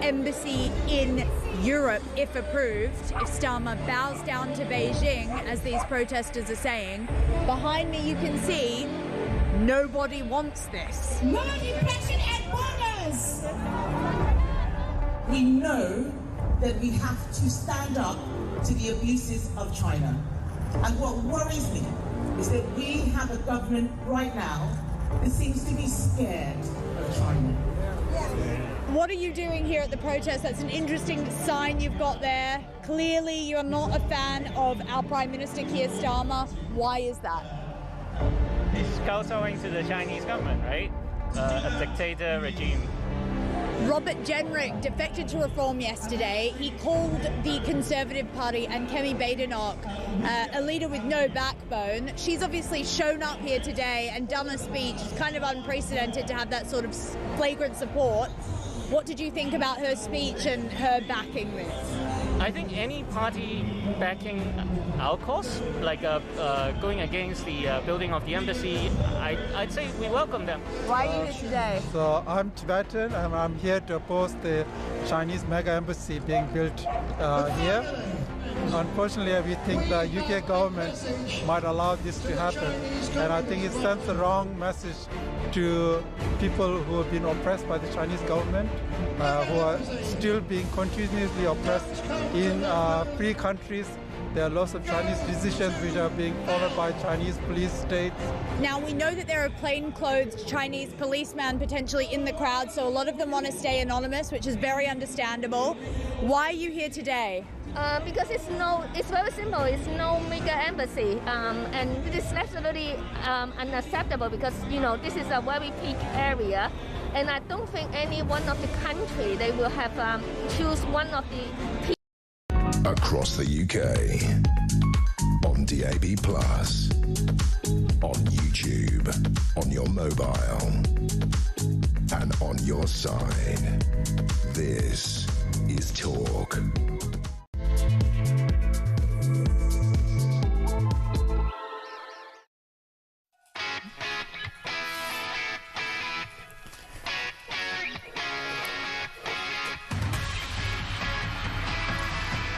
embassy in Europe, if approved, if Starmer bows down to Beijing, as these protesters are saying. Behind me you can see nobody wants this. No repression at borders! We know that we have to stand up to the abuses of China. And what worries me is that we have a government right now that seems to be scared of China. What are you doing here at the protest? That's an interesting sign you've got there. Clearly you're not a fan of our Prime Minister Keir Starmer. Why is that? It's kowtowing to the Chinese government, right? A dictator regime. Robert Jenrick defected to Reform yesterday. He called the Conservative Party and Kemi Badenoch a leader with no backbone. She's obviously shown up here today and done a speech. It's kind of unprecedented to have that sort of flagrant support. What did you think about her speech and her backing this? I think any party backing our cause, like going against the building of the embassy, I'd say we welcome them. Why are you here today? So I'm Tibetan and I'm here to oppose the Chinese mega embassy being built here. Unfortunately, we think the UK government might allow this to happen, and I think it sends the wrong message to people who have been oppressed by the Chinese government, who are still being continuously oppressed in free countries. There are lots of Chinese decisions which are being followed by Chinese police states. Now, we know that there are plainclothes Chinese policemen potentially in the crowd, so a lot of them want to stay anonymous, which is very understandable. Why are you here today? Because it's very simple. It's no mega embassy, and it is absolutely unacceptable because, you know, this is a very peak area, and I don't think any one of the country they will have choose one of the peak. Across the UK, on DAB+, on YouTube, on your mobile, and on your side. This is Talk.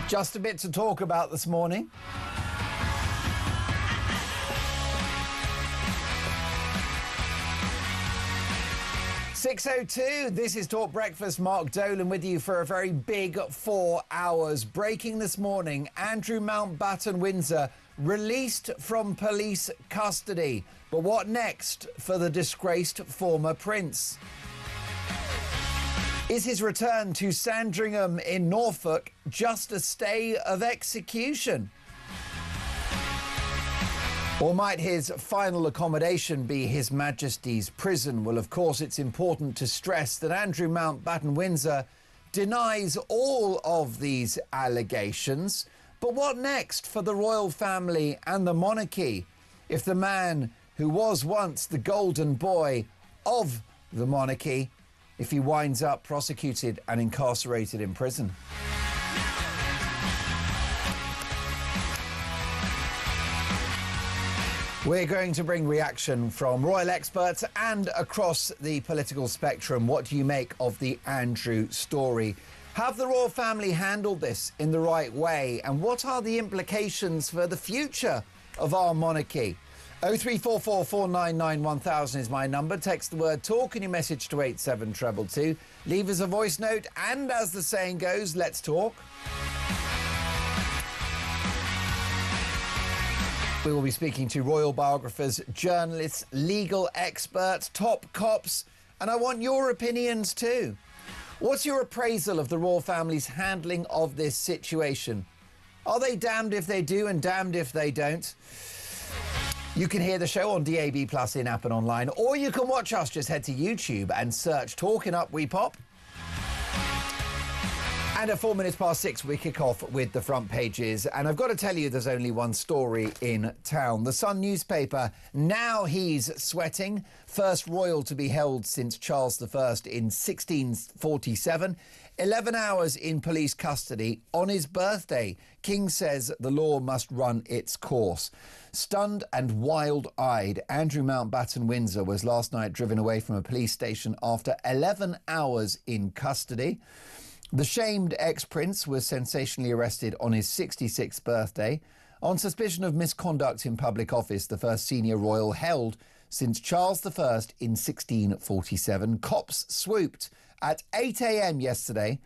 Just a bit to talk about this morning. (6:02), this is Talk Breakfast. Mark Dolan with you for a very big 4 hours. Breaking this morning, Andrew Mountbatten Windsor released from police custody. But what next for the disgraced former prince? Is his return to Sandringham in Norfolk just a stay of execution? Or might his final accommodation be His Majesty's prison? Well, of course, it's important to stress that Andrew Mountbatten Windsor denies all of these allegations. But what next for the royal family and the monarchy if the man who was once the golden boy of the monarchy, if he winds up prosecuted and incarcerated in prison? We're going to bring reaction from royal experts and across the political spectrum. What do you make of the Andrew story? Have the royal family handled this in the right way? And what are the implications for the future of our monarchy? 0344 499 1000 is my number. Text the word TALK and your message to 87222. Leave us a voice note and, as the saying goes, let's talk. We will be speaking to royal biographers, journalists, legal experts, top cops, and I want your opinions too. What's your appraisal of the royal family's handling of this situation? Are they damned if they do and damned if they don't? You can hear the show on DAB+, in-app and online, or you can watch us. Just head to YouTube and search Talking Up We Pop. And at 6:04, we kick off with the front pages. And I've got to tell you, there's only one story in town. The Sun newspaper, now he's sweating. First royal to be held since Charles I in 1647. 11 hours in police custody on his birthday. King says the law must run its course. Stunned and wild-eyed, Andrew Mountbatten Windsor was last night driven away from a police station after 11 hours in custody. The shamed ex-prince was sensationally arrested on his 66th birthday on suspicion of misconduct in public office, the first senior royal held since Charles I in 1647. Cops swooped at 8 a.m. yesterday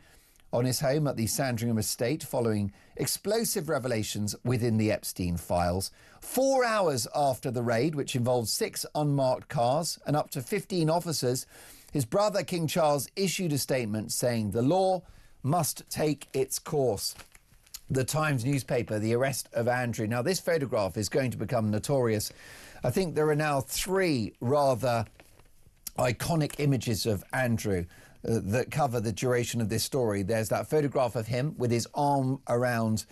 on his home at the Sandringham estate following explosive revelations within the Epstein files. 4 hours after the raid, which involved 6 unmarked cars and up to 15 officers, his brother, King Charles, issued a statement saying the law must take its course. The Times newspaper, the arrest of Andrew. Now, this photograph is going to become notorious. I think there are now 3 rather iconic images of Andrew that cover the duration of this story. There's that photograph of him with his arm around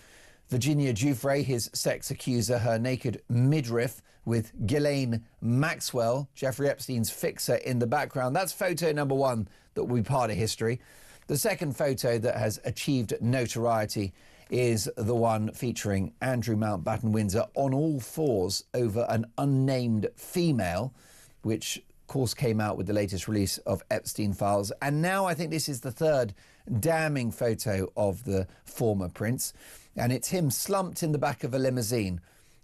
Virginia Giuffre, his sex accuser, her naked midriff, with Ghislaine Maxwell, Jeffrey Epstein's fixer, in the background. That's photo number 1 that will be part of history. The second photo that has achieved notoriety is the one featuring Andrew Mountbatten Windsor on all fours over an unnamed female, which of course came out with the latest release of Epstein files. And now I think this is the third damning photo of the former prince, and it's him slumped in the back of a limousine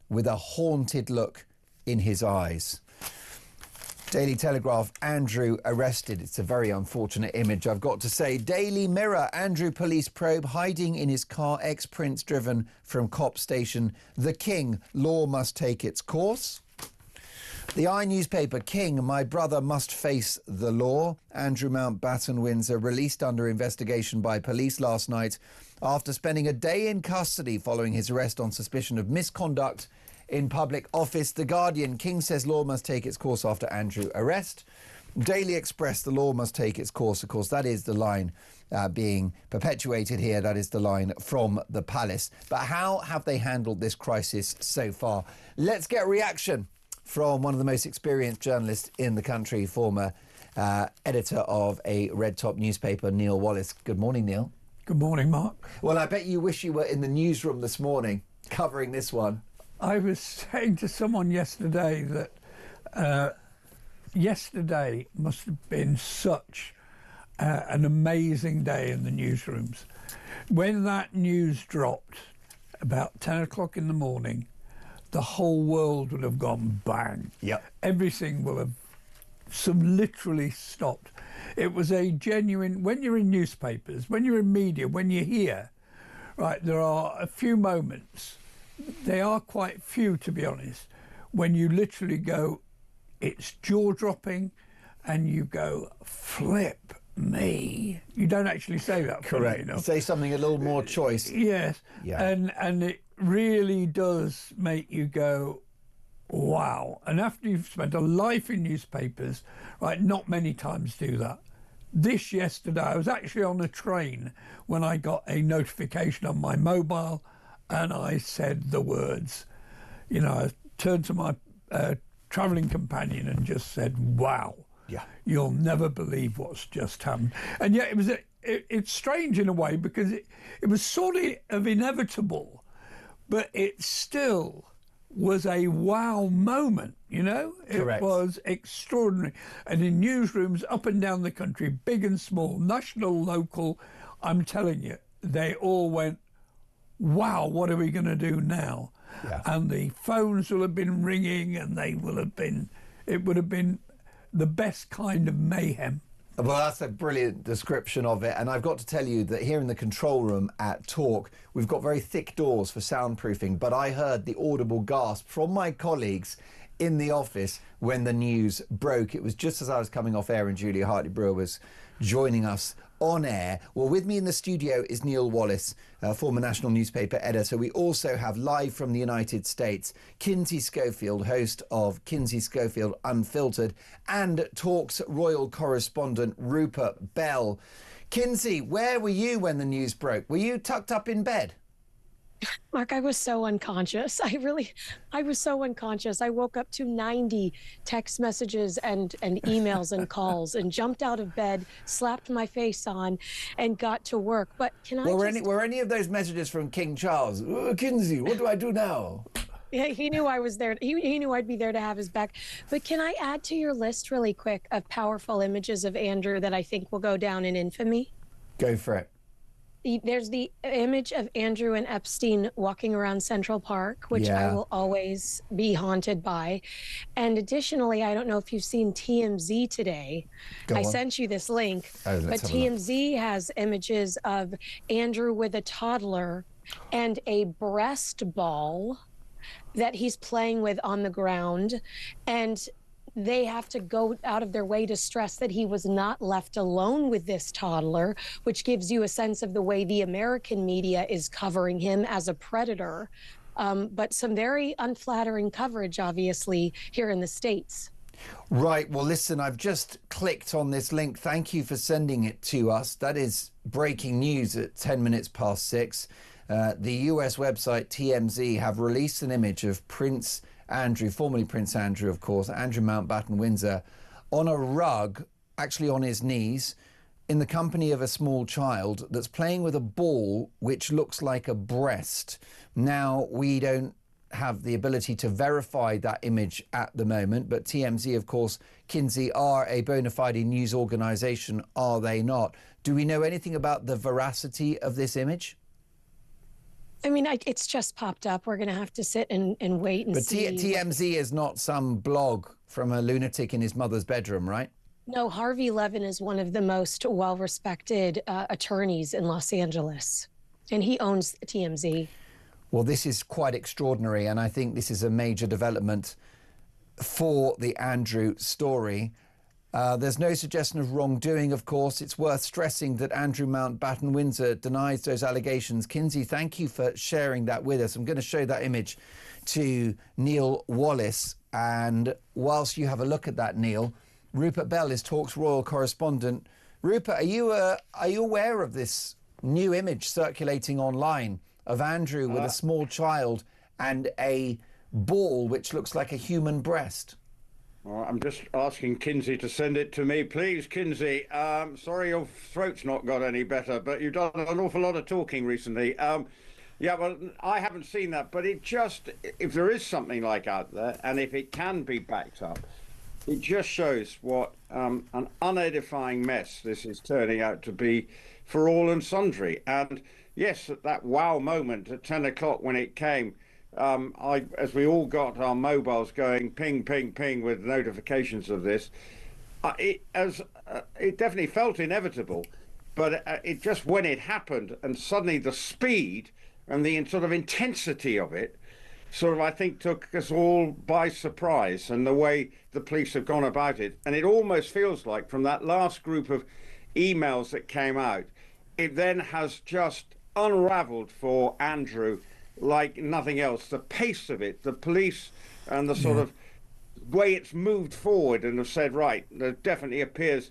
with a haunted look in his eyes. Daily Telegraph, Andrew arrested. It's a very unfortunate image, I've got to say. Daily Mirror, Andrew police probe hiding in his car, ex-prince driven from cop station. The King, law must take its course. The I newspaper, King, my brother must face the law. Andrew Mountbatten Windsor released under investigation by police last night after spending a day in custody following his arrest on suspicion of misconduct in public office. The Guardian, King says law must take its course after Andrew arrest. Daily Express, the law must take its course. Of course, that is the line being perpetuated here. That is the line from the palace. But how have they handled this crisis so far? Let's get reaction from one of the most experienced journalists in the country, former editor of a red top newspaper, Neil Wallace. Good morning, Neil. Good morning, Mark. Well, I bet you wish you were in the newsroom this morning covering this one. I was saying to someone yesterday that yesterday must have been such an amazing day in the newsrooms. When that news dropped about 10 o'clock in the morning, the whole world would have gone bang. Yep. Everything will have literally stopped. It was a genuine, when you're in newspapers, when you're in media, when you're here, right, there are a few moments, they are quite few to be honest, when you literally go, it's jaw-dropping, and you go, flip me. You don't actually say that. Correct. You know? Say something a little more choice. Yes. Yeah. And it really does make you go, wow. And after you've spent a life in newspapers, right, not many times do that. This yesterday, I was actually on a train when I got a notification on my mobile, and I said the words. You know, I turned to my travelling companion and just said, wow. Yeah. You'll never believe what's just happened. And yet it's strange in a way because it was sort of inevitable, but it still was a wow moment, you know? Correct. It was extraordinary. And in newsrooms up and down the country, big and small, national, local, I'm telling you, they all went, wow, what are we going to do now? Yeah. And the phones will have been ringing, and it would have been the best kind of mayhem. Well, that's a brilliant description of it. And I've got to tell you that here in the control room at Talk, we've got very thick doors for soundproofing, but I heard the audible gasp from my colleagues in the office when the news broke. It was just as I was coming off air and Julia Hartley-Brewer was joining us on air. Well, with me in the studio is Neil Wallace, former national newspaper editor. We also have live from the United States, Kinsey Schofield, host of Kinsey Schofield Unfiltered, and Talk's royal correspondent Rupert Bell. Kinsey, where were you when the news broke? Were you tucked up in bed? Mark, I was so unconscious. I was so unconscious. I woke up to 90 text messages and emails and calls and jumped out of bed, slapped my face on, and got to work. But were any of those messages from King Charles? Kinsey, what do I do now? Yeah, he knew I was there. He knew I'd be there to have his back. But can I add to your list really quick of powerful images of Andrew that I think will go down in infamy? Go for it. there's the image of Andrew and Epstein walking around Central Park, which I will always be haunted by. And additionally, I don't know if you've seen TMZ today. I sent you this link, but TMZ has images of Andrew with a toddler and a breast ball that he's playing with on the ground. And they have to go out of their way to stress that he was not left alone with this toddler, which gives you a sense of the way the American media is covering him as a predator. But some very unflattering coverage, obviously, here in the States. Right. Well, listen, I've just clicked on this link. Thank you for sending it to us. That is breaking news at 10 minutes past 6. The US website TMZ have released an image of Prince Andrew, formerly Prince Andrew, of course, Andrew Mountbatten Windsor, on a rug, actually on his knees, in the company of a small child that's playing with a ball which looks like a breast. Now, we don't have the ability to verify that image at the moment, but TMZ, of course, Kinsey, are a bona fide news organisation, are they not? Do we know anything about the veracity of this image? I mean, it's just popped up. We're going to have to sit and wait and see. But TMZ is not some blog from a lunatic in his mother's bedroom, right? No, Harvey Levin is one of the most well-respected attorneys in Los Angeles, and he owns TMZ. Well, this is quite extraordinary, and I think this is a major development for the Andrew story. There's no suggestion of wrongdoing, of course. It's worth stressing that Andrew Mountbatten Windsor denies those allegations. Kinsey, thank you for sharing that with us. I'm going to show that image to Neil Wallace. And whilst you have a look at that, Neil, Rupert Bell is Talk's royal correspondent. Rupert, are you aware of this new image circulating online of Andrew with a small child and a ball which looks like a human breast? Well, I'm just asking Kinsey to send it to me. Please, Kinsey. Sorry your throat's not got any better, but you've done an awful lot of talking recently. Yeah, well, I haven't seen that, but it just, if there is something like out there, and if it can be backed up, it just shows what an unedifying mess this is turning out to be for all and sundry. And yes, at that wow moment at 10 o'clock when it came, as we all got our mobiles going ping, ping, ping with notifications of this, it definitely felt inevitable, but it just, when it happened, and suddenly the speed and the sort of intensity of it sort of, I think, took us all by surprise, and the way the police have gone about it. And it almost feels like from that last group of emails that came out, it then has just unraveled for Andrew like nothing else. The pace of it, the police, and the sort of way it's moved forward and have said, right, there definitely appears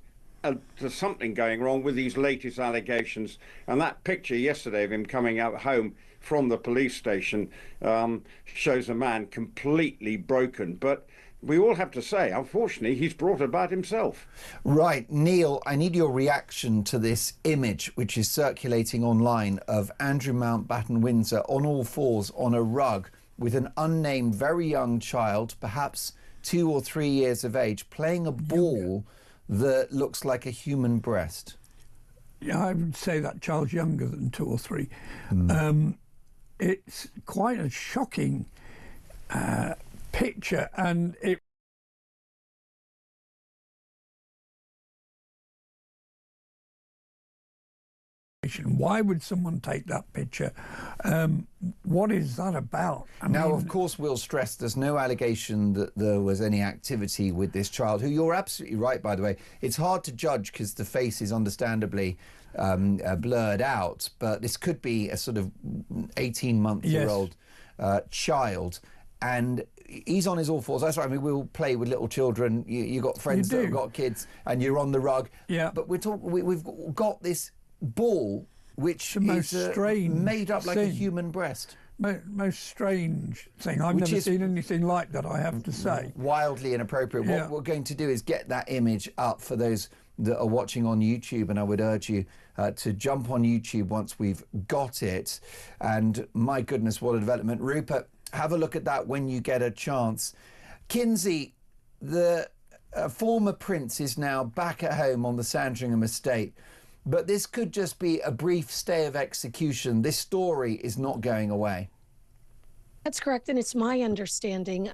there's something going wrong with these latest allegations. And that picture yesterday of him coming out home from the police station shows a man completely broken. But we all have to say, unfortunately, he's brought about himself. Right. Neil, I need your reaction to this image which is circulating online of Andrew Mountbatten Windsor on all fours on a rug with an unnamed very young child, perhaps 2 or 3 years of age, playing a ball that looks like a human breast. Yeah, I would say that child's younger than 2 or 3. It's quite a shocking picture, and it why would someone take that picture? What is that about? Now, of course, we'll stress there's no allegation that there was any activity with this child, who, you're absolutely right, by the way. It's hard to judge because the face is understandably blurred out, but this could be a sort of 18-month-year-old child. And he's on his all fours. That's right. I mean, we'll play with little children. You got friends that have got kids, and you're on the rug. Yeah. But we've got this ball which is strange made up like a human breast. Most strange thing. I've never seen anything like that, I have to say. Wildly inappropriate. What we're going to do is get that image up for those that are watching on YouTube, and I would urge you to jump on YouTube once we've got it. And my goodness, what a development. Rupert, have a look at that when you get a chance. Kinsey, the former prince is now back at home on the Sandringham estate. But this could just be a brief stay of execution. This story is not going away. That's correct. And it's my understanding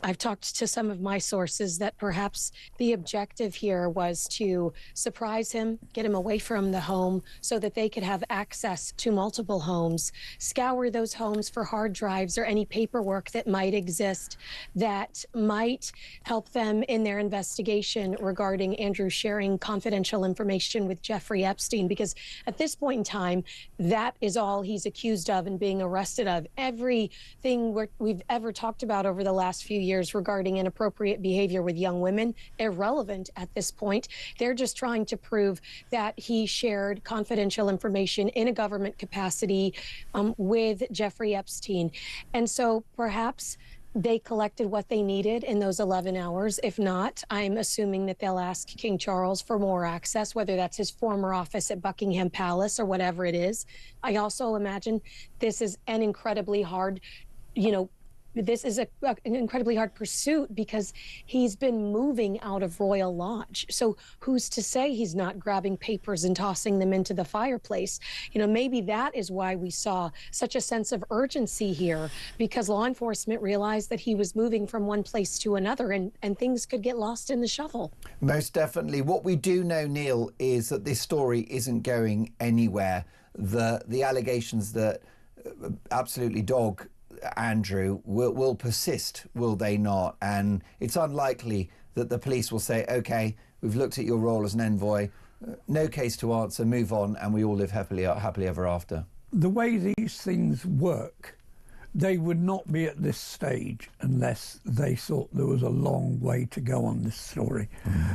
I've talked to some of my sources that perhaps the objective here was to surprise him, get him away from the home so that they could have access to multiple homes, scour those homes for hard drives or any paperwork that might exist that might help them in their investigation regarding Andrew sharing confidential information with Jeffrey Epstein. Because at this point in time, that is all he's accused of and being arrested of. Everything we've ever talked about over the last few years regarding inappropriate behavior with young women, irrelevant at this point. They're just trying to prove that he shared confidential information in a government capacity with Jeffrey Epstein. And so perhaps they collected what they needed in those 11 hours. If not, I'm assuming that they'll ask King Charles for more access, whether that's his former office at Buckingham Palace or whatever it is. I also imagine this is an incredibly hard, this is an incredibly hard pursuit because he's been moving out of Royal Lodge. So who's to say he's not grabbing papers and tossing them into the fireplace? Maybe that is why we saw such a sense of urgency here, because law enforcement realized that he was moving from one place to another and things could get lost in the shuffle. Most definitely. What we do know, Neil, is that this story isn't going anywhere. The allegations that absolutely dog Andrew will persist, will they not? And it's unlikely that the police will say, OK, we've looked at your role as an envoy, no case to answer, move on, and we all live happily ever after. The way these things work, they would not be at this stage unless they thought there was a long way to go on this story.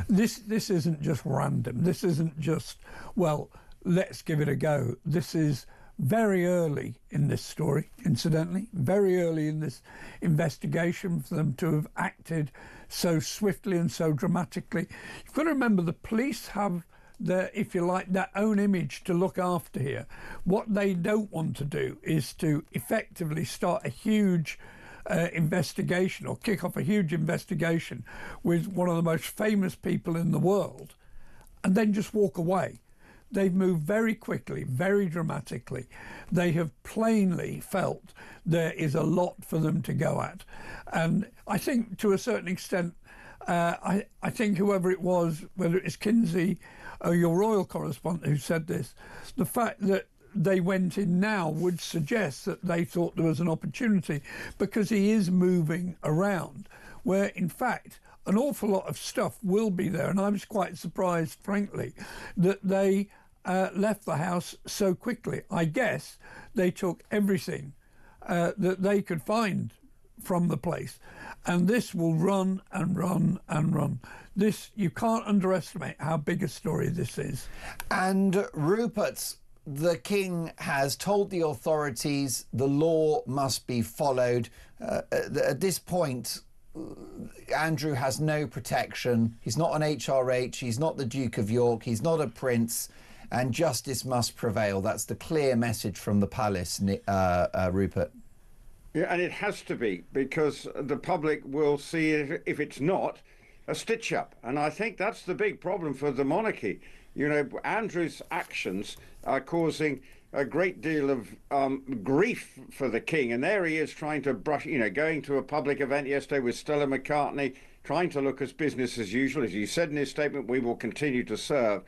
This isn't just random. This isn't just, well, let's give it a go. This is very early in this story, incidentally, very early in this investigation for them to have acted so swiftly and so dramatically. You've got to remember the police have if you like, their own image to look after here. What they don't want to do is to effectively start a huge investigation or kick off a huge investigation with one of the most famous people in the world and then just walk away. They've moved very quickly, very dramatically. They have plainly felt there is a lot for them to go at. And I think to a certain extent, I think whoever it was, whether it's Kinsey or your royal correspondent who said this, the fact that they went in now would suggest that they thought there was an opportunity because he is moving around, where in fact an awful lot of stuff will be there. And I was quite surprised, frankly, that they left the house so quickly. I guess they took everything that they could find from the place, and this will run and run and run. This, you can't underestimate how big a story this is. And Rupert, the King has told the authorities the law must be followed. At this point, Andrew has no protection. He's not an HRH, he's not the Duke of York, he's not a prince, and justice must prevail. That's the clear message from the palace, Rupert. Yeah, and it has to be, because the public will see it, if it's not, a stitch-up. And I think that's the big problem for the monarchy. You know, Andrew's actions are causing a great deal of grief for the king. And there he is trying to brush, going to a public event yesterday with Stella McCartney, trying to look as business as usual. As he said in his statement, we will continue to serve.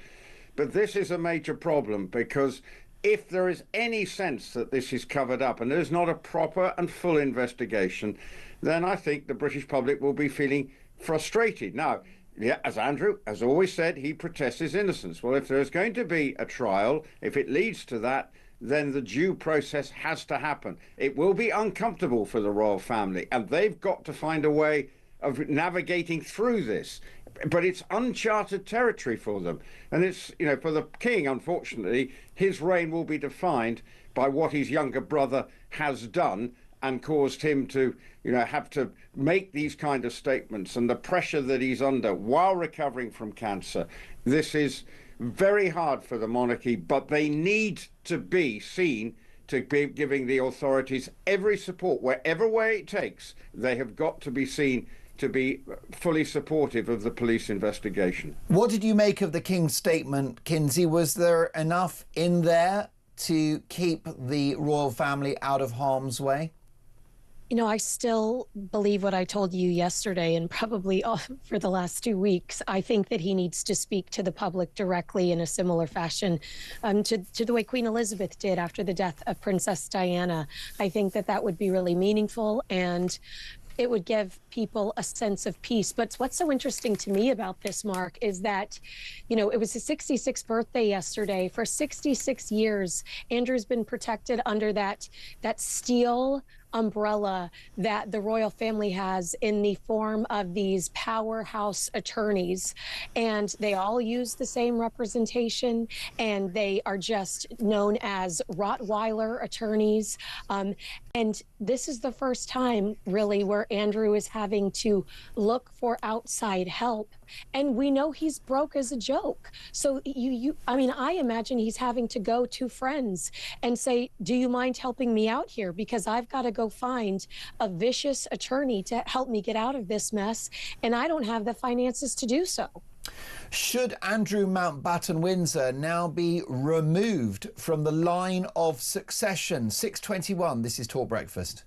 But this is a major problem, because if there is any sense that this is covered up and there's not a proper and full investigation, then I think the British public will be feeling frustrated. Now, yeah, as Andrew has always said, he protests his innocence. Well, if there's going to be a trial, if it leads to that, then the due process has to happen. It will be uncomfortable for the royal family, and they've got to find a way of navigating through this. But it's uncharted territory for them. And it's, for the king, unfortunately, his reign will be defined by what his younger brother has done and caused him to, have to make these kind of statements, and the pressure that he's under while recovering from cancer. This is very hard for the monarchy, but they need to be seen to be giving the authorities every support, wherever way it takes. They have got to be seen to be fully supportive of the police investigation. What did you make of the King's statement, Kinsey? Was there enough in there to keep the royal family out of harm's way? You know, I still believe what I told you yesterday and probably for the last 2 weeks. I think that he needs to speak to the public directly in a similar fashion to the way Queen Elizabeth did after the death of Princess Diana. I think that that would be really meaningful and it would give people a sense of peace. But what's so interesting to me about this, Mark, is that, you know, it was his 66th birthday yesterday. For 66 years, Andrew's been protected under that steel umbrella that the royal family has in the form of these powerhouse attorneys. And they all use the same representation, and they are just known as Rottweiler attorneys. And this is the first time, really, where Andrew is having to look for outside help. And we know he's broke as a joke. So I mean, I imagine he's having to go to friends and say, do you mind helping me out here? Because I've got to go find a vicious attorney to help me get out of this mess. And I don't have the finances to do so. Should Andrew Mountbatten-Windsor now be removed from the line of succession? 6:21, this is Talk Breakfast.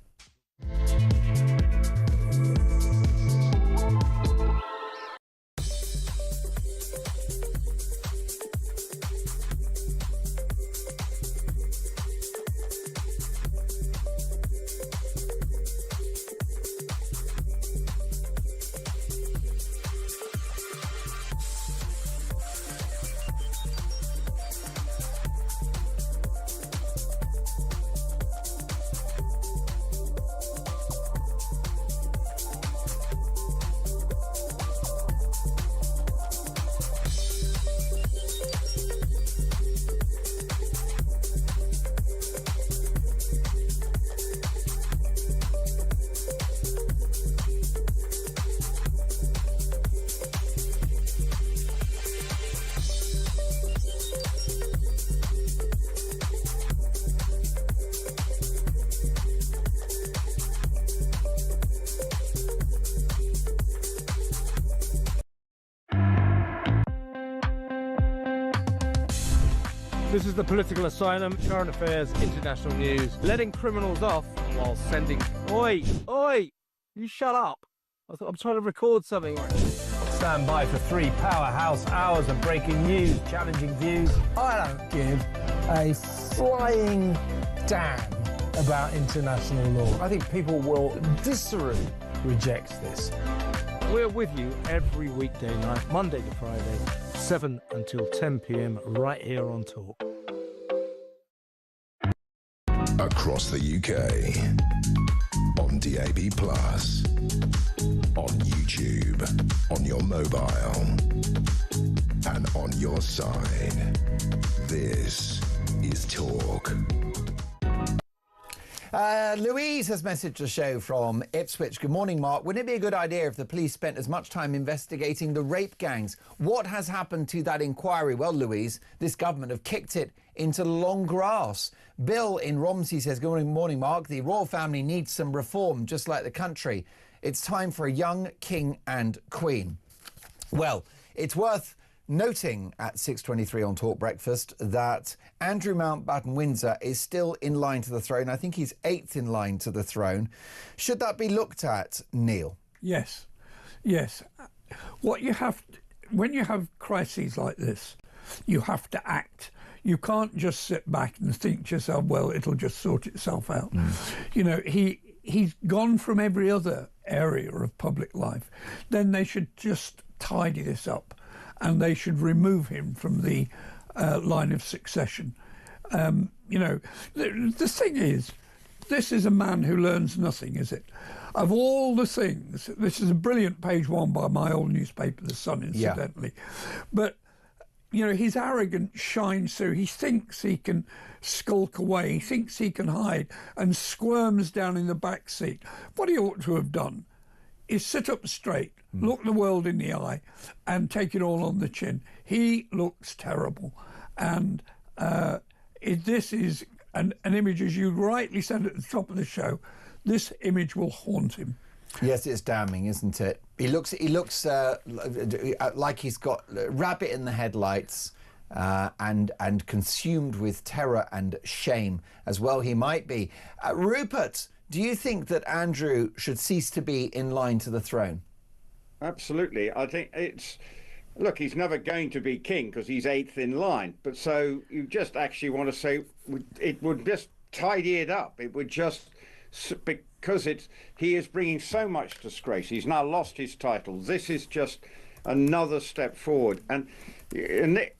This is the Political Asylum, current affairs, international news, letting criminals off while sending... Oi! Oi! You shut up! I'm trying to record something. Stand by for 3 powerhouse hours of breaking news, challenging views. I don't give a flying damn about international law. I think people will viscerally reject this. We're with you every weekday night, Monday to Friday, 7 until 10 p.m, right here on Talk. Across the UK, on DAB+, on YouTube, on your mobile, and on your side. This is Talk. Louise has messaged the show from Ipswich. Good morning, Mark. Wouldn't it be a good idea if the police spent as much time investigating the rape gangs? What has happened to that inquiry? Well, Louise, this government have kicked it into long grass. Bill in Romsey says, good morning, Mark. The royal family needs some reform, just like the country. It's time for a young king and queen. Well, it's worth noting at 6:23 on Talk Breakfast that Andrew Mountbatten-Windsor is still in line to the throne. I think he's 8th in line to the throne. Should that be looked at, Neil? Yes. Yes. What you have, when you have crises like this, you have to act. You can't just sit back and think to yourself, well, it'll just sort itself out. You know, he's gone from every other area of public life. Then they should just tidy this up, and they should remove him from the line of succession. You know, the thing is, this is a man who learns nothing, is it? Of all the things, this is a brilliant page 1 by my old newspaper, The Sun, incidentally. Yeah. But, you know, his arrogance shines through. He thinks he can skulk away. He thinks he can hide and squirms down in the back seat. What he ought to have done is sit up straight, look the world in the eye, and take it all on the chin. He looks terrible. And this is an image, as you rightly said at the top of the show, this image will haunt him. Yes, it's damning, isn't it? He looks like he's got a rabbit in the headlights, and consumed with terror and shame as well. He might be. Rupert, do you think that Andrew should cease to be in line to the throne? Absolutely. I think look, he's never going to be king because he's 8th in line. But so you just actually want to say it would just tidy it up. It would just, because he is bringing so much disgrace. He's now lost his title. This is just another step forward. And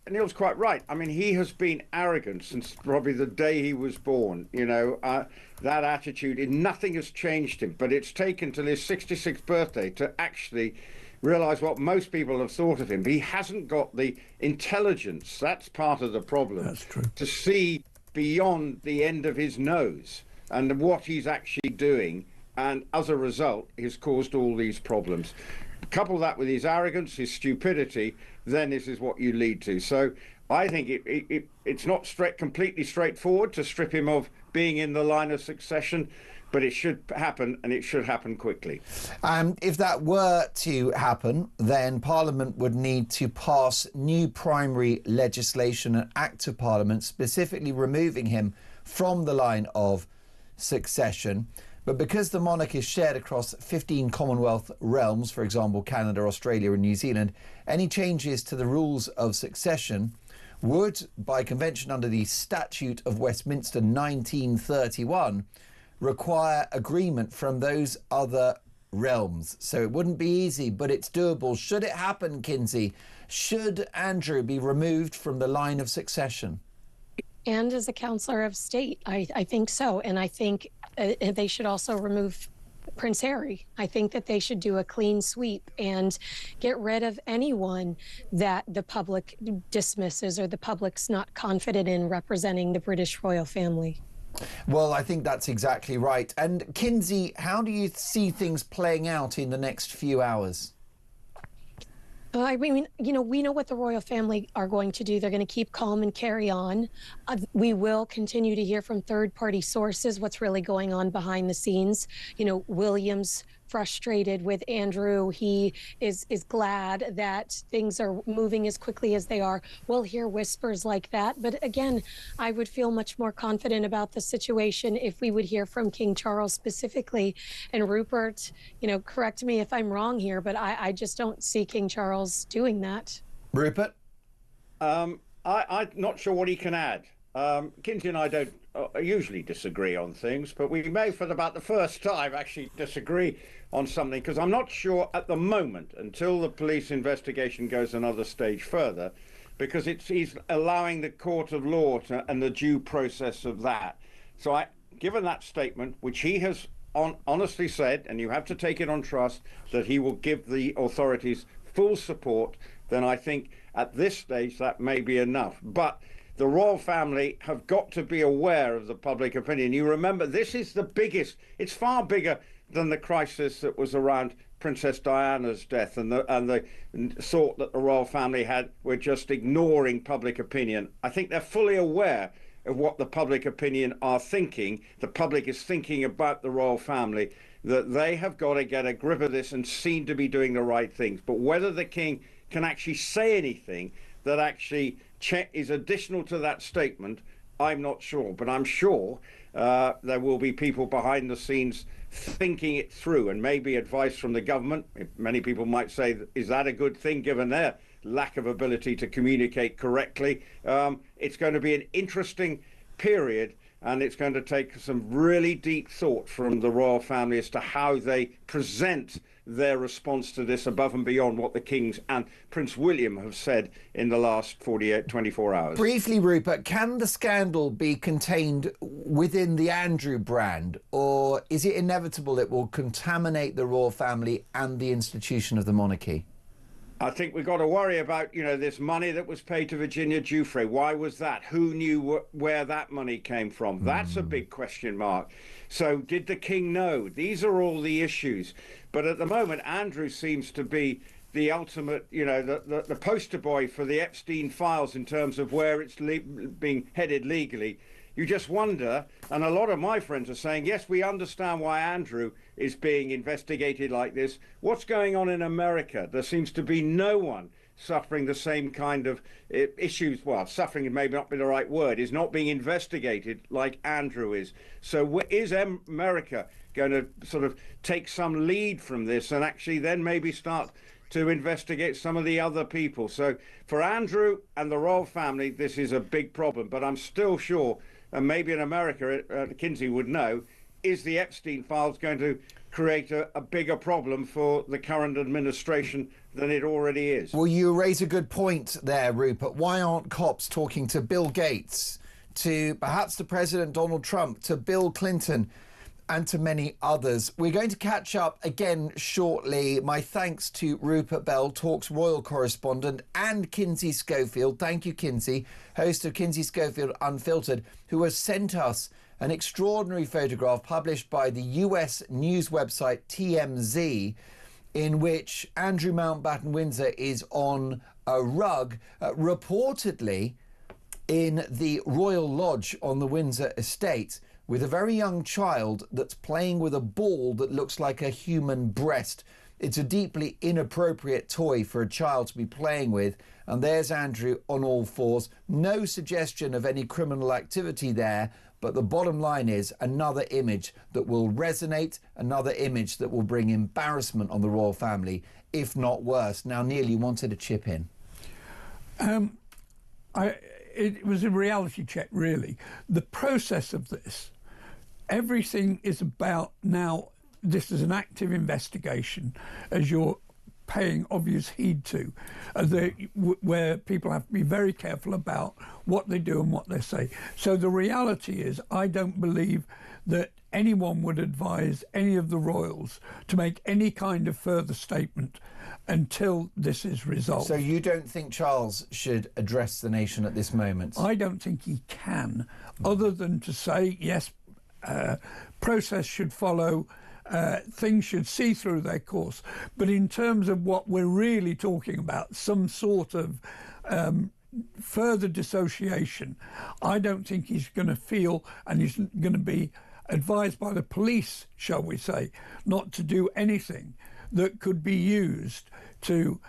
Neil's quite right. I mean, he has been arrogant since probably the day he was born. That attitude, nothing has changed him. But it's taken till his 66th birthday to actually realise what most people have thought of him. He hasn't got the intelligence. That's part of the problem. That's true. To see beyond the end of his nose and what he's actually doing. And as a result, he's caused all these problems. Couple that with his arrogance, his stupidity, then this is what you lead to. So I think it's not completely straightforward to strip him of being in the line of succession, but it should happen, and it should happen quickly. If that were to happen, then Parliament would need to pass new primary legislation, an Act of Parliament, specifically removing him from the line of succession. But because the monarch is shared across 15 Commonwealth realms, for example, Canada, Australia and New Zealand, any changes to the rules of succession would, by convention under the Statute of Westminster 1931, require agreement from those other realms. So it wouldn't be easy, but it's doable. Should it happen, Kinsey? Should Andrew be removed from the line of succession? And as a counselor of state, I think so. And I think they should also remove Prince Harry. I think that they should do a clean sweep and get rid of anyone that the public dismisses or the public's not confident in representing the British royal family. Well, I think that's exactly right. And Kinsey, how do you see things playing out in the next few hours? I mean, we know what the royal family are going to do. They're going to keep calm and carry on. We will continue to hear from third-party sources what's really going on behind the scenes. William's frustrated with Andrew. He is glad that things are moving as quickly as they are. We'll hear whispers like that. But again, I would feel much more confident about the situation if we would hear from King Charles specifically. And Rupert, correct me if I'm wrong here, but I just don't see King Charles doing that. Rupert? I'm not sure what he can add. Kinsey and I don't usually disagree on things, but we may for about the first time actually disagree on something, because I'm not sure at the moment, until the police investigation goes another stage further, because he's allowing the court of law and the due process of that. So given that statement, which he has honestly said, and you have to take it on trust, that he will give the authorities full support, then I think at this stage that may be enough. But the royal family have got to be aware of the public opinion. You remember, this is the biggest, it's far bigger than the crisis that was around Princess Diana's death and the thought that the royal family were just ignoring public opinion. I think they're fully aware of what the public opinion are thinking. The public is thinking about the royal family, that they have got to get a grip of this and seem to be doing the right things. But whether the king can actually say anything that actually is additional to that statement, I'm not sure. But I'm sure there will be people behind the scenes thinking it through, and maybe advice from the government. Many people might say, is that a good thing given their lack of ability to communicate correctly? It's going to be an interesting period, and it's going to take some really deep thought from the royal family as to how they present their response to this above and beyond what the Kings and Prince William have said in the last 24 hours. Briefly, Rupert, can the scandal be contained within the Andrew brand, or is it inevitable it will contaminate the royal family and the institution of the monarchy? I think we've got to worry about, this money that was paid to Virginia Giuffre. Why was that? Who knew where that money came from? That's a big question mark. So did the king know? These are all the issues. But at the moment, Andrew seems to be the ultimate, the poster boy for the Epstein files in terms of where it's being headed legally. you just wonder, and a lot of my friends are saying, yes, we understand why Andrew is being investigated like this. What's going on in America? There seems to be no one suffering the same kind of issues. Well, suffering may not be the right word, is not being investigated like Andrew is. So is America going to sort of take some lead from this and actually then maybe start to investigate some of the other people? So for Andrew and the royal family, this is a big problem. But I'm still sure, and maybe in America, Kinsey would know, is the Epstein files going to create a bigger problem for the current administration than it already is? Well, you raise a good point there, Rupert. Why aren't cops talking to Bill Gates, to perhaps to President Donald Trump, to Bill Clinton, and to many others? We're going to catch up again shortly. My thanks to Rupert Bell, Talk's royal correspondent, and Kinsey Schofield. Thank you, Kinsey, host of Kinsey Schofield Unfiltered, who has sent us an extraordinary photograph published by the US news website TMZ, in which Andrew Mountbatten Windsor is on a rug, reportedly in the Royal Lodge on the Windsor estate, with a very young child that's playing with a ball that looks like a human breast. It's a deeply inappropriate toy for a child to be playing with. And there's Andrew on all fours. No suggestion of any criminal activity there. But the bottom line is another image that will resonate, another image that will bring embarrassment on the royal family, if not worse. Now, Neil, you wanted to chip in. It was a reality check, really. The process of this, everything is about now, this is an active investigation, as you're paying obvious heed to, where people have to be very careful about what they do and what they say. So the reality is, I don't believe that anyone would advise any of the royals to make any kind of further statement until this is resolved. So you don't think Charles should address the nation at this moment? I don't think he can, other than to say, yes, process should follow, things should see through their course. But in terms of what we're really talking about, some sort of further dissociation, I don't think he's going to feel, and he's going to be advised by the police, shall we say, not to do anything that could be used to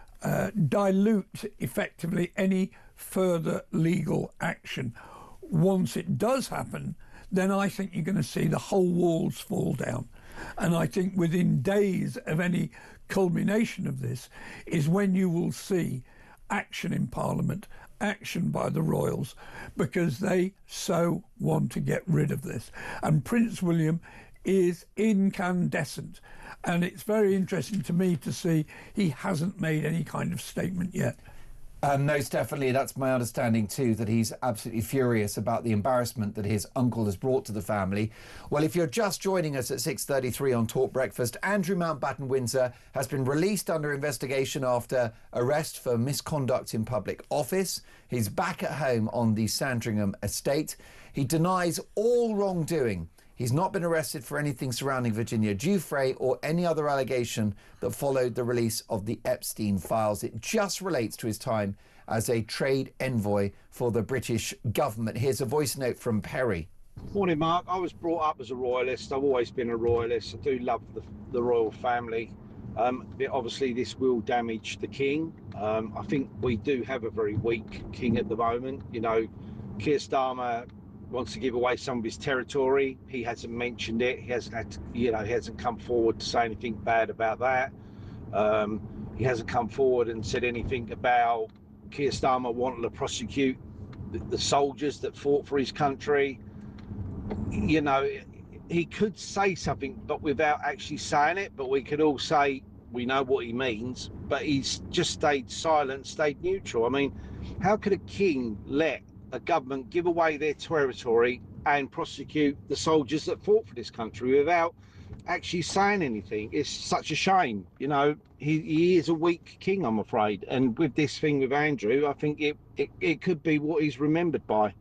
dilute effectively any further legal action. Once it does happen, then I think you're going to see the whole walls fall down. And I think within days of any culmination of this is when you will see action in Parliament, action by the royals, because they so want to get rid of this. And Prince William is incandescent. And it's very interesting to me to see he hasn't made any kind of statement yet. Most definitely, that's my understanding too, that he's absolutely furious about the embarrassment that his uncle has brought to the family. Well, if you're just joining us at 6:33 on Talk Breakfast, Andrew Mountbatten Windsor has been released under investigation after arrest for misconduct in public office. He's back at home on the Sandringham estate. He denies all wrongdoing. He's not been arrested for anything surrounding Virginia Giuffre or any other allegation that followed the release of the Epstein files. It just relates to his time as a trade envoy for the British government. Here's a voice note from Perry. Morning, Mark. I was brought up as a royalist. I've always been a royalist. I do love the royal family. Obviously, this will damage the king. I think we do have a very weak king at the moment. You know, Keir Starmer wants to give away some of his territory. He hasn't mentioned it. He hasn't had to, he hasn't come forward to say anything bad about that. He hasn't come forward and said anything about Keir Starmer wanting to prosecute the soldiers that fought for his country. You know, he could say something, but without actually saying it. But we could all say we know what he means. But he's just stayed silent, stayed neutral. I mean, how could a king let a government give away their territory and prosecute the soldiers that fought for this country without actually saying anything? It's such a shame. You know, he is a weak king, I'm afraid. And with this thing with Andrew, I think it could be what he's remembered by.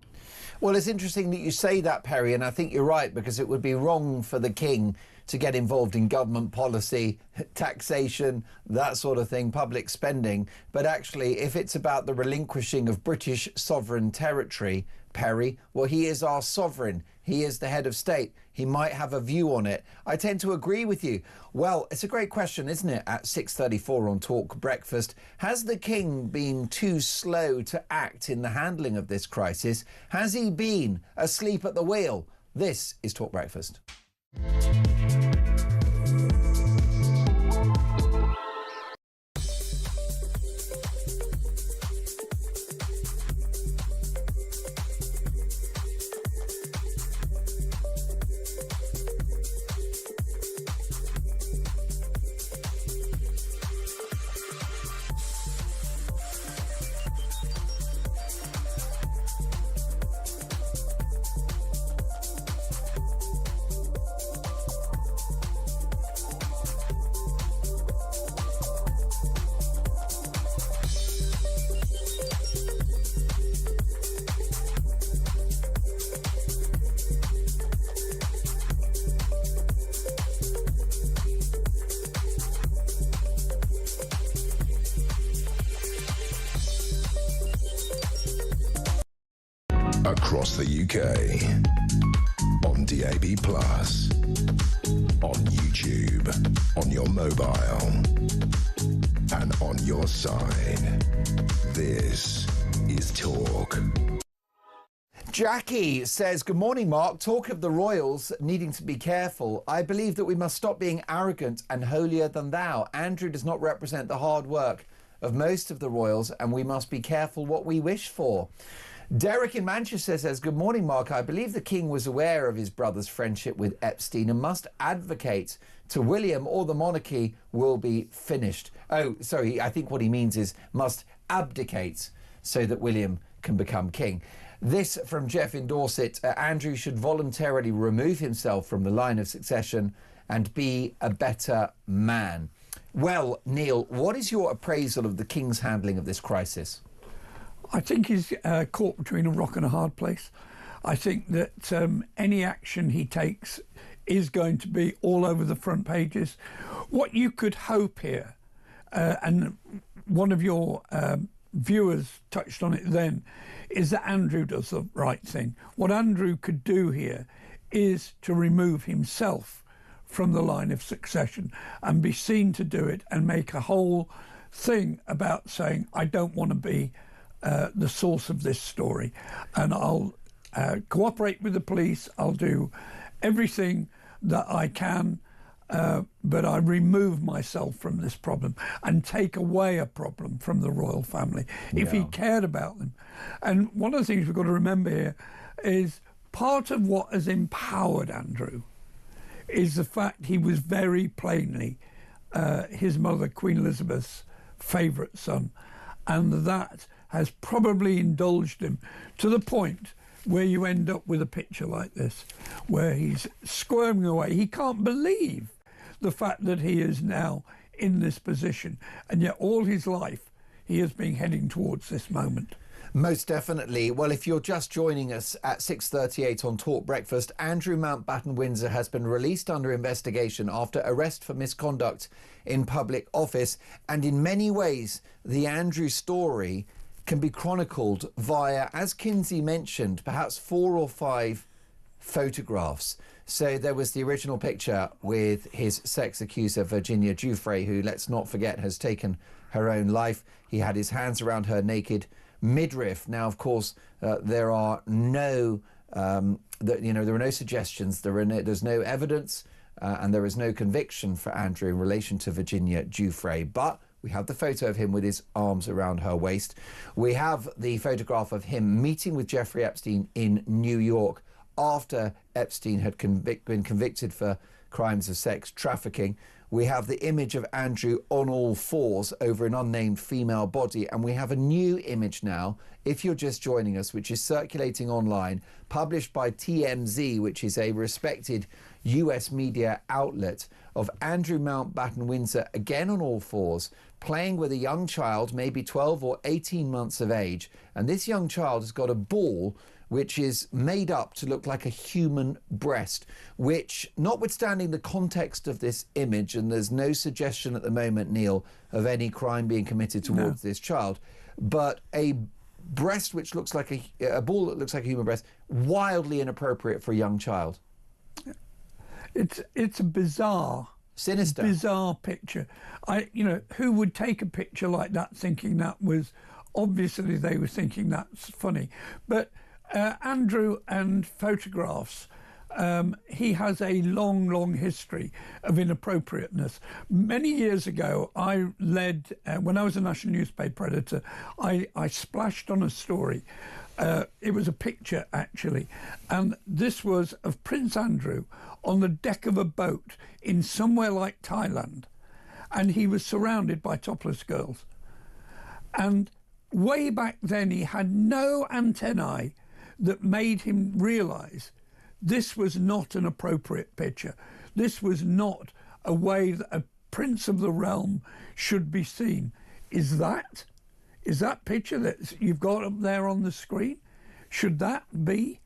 Well, it's interesting that you say that, Perry, and I think you're right, because it would be wrong for the king to get involved in government policy, taxation, that sort of thing, public spending. But actually, if it's about the relinquishing of British sovereign territory, Perry? Well, he is our sovereign. He is the head of state. He might have a view on it. I tend to agree with you. Well, it's a great question, isn't it? At 6:34 on Talk Breakfast, has the king been too slow to act in the handling of this crisis? Has he been asleep at the wheel? This is Talk Breakfast. Across the UK, on DAB+, on YouTube, on your mobile, and on your side. This is Talk. Jackie says, good morning, Mark. Talk of the royals needing to be careful. I believe that we must stop being arrogant and holier than thou. Andrew does not represent the hard work of most of the royals, and we must be careful what we wish for. Derek in Manchester says, good morning, Mark. I believe the king was aware of his brother's friendship with Epstein and must advocate to William or the monarchy will be finished. Oh, sorry, I think what he means is must abdicate so that William can become king. This from Jeff in Dorset. Andrew should voluntarily remove himself from the line of succession and be a better man. Well, Neil, what is your appraisal of the king's handling of this crisis? I think he's caught between a rock and a hard place. I think that any action he takes is going to be all over the front pages. What you could hope here, and one of your viewers touched on it then, is that Andrew does the right thing. What Andrew could do here is to remove himself from the line of succession and be seen to do it and make a whole thing about saying, I don't want to be the source of this story, and I'll cooperate with the police. I'll do everything that I can, but I remove myself from this problem and take away a problem from the royal family if he cared about them. And one of the things we've got to remember here is part of what has empowered Andrew is the fact he was very plainly his mother, Queen Elizabeth's favourite son, and that has probably indulged him to the point where you end up with a picture like this, where he's squirming away. He can't believe the fact that he is now in this position, and yet all his life he has been heading towards this moment. Most definitely. Well, if you're just joining us at 6:38 on Talk Breakfast, Andrew Mountbatten Windsor has been released under investigation after arrest for misconduct in public office. And in many ways, the Andrew story can be chronicled via, as Kinsey mentioned, perhaps 4 or 5 photographs. So there was the original picture with his sex accuser, Virginia Giuffre, who, let's not forget, has taken her own life. He had his hands around her naked midriff. Now, of course, there are no, there are no suggestions. There's no evidence, and there is no conviction for Andrew in relation to Virginia Giuffre. But we have the photo of him with his arms around her waist. We have the photograph of him meeting with Jeffrey Epstein in New York after Epstein had been convicted for crimes of sex trafficking. We have the image of Andrew on all fours over an unnamed female body. And we have a new image now, if you're just joining us, which is circulating online, published by TMZ, which is a respected US media outlet, of Andrew Mountbatten Windsor, again on all fours, playing with a young child, maybe 12 or 18 months of age. And this young child has got a ball which is made up to look like a human breast, which, notwithstanding the context of this image, and there's no suggestion at the moment, Neil, of any crime being committed towards this child, but a breast which looks like a ball that looks like a human breast, wildly inappropriate for a young child. It's a bizarre, sinister, bizarre picture. Who would take a picture like that thinking that was, obviously they were thinking that's funny. But Andrew and photographs, he has a long history of inappropriateness. Many years ago, I led, when I was a national newspaper editor, I splashed on a story. It was a picture, actually, and this was of Prince Andrew on the deck of a boat in somewhere like Thailand, and he was surrounded by topless girls. And way back then, he had no antennae that made him realise this was not an appropriate picture. This was not a way that a prince of the realm should be seen. Is that picture that you've got up there on the screen, should that be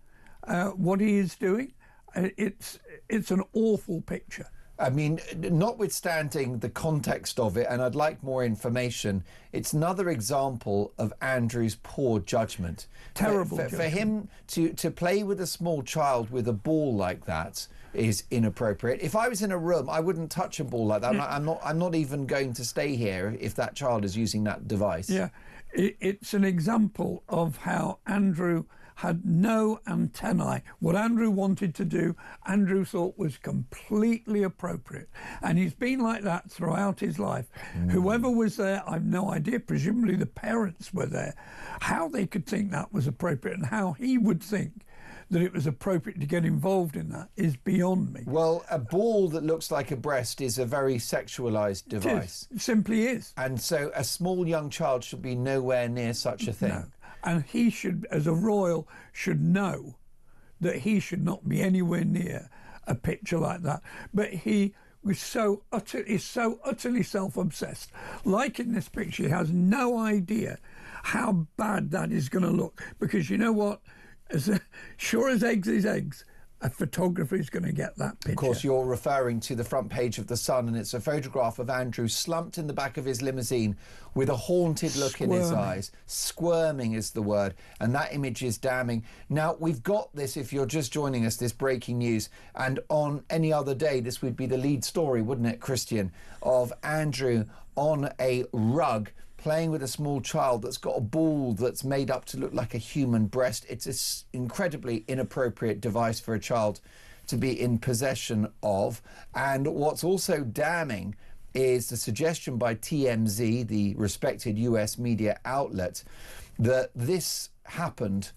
what he is doing? It's an awful picture. I mean, notwithstanding the context of it, and I'd like more information, it's another example of Andrew's poor judgment. Terrible for him to play with a small child with a ball like that is inappropriate. If I was in a room, I wouldn't touch a ball like that. I'm not even going to stay here if that child is using that device. Yeah, it's an example of how Andrew had no antennae. What Andrew wanted to do, Andrew thought was completely appropriate. And he's been like that throughout his life. Whoever was there, I've no idea, presumably the parents were there, how they could think that was appropriate and how he would think that it was appropriate to get involved in that is beyond me. Well, a ball that looks like a breast is a very sexualised device. It simply is. And so a small young child should be nowhere near such a thing. No. And he should, as a royal, should know that he should not be anywhere near a picture like that. But he was so utterly self-obsessed. Like in this picture, he has no idea how bad that is going to look. Because you know what? Sure as eggs is eggs, a photographer is going to get that picture. Of course, you're referring to the front page of The Sun, and it's a photograph of Andrew slumped in the back of his limousine with a haunted look in his eyes. Squirming is the word, and that image is damning. Now, we've got this, if you're just joining us, this breaking news, and on any other day, this would be the lead story, wouldn't it, Christian, of Andrew on a rug playing with a small child that's got a ball that's made up to look like a human breast. It's an incredibly inappropriate device for a child to be in possession of. And what's also damning is the suggestion by TMZ, the respected US media outlet, that this happened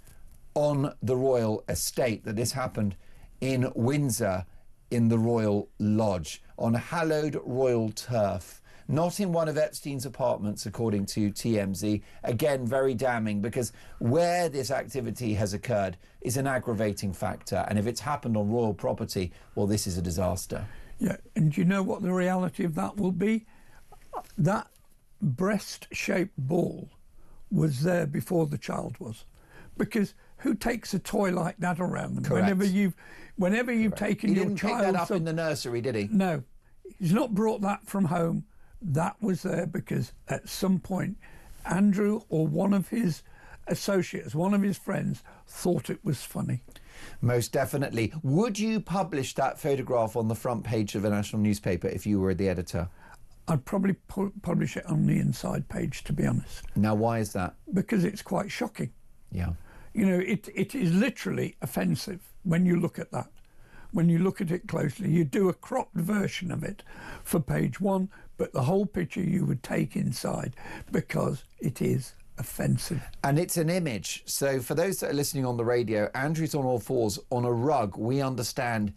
on the royal estate, that this happened in Windsor in the Royal Lodge, on hallowed royal turf. Not in one of Epstein's apartments, according to TMZ. Again, very damning, because where this activity has occurred is an aggravating factor. And if it's happened on royal property, well, this is a disaster. Yeah, and do you know what the reality of that will be? That breast-shaped ball was there before the child was. Because who takes a toy like that around them? Correct. Whenever you've taken your child... He didn't pick that up in the nursery, did he? No. He's not brought that from home. That was there because at some point Andrew or one of his associates, one of his friends, thought it was funny. Most definitely. Would you publish that photograph on the front page of a national newspaper if you were the editor? I'd probably publish it on the inside page, to be honest. Now, why is that? Because it's quite shocking. Yeah. You know, it is literally offensive when you look at that. When you look at it closely, you do a cropped version of it for page one, but the whole picture you would take inside because it is offensive. And it's an image. So for those that are listening on the radio, Andrew's on all fours on a rug, we understand,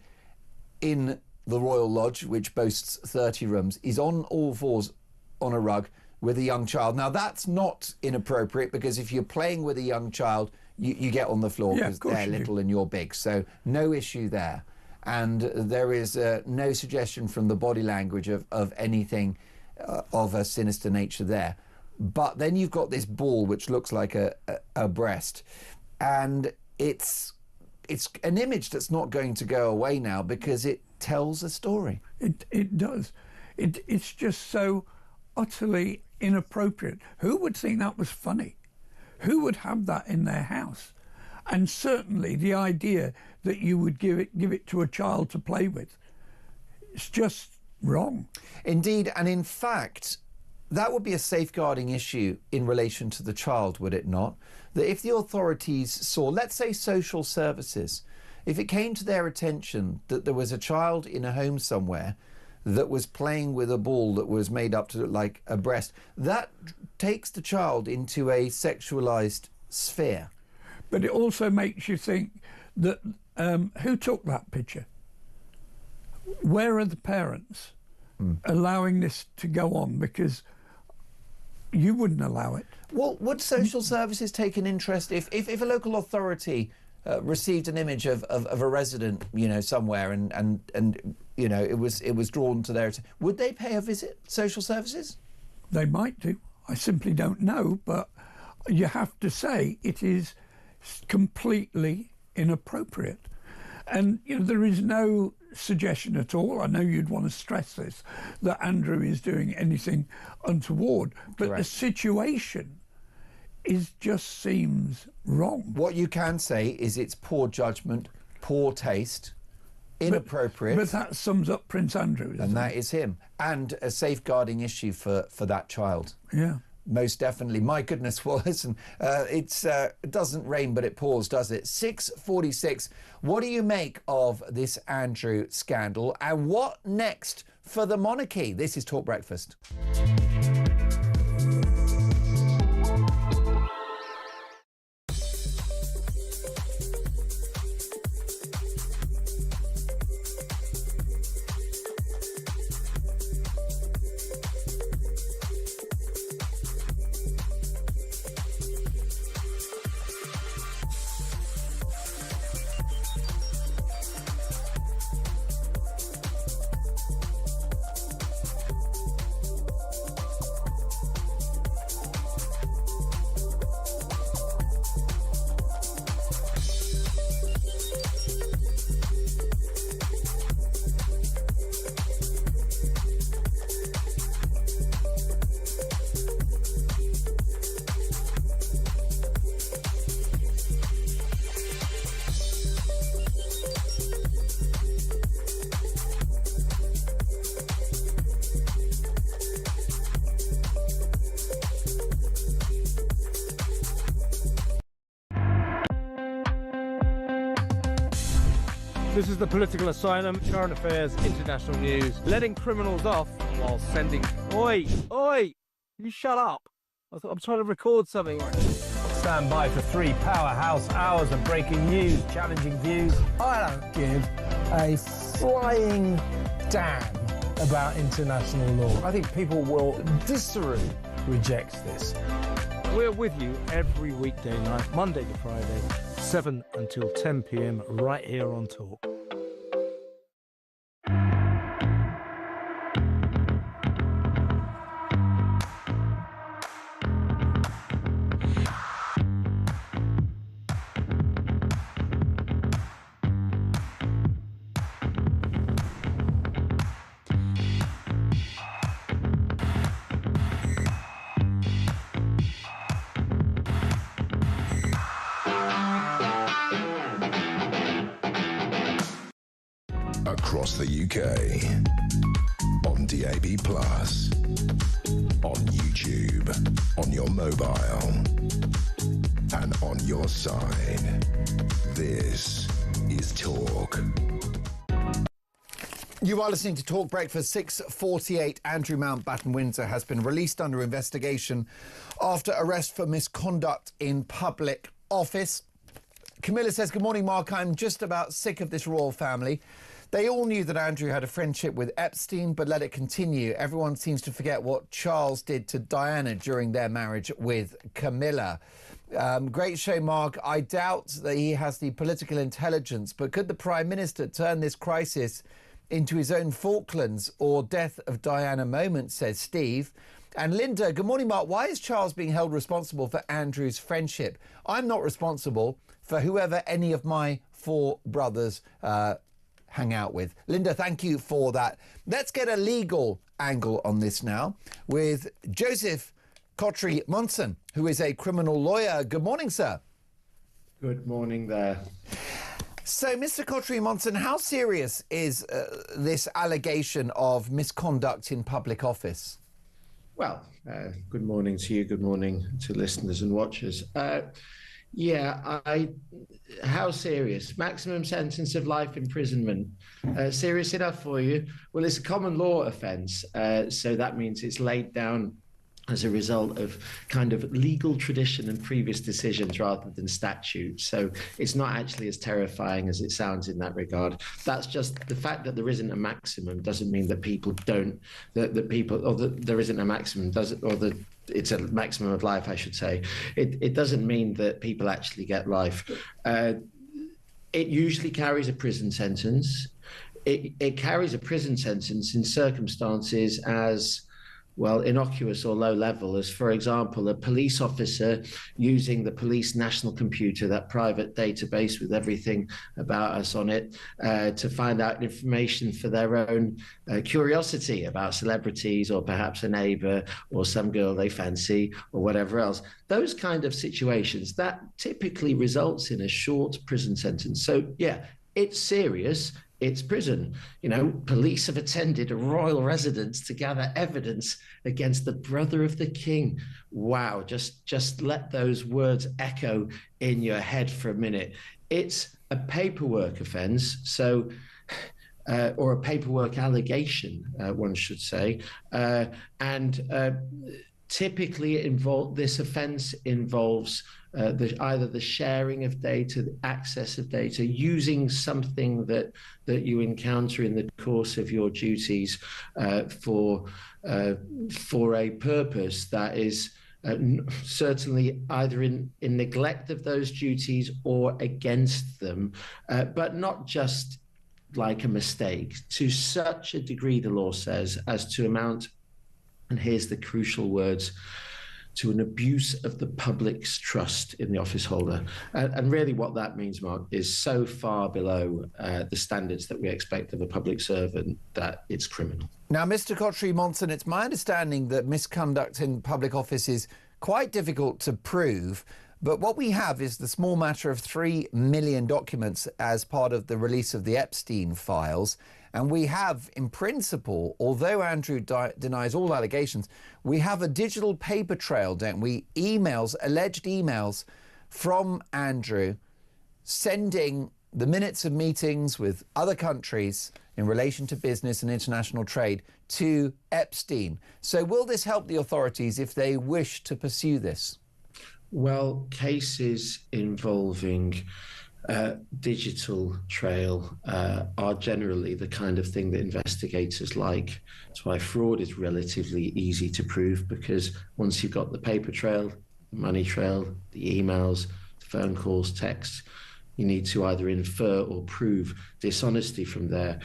in the Royal Lodge, which boasts 30 rooms. He's on all fours on a rug with a young child. Now, that's not inappropriate, because if you're playing with a young child, you get on the floor because they're little and you're big. So no issue there. And there is no suggestion from the body language of anything of a sinister nature there. But then you've got this ball which looks like a breast, and it's an image that's not going to go away now because it tells a story. It does. It's just so utterly inappropriate. Who would think that was funny? Who would have that in their house? And certainly the idea that you would give it to a child to play with, it's just wrong. Indeed, and in fact, that would be a safeguarding issue in relation to the child, would it not? That if the authorities saw, let's say social services, if it came to their attention that there was a child in a home somewhere that was playing with a ball that was made up to look like a breast, that takes the child into a sexualized sphere. But it also makes you think that who took that picture? Where are the parents allowing this to go on? Because you wouldn't allow it. Well, would social services take an interest if a local authority received an image of a resident, somewhere, and it was drawn to their attention? Would they pay a visit, social services? They might do. I simply don't know, but you have to say it is completely inappropriate. And there is no suggestion at all, I know you'd want to stress this, that Andrew is doing anything untoward, but Correct. the situation just seems wrong. What you can say is it's poor judgment, poor taste, inappropriate. But that sums up Prince Andrew, isn't and that it? is him. And a safeguarding issue for that child. Yeah. Most definitely. My goodness, well, listen, it doesn't rain, but it pours, does it? 6:46. What do you make of this Andrew scandal? And what next for the monarchy? This is Talk Breakfast. This is the Political Asylum, current affairs, international news, letting criminals off while sending... Oi! Oi! You shut up! I'm trying to record something. Stand by for 3 powerhouse hours of breaking news, challenging views. I don't give a flying damn about international law. I think people will viscerally reject this. We're with you every weekday night, Monday to Friday, 7 until 10 p.m, right here on Talk. Across the UK, on DAB+, on YouTube, on your mobile, and on your side. This is Talk. You are listening to Talk Breakfast. 6:48. Andrew Mountbatten Windsor has been released under investigation after arrest for misconduct in public office. Camilla says, good morning, Mark. I'm just about sick of this royal family. They all knew that Andrew had a friendship with Epstein, but let it continue. Everyone seems to forget what Charles did to Diana during their marriage with Camilla. Great show, Mark. I doubt that he has the political intelligence, but could the Prime Minister turn this crisis into his own Falklands or death of Diana moment, says Steve. And Linda, good morning, Mark. Why is Charles being held responsible for Andrew's friendship? I'm not responsible for whoever any of my 4 brothers hang out with. Linda, thank you for that. Let's get a legal angle on this now with Joseph Kotri Monson, who is a criminal lawyer. Good morning, sir. Good morning there. So, Mr. Kotri Monson, how serious is this allegation of misconduct in public office? Well, good morning to you. Good morning to listeners and watchers. How serious? Maximum sentence of life imprisonment. Serious enough for you? Well, it's a common law offence, so that means it's laid down as a result of kind of legal tradition and previous decisions rather than statute. So it's not actually as terrifying as it sounds in that regard. That's just the fact that there isn't a maximum doesn't mean that people don't, that there isn't a maximum, it's a maximum of life, I should say. It doesn't mean that people actually get life. It usually carries a prison sentence. It carries a prison sentence in circumstances as well, innocuous or low level, as, for example, a police officer using the police national computer, that private database with everything about us on it, to find out information for their own curiosity about celebrities or perhaps a neighbour or some girl they fancy or whatever else. Those kind of situations, that typically results in a short prison sentence. So, yeah, it's serious. It's prison. You know, police have attended a royal residence to gather evidence against the brother of the king. Wow, just let those words echo in your head for a minute. It's a paperwork offence, so or a paperwork allegation, one should say, typically this offence involves either the sharing of data, the access of data, using something that you encounter in the course of your duties for a purpose that is certainly either in neglect of those duties or against them, but not just like a mistake, to such a degree, the law says, as to amount, and here's the crucial words, to an abuse of the public's trust in the office holder. And really what that means, Mark, is so far below the standards that we expect of a public servant that it's criminal. Now, Mr. Kotri Monson, it's my understanding that misconduct in public office is quite difficult to prove, but what we have is the small matter of 3 million documents as part of the release of the Epstein files. And we have, in principle, although Andrew denies all allegations, we have a digital paper trail, don't we? Alleged emails from Andrew sending the minutes of meetings with other countries in relation to business and international trade to Epstein. So will this help the authorities if they wish to pursue this? Well, cases involving digital trail are generally the kind of thing that investigators like. That's why fraud is relatively easy to prove, because once you've got the paper trail, the money trail, the emails, the phone calls, texts, you need to either infer or prove dishonesty from there.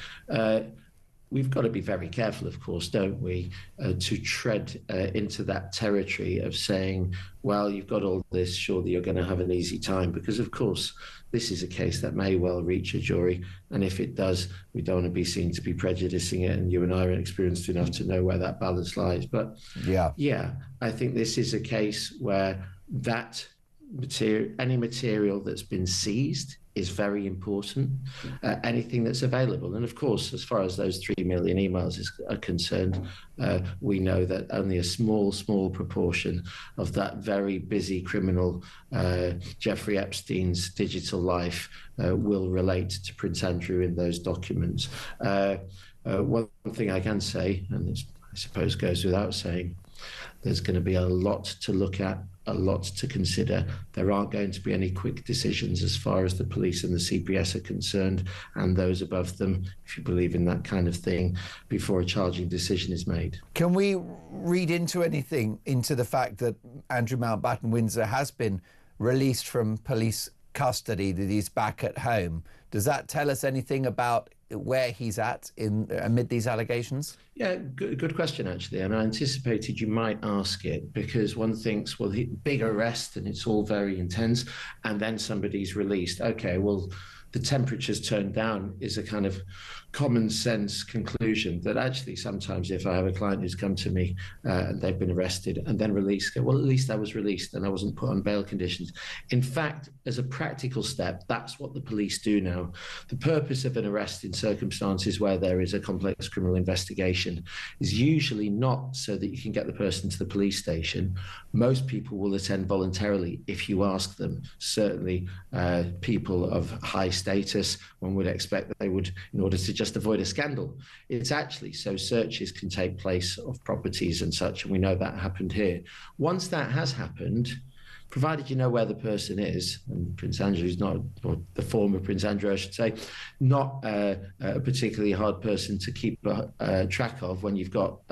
We've got to be very careful, of course, don't we, to tread into that territory of saying, well, you've got all this, surely you're going to have an easy time, because, of course, this is a case that may well reach a jury, and if it does, we don't want to be seen to be prejudicing it, and you and I are experienced enough to know where that balance lies. But yeah, I think this is a case where that any material that's been seized is very important, anything that's available. And of course, as far as those 3 million emails are concerned, we know that only a small proportion of that very busy criminal Jeffrey Epstein's digital life will relate to Prince Andrew in those documents. One thing I can say, and this I suppose goes without saying, there's going to be a lot to look at, a lot to consider. There aren't going to be any quick decisions as far as the police and the CPS are concerned, and those above them, if you believe in that kind of thing, before a charging decision is made. Can we read into anything into the fact that Andrew Mountbatten Windsor has been released from police custody, that he's back at home? Does that tell us anything about where he's at amid these allegations? Yeah, good question, actually. And I anticipated you might ask it, because one thinks, well, big arrest and it's all very intense, and then somebody's released. Okay, well, the temperature's turned down is a kind of common sense conclusion that actually sometimes if I have a client who's come to me and they've been arrested and then released, well, at least I was released and I wasn't put on bail conditions. In fact, as a practical step, that's what the police do now. The purpose of an arrest in circumstances where there is a complex criminal investigation is usually not so that you can get the person to the police station. Most people will attend voluntarily if you ask them. Certainly people of high status, one would expect that they would, in order to just avoid a scandal. It's actually so searches can take place of properties and such, and we know that happened here. Once that has happened, provided you know where the person is, and Prince Andrew is not, or the former Prince Andrew, I should say, not a particularly hard person to keep track of when you've got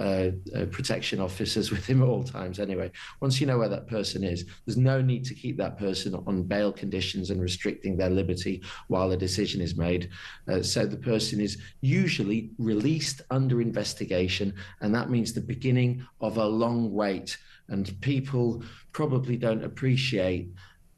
protection officers with him at all times anyway. Once you know where that person is, there's no need to keep that person on bail conditions and restricting their liberty while a decision is made. So the person is usually released under investigation, and that means the beginning of a long wait. And people probably don't appreciate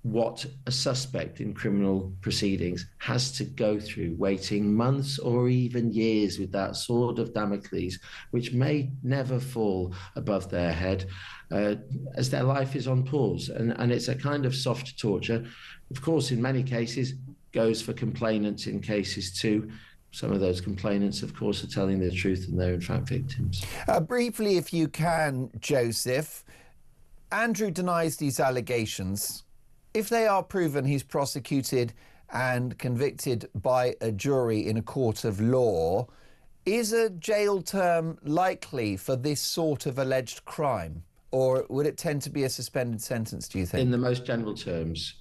what a suspect in criminal proceedings has to go through, waiting months or even years with that sword of Damocles, which may never fall above their head as their life is on pause. And it's a kind of soft torture. Of course, in many cases, goes for complainants in cases too. Some of those complainants, of course, are telling the truth and they're in fact victims. Briefly, if you can, Joseph, Andrew denies these allegations. If they are proven, he's prosecuted and convicted by a jury in a court of law. Is a jail term likely for this sort of alleged crime? Or would it tend to be a suspended sentence, do you think? In the most general terms,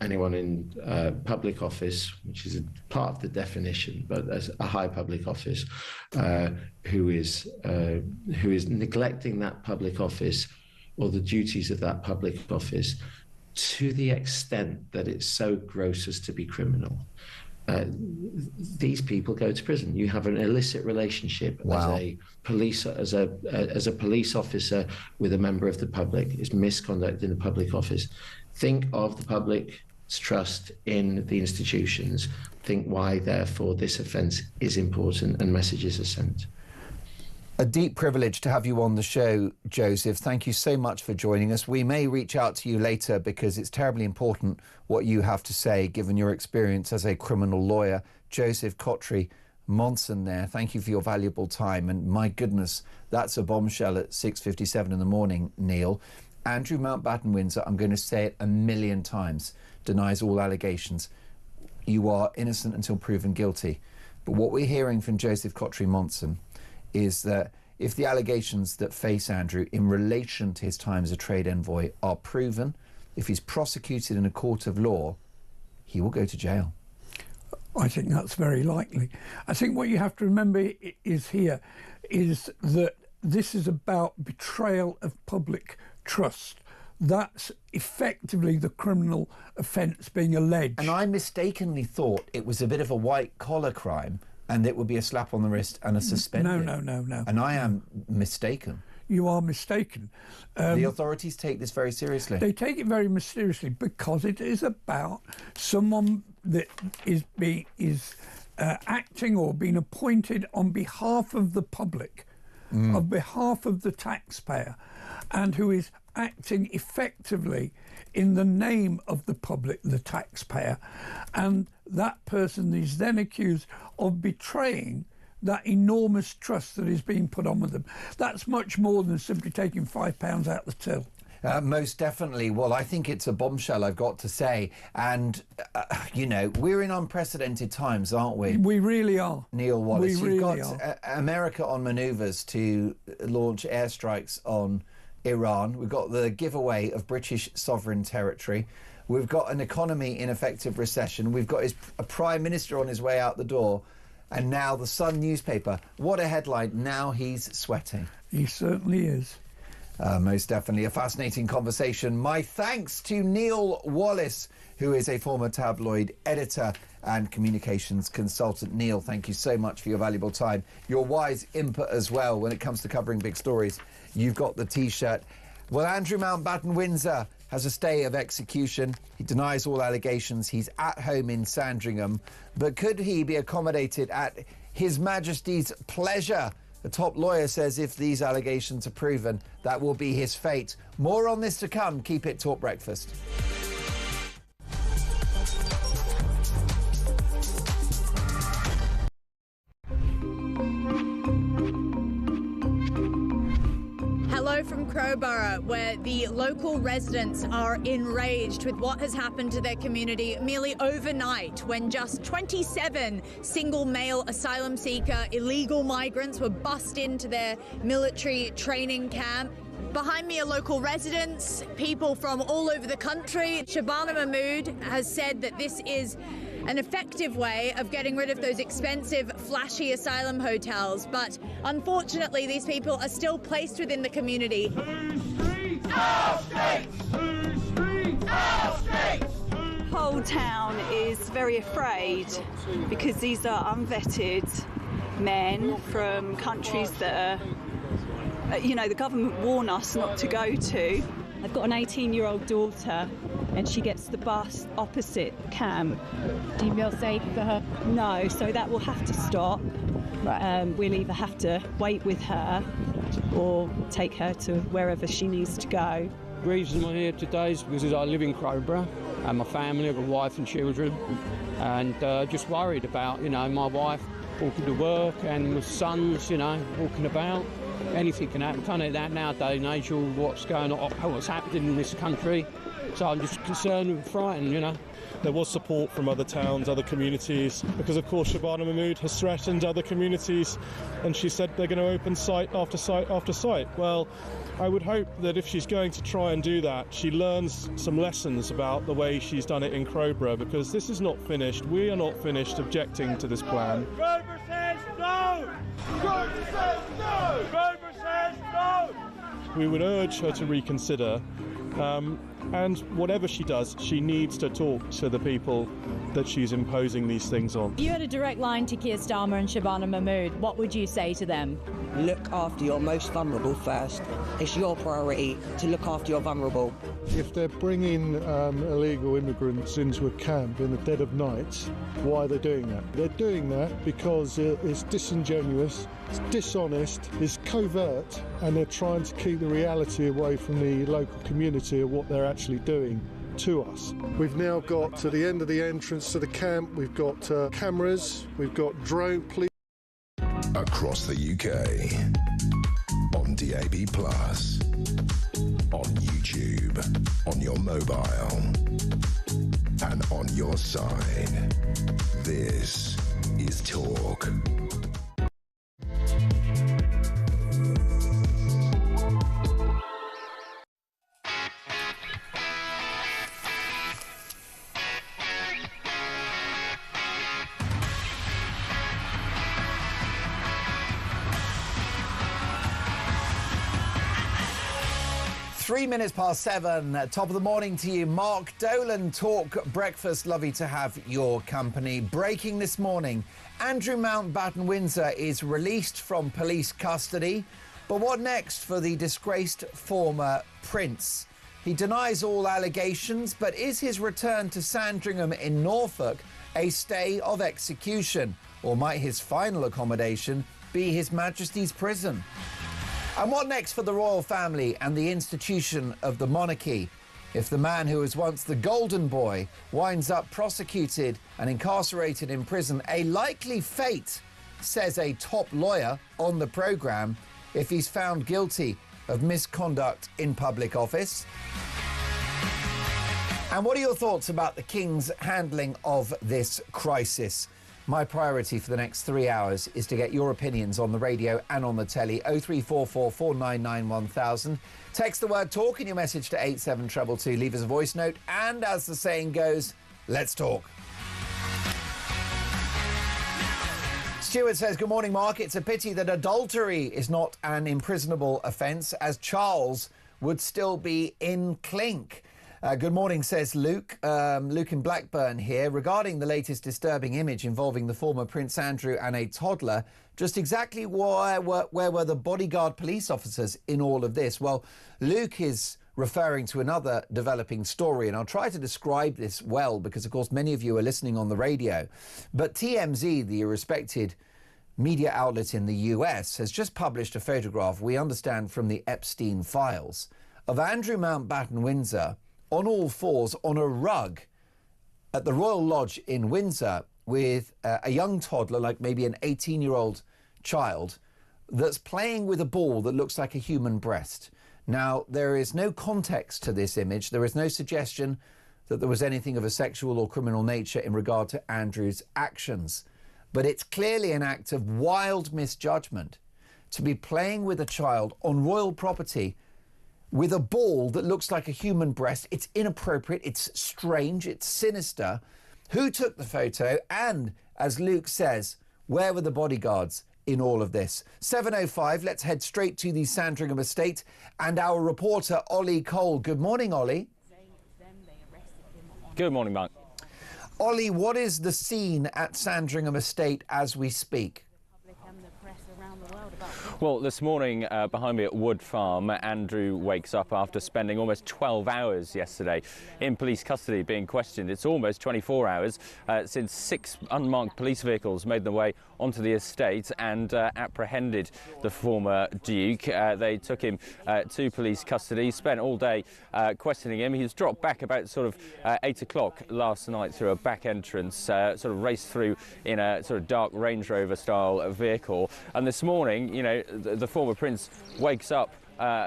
anyone in public office, which is a part of the definition, but as a high public office, who is neglecting that public office or the duties of that public office to the extent that it's so gross as to be criminal, these people go to prison. You have an illicit relationship as a police officer with a member of the public. It's misconduct in the public office. Think of the public's trust in the institutions. Think why, therefore, this offence is important and messages are sent. A deep privilege to have you on the show, Joseph. Thank you so much for joining us. We may reach out to you later because it's terribly important what you have to say, given your experience as a criminal lawyer. Joseph Cotry Monson there, thank you for your valuable time. And my goodness, that's a bombshell at 6:57 in the morning, Neil. Andrew Mountbatten Windsor, I'm going to say it a million times, denies all allegations. You are innocent until proven guilty. But what we're hearing from Joseph Cotry Monson is that if the allegations that face Andrew in relation to his time as a trade envoy are proven, if he's prosecuted in a court of law, he will go to jail. I think that's very likely. I think what you have to remember is that this is about betrayal of public trust. That's effectively the criminal offence being alleged. And I mistakenly thought it was a bit of a white-collar crime and it would be a slap on the wrist and a suspended. No. And I am mistaken. You are mistaken. The authorities take this very seriously. They take it very seriously because it is about someone that is acting or being appointed on behalf of the public, on behalf of the taxpayer, and who is acting effectively in the name of the public, the taxpayer. And that person is then accused of betraying that enormous trust that is being put on with them. That's much more than simply taking £5 out the till. Most definitely. Well, I think it's a bombshell, I've got to say. And, you know, we're in unprecedented times, aren't we? We really are. Neil Wallace, we really you've got America on manoeuvres to launch airstrikes on Iran. We've got the giveaway of British sovereign territory. We've got an economy in effective recession. We've got a Prime Minister on his way out the door. And now the Sun newspaper. What a headline. Now he's sweating. He certainly is. Most definitely a fascinating conversation. My thanks to Neil Wallace, who is a former tabloid editor and communications consultant. Neil, thank you so much for your valuable time. Your wise input as well when it comes to covering big stories. You've got the T-shirt. Well, Andrew Mountbatten Windsor, has a stay of execution. He denies all allegations. He's at home in Sandringham. But could he be accommodated at His Majesty's pleasure? The top lawyer says if these allegations are proven, that will be his fate. More on this to come. Keep it Talk Breakfast. Hello from Crowborough, where the local residents are enraged with what has happened to their community merely overnight when just 27 single male asylum seeker illegal migrants were bussed into their military training camp. Behind me are local residents, people from all over the country. Shabana Mahmood has said that this is an effective way of getting rid of those expensive, flashy asylum hotels. But unfortunately, these people are still placed within the community. Whole town is very afraid because these are unvetted men from countries that are, the government warn us not to go to. I've got an 18-year-old daughter and she gets the bus opposite camp. Do you feel safe for her? No, so that will have to stop. Right. We'll either have to wait with her or take her to wherever she needs to go. The reason I'm here today is because I live in Crowborough and my family, I've got a wife and children, and just worried about, my wife walking to work and my sons, walking about. Anything can happen, kind of that nowadays and age, or what's going on, what's happening in this country. So I'm just concerned and frightened, There was support from other towns, other communities, because of course Shabana Mahmood has threatened other communities, and she said they're going to open site after site after site. Well, I would hope that if she's going to try and do that, she learns some lessons about the way she's done it in Crowborough, because this is not finished. We are not finished objecting to this plan. Crowborough says no! Crowborough says no! Crowborough says no! We would urge her to reconsider, and whatever she does, she needs to talk to the people that she's imposing these things on. If you had a direct line to Keir Starmer and Shabana Mahmood, what would you say to them? Look after your most vulnerable first. It's your priority to look after your vulnerable. If they're bringing illegal immigrants into a camp in the dead of night, why are they doing that? They're doing that because it's disingenuous, it's dishonest, it's covert, and they're trying to keep the reality away from the local community of what they're actually doing to us. We've now got to the end of the entrance to the camp, we've got cameras, we've got drone police. Across the UK, on DAB+, on YouTube, on your mobile, and on your side. This is Talk. .3 top of the morning to you. Mark Dolan, Talk Breakfast. Lovely to have your company. Breaking this morning, Andrew Mountbatten Windsor is released from police custody. But what next for the disgraced former prince? He denies all allegations, but is his return to Sandringham in Norfolk a stay of execution? Or might his final accommodation be His Majesty's prison? And what next for the royal family and the institution of the monarchy? If the man who was once the golden boy winds up prosecuted and incarcerated in prison, a likely fate, says a top lawyer on the programme, if he's found guilty of misconduct in public office. And what are your thoughts about the King's handling of this crisis? My priority for the next 3 hours is to get your opinions on the radio and on the telly. 0344 499 1000. Text the word TALK in your message to 87222. Leave us a voice note. And as the saying goes, let's talk. Stuart says, good morning, Mark. It's a pity that adultery is not an imprisonable offence, as Charles would still be in clink. Good morning, says Luke. Luke in Blackburn here. Regarding the latest disturbing image involving the former Prince Andrew and a toddler, just exactly where were the bodyguard police officers in all of this? Well, Luke is referring to another developing story, and I'll try to describe this well because, of course, many of you are listening on the radio. But TMZ, the respected media outlet in the US, has just published a photograph, we understand from the Epstein files, of Andrew Mountbatten Windsor on all fours on a rug at the Royal Lodge in Windsor with a young toddler, like maybe an 18-year-old child, that's playing with a ball that looks like a human breast. Now, there is no context to this image. There is no suggestion that there was anything of a sexual or criminal nature in regard to Andrew's actions. But it's clearly an act of wild misjudgment to be playing with a child on royal property with a ball that looks like a human breast. It's inappropriate, it's strange, it's sinister. Who took the photo? And, as Luke says, where were the bodyguards in all of this? 7:05, let's head straight to the Sandringham estate and our reporter, Ollie Cole. Good morning, Ollie. Good morning, Mark. Ollie, what is the scene at Sandringham estate as we speak? Well, this morning behind me at Wood Farm, Andrew wakes up after spending almost 12 hours yesterday in police custody being questioned. It's almost 24 hours since 6 unmarked police vehicles made their way onto the estate and apprehended the former Duke. They took him to police custody, spent all day questioning him. He was dropped back about sort of 8 o'clock last night through a back entrance, sort of raced through in a sort of dark Range Rover style vehicle. And this morning, you know, the former prince wakes up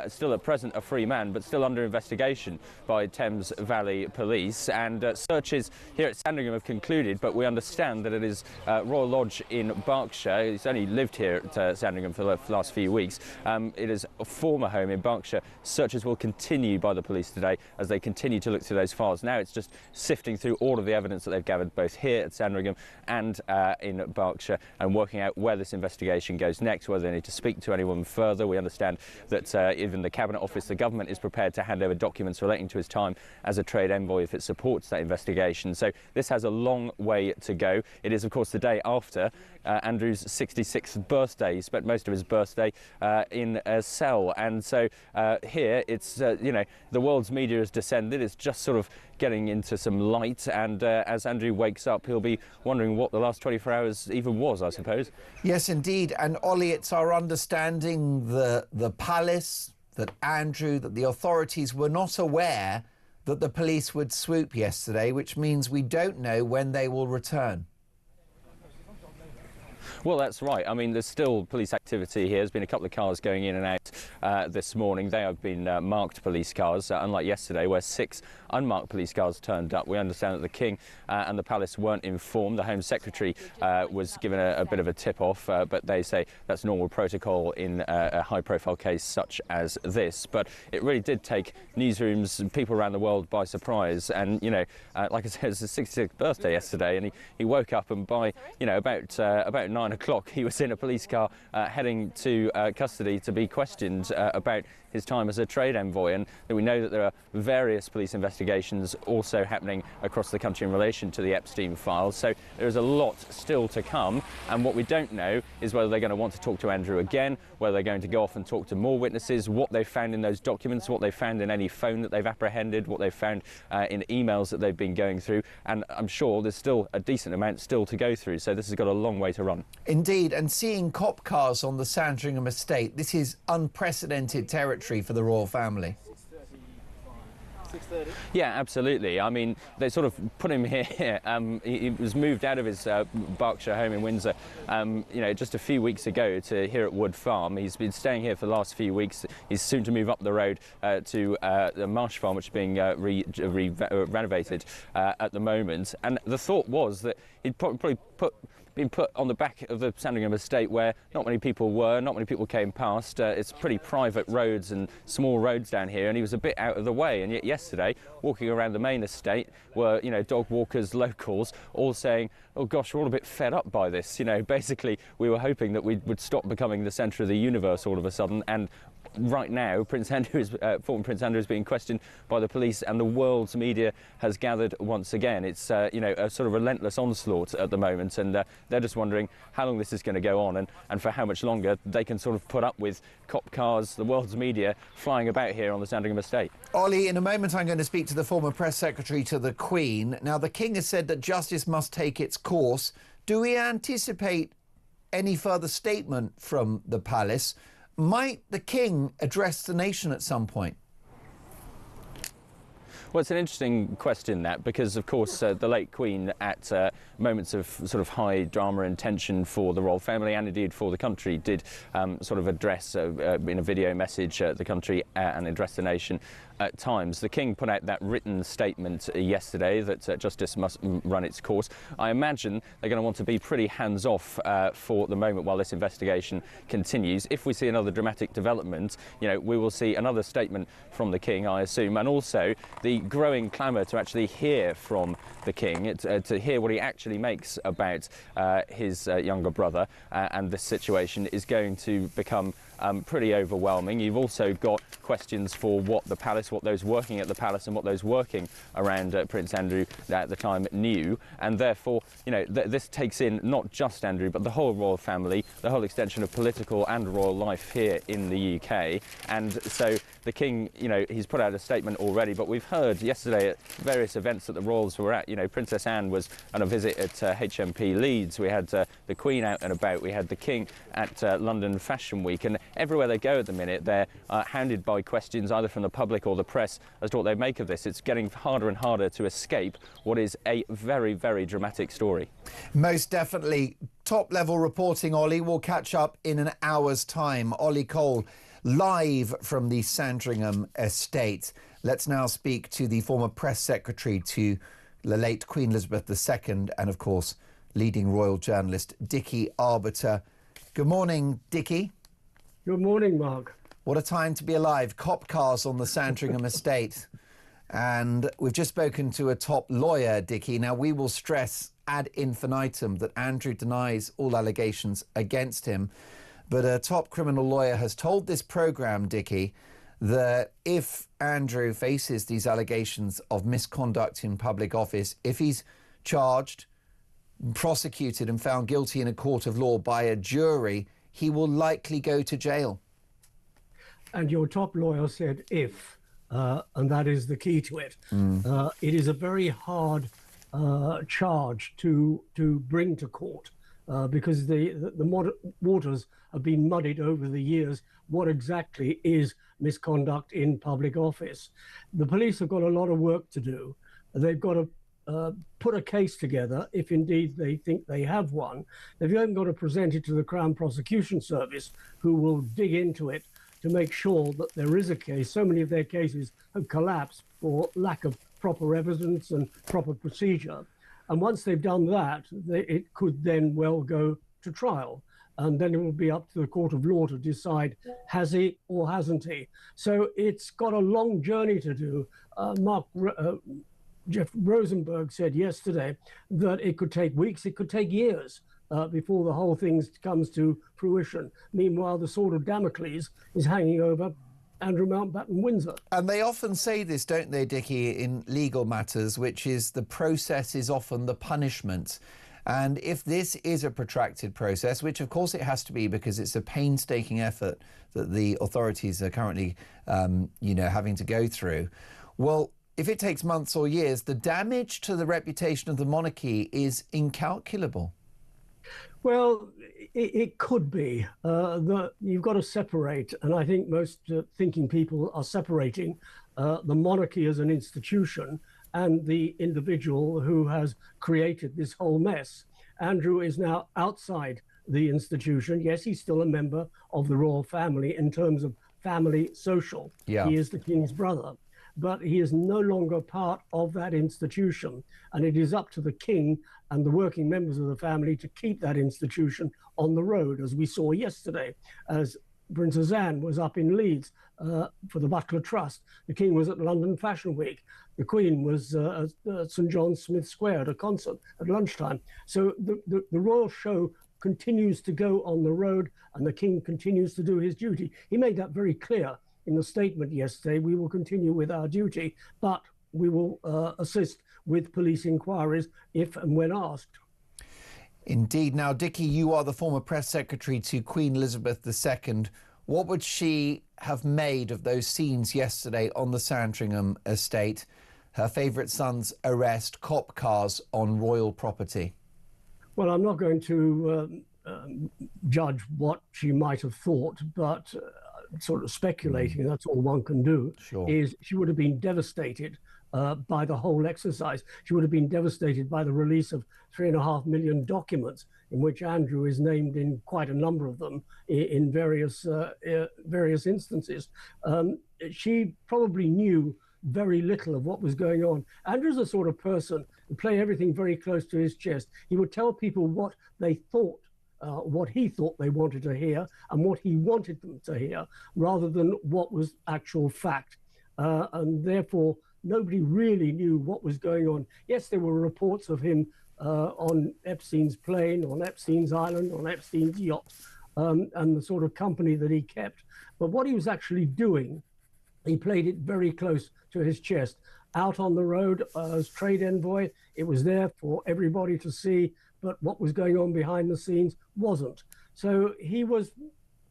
still at present a free man, but still under investigation by Thames Valley Police. And searches here at Sandringham have concluded, but we understand that it is Royal Lodge in Berkshire. He's only lived here at Sandringham for the last few weeks. It is a former home in Berkshire. Searches will continue by the police today as they continue to look through those files. Now it's just sifting through all of the evidence that they've gathered both here at Sandringham and in Berkshire, and working out where this investigation goes next, whether they need to speak to anyone further. We understand that even the Cabinet Office, the government, is prepared to hand over documents relating to his time as a trade envoy if it supports that investigation. So this has a long way to go. It is, of course, the day after Andrew's 66th birthday. He spent most of his birthday in a cell. And so here it's, you know, the world's media has descended. It's just sort of getting into some light. And as Andrew wakes up, he'll be wondering what the last 24 hours even was, I suppose. Yes, indeed. And Ollie, it's our understanding the palace, that Andrew, that the authorities were not aware that the police would swoop yesterday, which means we don't know when they will return. Well, that's right. I mean, there's still police activity here. There's been a couple of cars going in and out this morning. They have been marked police cars, unlike yesterday where 6 unmarked police cars turned up. We understand that the King and the Palace weren't informed. The Home Secretary was given a bit of a tip-off, but they say that's normal protocol in a high-profile case such as this. But it really did take newsrooms and people around the world by surprise. And, you know, like I said, it was his 66th birthday yesterday, and he woke up, and by, you know, about 9 o'clock, he was in a police car heading to custody to be questioned about his time as a trade envoy. And we know that there are various police investigations also happening across the country in relation to the Epstein files. So there is a lot still to come. And what we don't know is whether they're going to want to talk to Andrew again, whether they're going to go off and talk to more witnesses, what they found in those documents, what they found in any phone that they've apprehended, what they found in emails that they've been going through. And I'm sure there's still a decent amount still to go through. So this has got a long way to run. Indeed, and seeing cop cars on the Sandringham estate, this is unprecedented territory for the royal family. 6:30? Yeah, absolutely. I mean, they sort of put him here. He was moved out of his Berkshire home in Windsor, you know, just a few weeks ago to here at Wood Farm. He's been staying here for the last few weeks. He's soon to move up the road to the Marsh Farm, which is being renovated at the moment. And the thought was that he'd probably been put on the back of the Sandringham estate where not many people were, not many people came past. It's pretty private roads and small roads down here, and he was a bit out of the way. And yet yesterday, walking around the main estate, were, you know, dog walkers, locals, all saying, oh gosh, we're all a bit fed up by this. You know, basically we were hoping that we would stop becoming the centre of the universe all of a sudden, and right now, former Prince Andrew is being questioned by the police, and the world's media has gathered once again. It's a sort of relentless onslaught at the moment, and they're just wondering how long this is going to go on, and for how much longer they can sort of put up with cop cars, the world's media flying about here on the Sandringham estate. Ollie, in a moment I'm going to speak to the former press secretary to the Queen. Now, the King has said that justice must take its course. Do we anticipate any further statement from the palace? Might the King address the nation at some point? Well, it's an interesting question, that, because, of course, the late Queen, at moments of sort of high drama and tension for the royal family and indeed for the country, did sort of address in a video message the country and address the nation at times. The King put out that written statement yesterday that justice must run its course. I imagine they're going to want to be pretty hands-off for the moment while this investigation continues. If we see another dramatic development, we will see another statement from the King, I assume, and also the growing clamour to actually hear from the King, to hear what he actually makes about his younger brother and this situation is going to become pretty overwhelming. You've also got questions for what the palace, what those working at the palace and what those working around Prince Andrew at the time knew, and therefore, this takes in not just Andrew but the whole royal family, the whole extension of political and royal life here in the UK. And so the King, he's put out a statement already, but we've heard yesterday at various events that the royals were at. Princess Anne was on a visit at HMP Leeds. We had the Queen out and about. We had the King at London Fashion Week, and everywhere they go at the minute, they're hounded by questions either from the public or the press as to what they make of this. It's getting harder and harder to escape what is a very, very dramatic story. Most definitely. Top-level reporting, Ollie. We'll catch up in an hour's time. Ollie Cole, live from the Sandringham estate. Let's now speak to the former press secretary to the late Queen Elizabeth II and, of course, leading royal journalist Dickie Arbiter. Good morning, Dickie. Good morning, Mark. What a time to be alive. Cop cars on the Sandringham estate. And we've just spoken to a top lawyer, Dickie. Now, we will stress ad infinitum that Andrew denies all allegations against him. But a top criminal lawyer has told this programme, Dickie, that if Andrew faces these allegations of misconduct in public office, if he's charged, prosecuted and found guilty in a court of law by a jury, he will likely go to jail. And your top lawyer said if, and that is the key to it. It is a very hard charge to bring to court because the waters have been muddied over the years. What exactly is misconduct in public office? The police have got a lot of work to do. They've got to put a case together, if indeed they think they have one. They've even got to present it to the Crown Prosecution Service, who will dig into it to make sure that there is a case. So many of their cases have collapsed for lack of proper evidence and proper procedure. And once they've done that, it could then well go to trial. And then it will be up to the court of law to decide, has he or hasn't he? So it's got a long journey to do. Jeff Rosenberg said yesterday that it could take weeks, it could take years before the whole thing comes to fruition. Meanwhile, the sword of Damocles is hanging over Andrew Mountbatten Windsor. And they often say this, don't they, Dickie, in legal matters, which is the process is often the punishment. And if this is a protracted process, which of course it has to be because it's a painstaking effort that the authorities are currently, having to go through, well, if it takes months or years, the damage to the reputation of the monarchy is incalculable. Well, it could be. You've got to separate, and I think most thinking people are separating the monarchy as an institution and the individual who has created this whole mess. Andrew is now outside the institution. Yes, he's still a member of the royal family in terms of family social. Yeah. He is the king's brother, but he is no longer part of that institution. And it is up to the king and the working members of the family to keep that institution on the road, as we saw yesterday, as Princess Anne was up in Leeds for the Butler Trust. The King was at London Fashion Week. The Queen was at St John's Smith Square at a concert at lunchtime. So the royal show continues to go on the road and the King continues to do his duty. He made that very clear in the statement yesterday. We will continue with our duty, but we will assist with police inquiries if and when asked. Indeed. Now, Dickie, you are the former press secretary to Queen Elizabeth II. What would she have made of those scenes yesterday on the Sandringham estate? Her favourite son's arrest, cop cars on royal property. Well, I'm not going to judge what she might have thought, but sort of speculating, that's all one can do, is she would have been devastated by the whole exercise. She would have been devastated by the release of 3.5 million documents in which Andrew is named in quite a number of them in various instances. She probably knew very little of what was going on. Andrew's the sort of person who play everything very close to his chest. He would tell people what they thought, what he thought they wanted to hear and what he wanted them to hear, rather than what was actual fact. And therefore, nobody really knew what was going on. Yes, there were reports of him on Epstein's plane, on Epstein's island, on Epstein's yacht, and the sort of company that he kept. But what he was actually doing, he played it very close to his chest. Out on the road as trade envoy, it was there for everybody to see, but what was going on behind the scenes wasn't. So he was,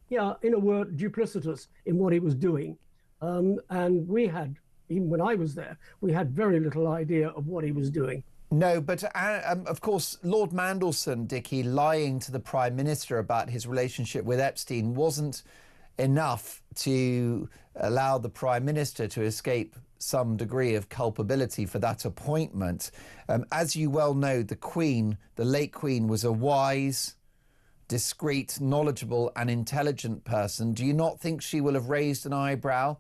yeah, in a word, duplicitous in what he was doing. And we had, even when I was there, we had very little idea of what he was doing. No, but of course, Lord Mandelson, Dickie, lying to the Prime Minister about his relationship with Epstein wasn't enough to allow the Prime Minister to escape some degree of culpability for that appointment. As you well know, the Queen, the late Queen, was a wise, discreet, knowledgeable and intelligent person. Do you not think she will have raised an eyebrow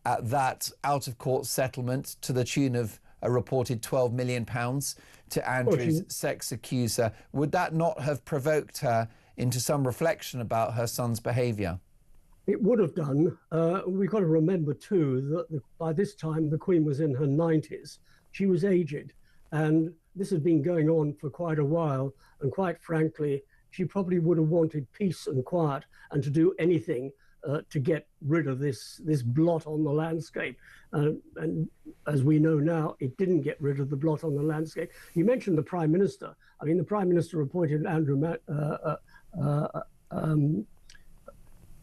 at that out-of-court settlement to the tune of a reported £12 million to Andrew's sex accuser? Would that not have provoked her into some reflection about her son's behaviour? It would have done. We've got to remember, too, that by this time the Queen was in her 90s. She was aged, and this had been going on for quite a while. And quite frankly, she probably would have wanted peace and quiet and to do anything to get rid of this blot on the landscape. And as we know now, it didn't get rid of the blot on the landscape. You mentioned the Prime Minister. I mean, the Prime Minister appointed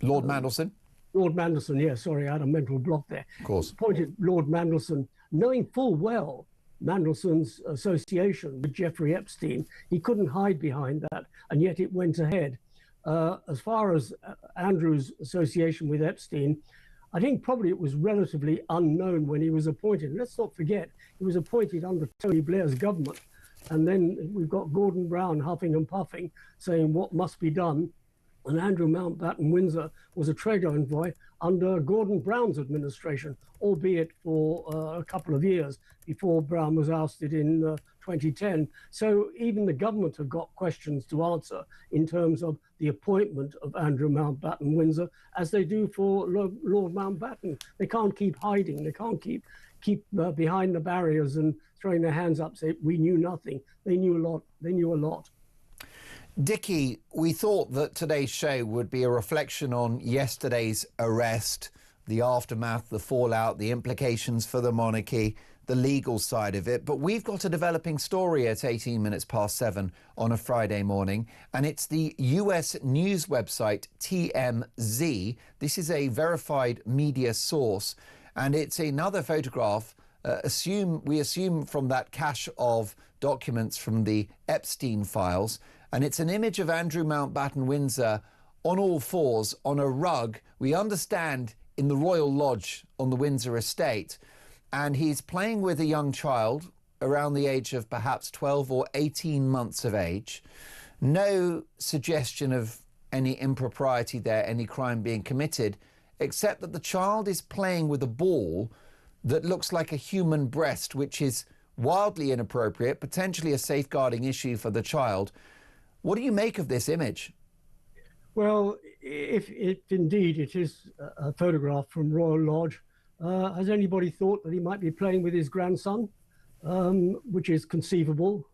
Lord Mandelson? Lord Mandelson, yeah, sorry, I had a mental block there. Of course. Appointed Lord Mandelson, knowing full well Mandelson's association with Jeffrey Epstein. He couldn't hide behind that, and yet it went ahead. As far as Andrew's association with Epstein, I think probably it was relatively unknown when he was appointed. Let's not forget, he was appointed under Tony Blair's government. And then we've got Gordon Brown huffing and puffing, saying what must be done. And Andrew Mountbatten Windsor was a trade envoy under Gordon Brown's administration, albeit for a couple of years before Brown was ousted in 2010. So even the government have got questions to answer in terms of the appointment of Andrew Mountbatten Windsor, as they do for Lord Mountbatten. They can't keep hiding. They can't keep behind the barriers and throwing their hands up, say, we knew nothing. They knew a lot. They knew a lot. Dickie, we thought that today's show would be a reflection on yesterday's arrest, the aftermath, the fallout, the implications for the monarchy, the legal side of it. But we've got a developing story at 7:18 on a Friday morning, and it's the US news website TMZ. This is a verified media source, and it's another photograph. We assume from that cache of documents from the Epstein files. And it's an image of Andrew Mountbatten Windsor on all fours on a rug, we understand, in the Royal Lodge on the Windsor estate. And he's playing with a young child around the age of perhaps 12 or 18 months of age. No suggestion of any impropriety there, any crime being committed, except that the child is playing with a ball that looks like a human breast, which is wildly inappropriate, potentially a safeguarding issue for the child. What do you make of this image? Well, if indeed it is a photograph from Royal Lodge, has anybody thought that he might be playing with his grandson, which is conceivable?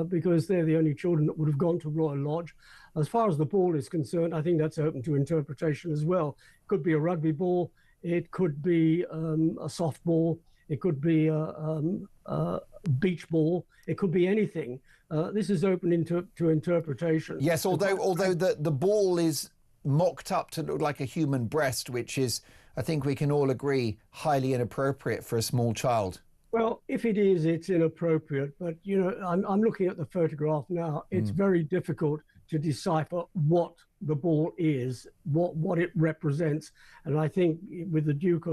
because they're the only children that would have gone to Royal Lodge. As far as the ball is concerned, I think that's open to interpretation as well. It could be a rugby ball, it could be a softball, it could be a beach ball, it could be anything. This is open to interpretation. Yes, although the ball is mocked up to look like a human breast, which is, I think we can all agree, highly inappropriate for a small child. Well, if it is, it's inappropriate. But, you know, I'm looking at the photograph now. It's very difficult to decipher what the ball is, what it represents. And I think with the Duke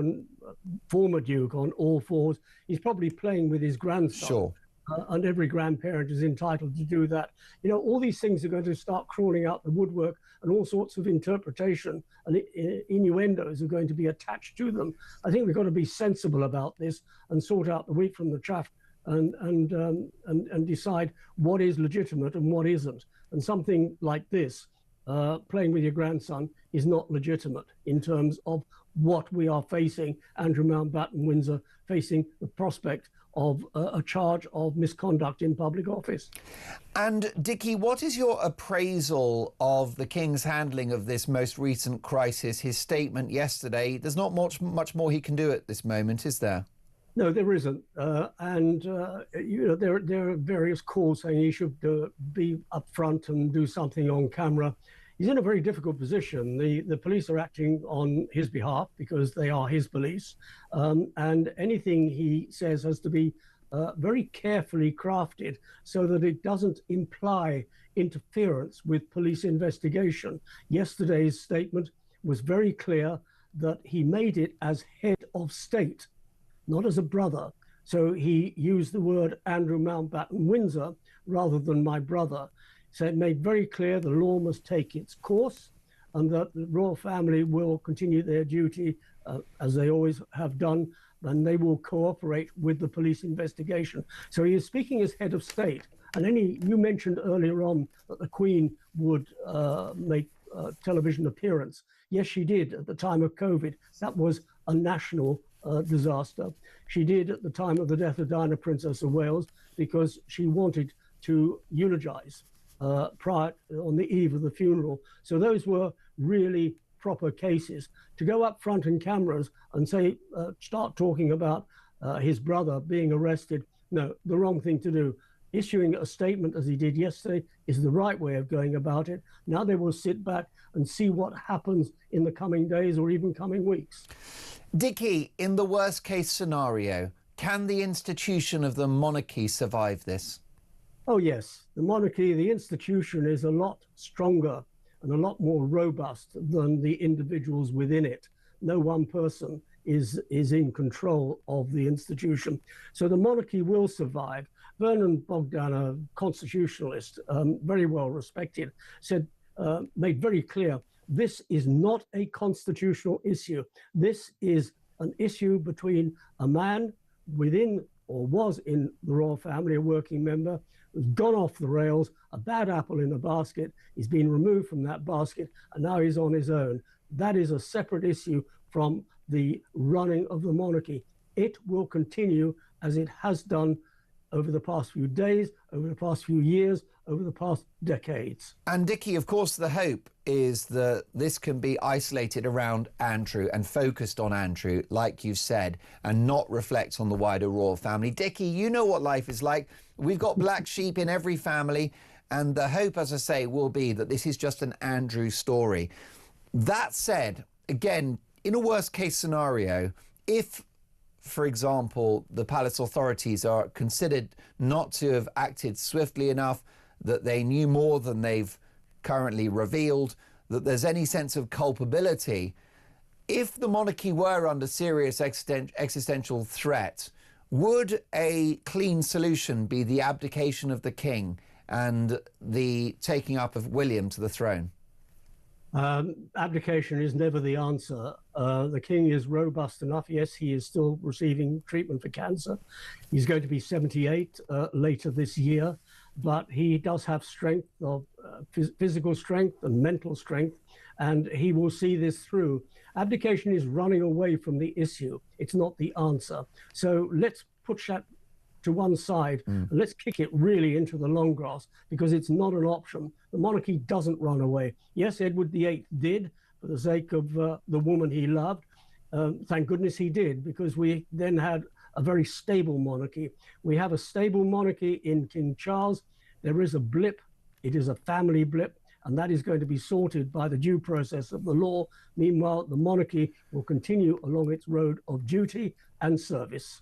former Duke on all fours, he's probably playing with his grandson. Sure. And every grandparent is entitled to do that. You know, all these things are going to start crawling out the woodwork, and all sorts of interpretation and innuendos are going to be attached to them. I think we've got to be sensible about this and sort out the wheat from the chaff and decide what is legitimate and what isn't. And something like this, playing with your grandson, is not legitimate in terms of what we are facing. Andrew Mountbatten Windsor facing the prospect of a charge of misconduct in public office. And Dickie, what is your appraisal of the King's handling of this most recent crisis? His statement yesterday, there's not much more he can do at this moment, is there? No, there isn't. You know, there are various calls saying he should be upfront and do something on camera. He's in a very difficult position. The police are acting on his behalf because they are his police. And anything he says has to be very carefully crafted so that it doesn't imply interference with police investigation. Yesterday's statement was very clear that he made it as head of state, not as a brother. So he used the word Andrew Mountbatten Windsor rather than my brother. So it made very clear the law must take its course and that the royal family will continue their duty as they always have done, and they will cooperate with the police investigation. So he is speaking as head of state. And you mentioned earlier on that the Queen would make a television appearance. Yes, she did at the time of COVID. That was a national disaster. She did at the time of the death of Diana, Princess of Wales, because she wanted to eulogize prior on the eve of the funeral. So those were really proper cases. To go up front in cameras and say, start talking about his brother being arrested, no, the wrong thing to do. Issuing a statement as he did yesterday is the right way of going about it. Now they will sit back and see what happens in the coming days or even coming weeks. Dickie, in the worst case scenario, can the institution of the monarchy survive this? Oh, yes. The monarchy, the institution, is a lot stronger and a lot more robust than the individuals within it. No one person is in control of the institution. So the monarchy will survive. Vernon Bogdan, a constitutionalist, very well respected, made very clear, this is not a constitutional issue. This is an issue between a man within or was in the royal family, a working member, who's gone off the rails, a bad apple in a basket. He's been removed from that basket, and now he's on his own. That is a separate issue from the running of the monarchy. It will continue as it has done over the past few days, over the past few years, over the past decades. And Dickie, of course, the hope is that this can be isolated around Andrew and focused on Andrew, like you said, and not reflect on the wider royal family. Dickie, you know what life is like. We've got black sheep in every family, and the hope, as I say, will be that this is just an Andrew story. That said, again, in a worst case scenario, if, for example, the palace authorities are considered not to have acted swiftly enough, that they knew more than they've currently revealed, that there's any sense of culpability, if the monarchy were under serious existential threat, would a clean solution be the abdication of the king and the taking up of William to the throne? Abdication is never the answer. The king is robust enough. Yes, he is still receiving treatment for cancer. He's going to be 78 later this year, but he does have strength of physical strength and mental strength, and he will see this through. Abdication is running away from the issue. It's not the answer. So let's push that to one side and let's kick it really into the long grass, because it's not an option. The monarchy doesn't run away. Yes, Edward VIII did, for the sake of the woman he loved. Thank goodness he did, because we then had a very stable monarchy. We have a stable monarchy in King Charles. There is a blip. It is a family blip, and that is going to be sorted by the due process of the law. Meanwhile, the monarchy will continue along its road of duty and service.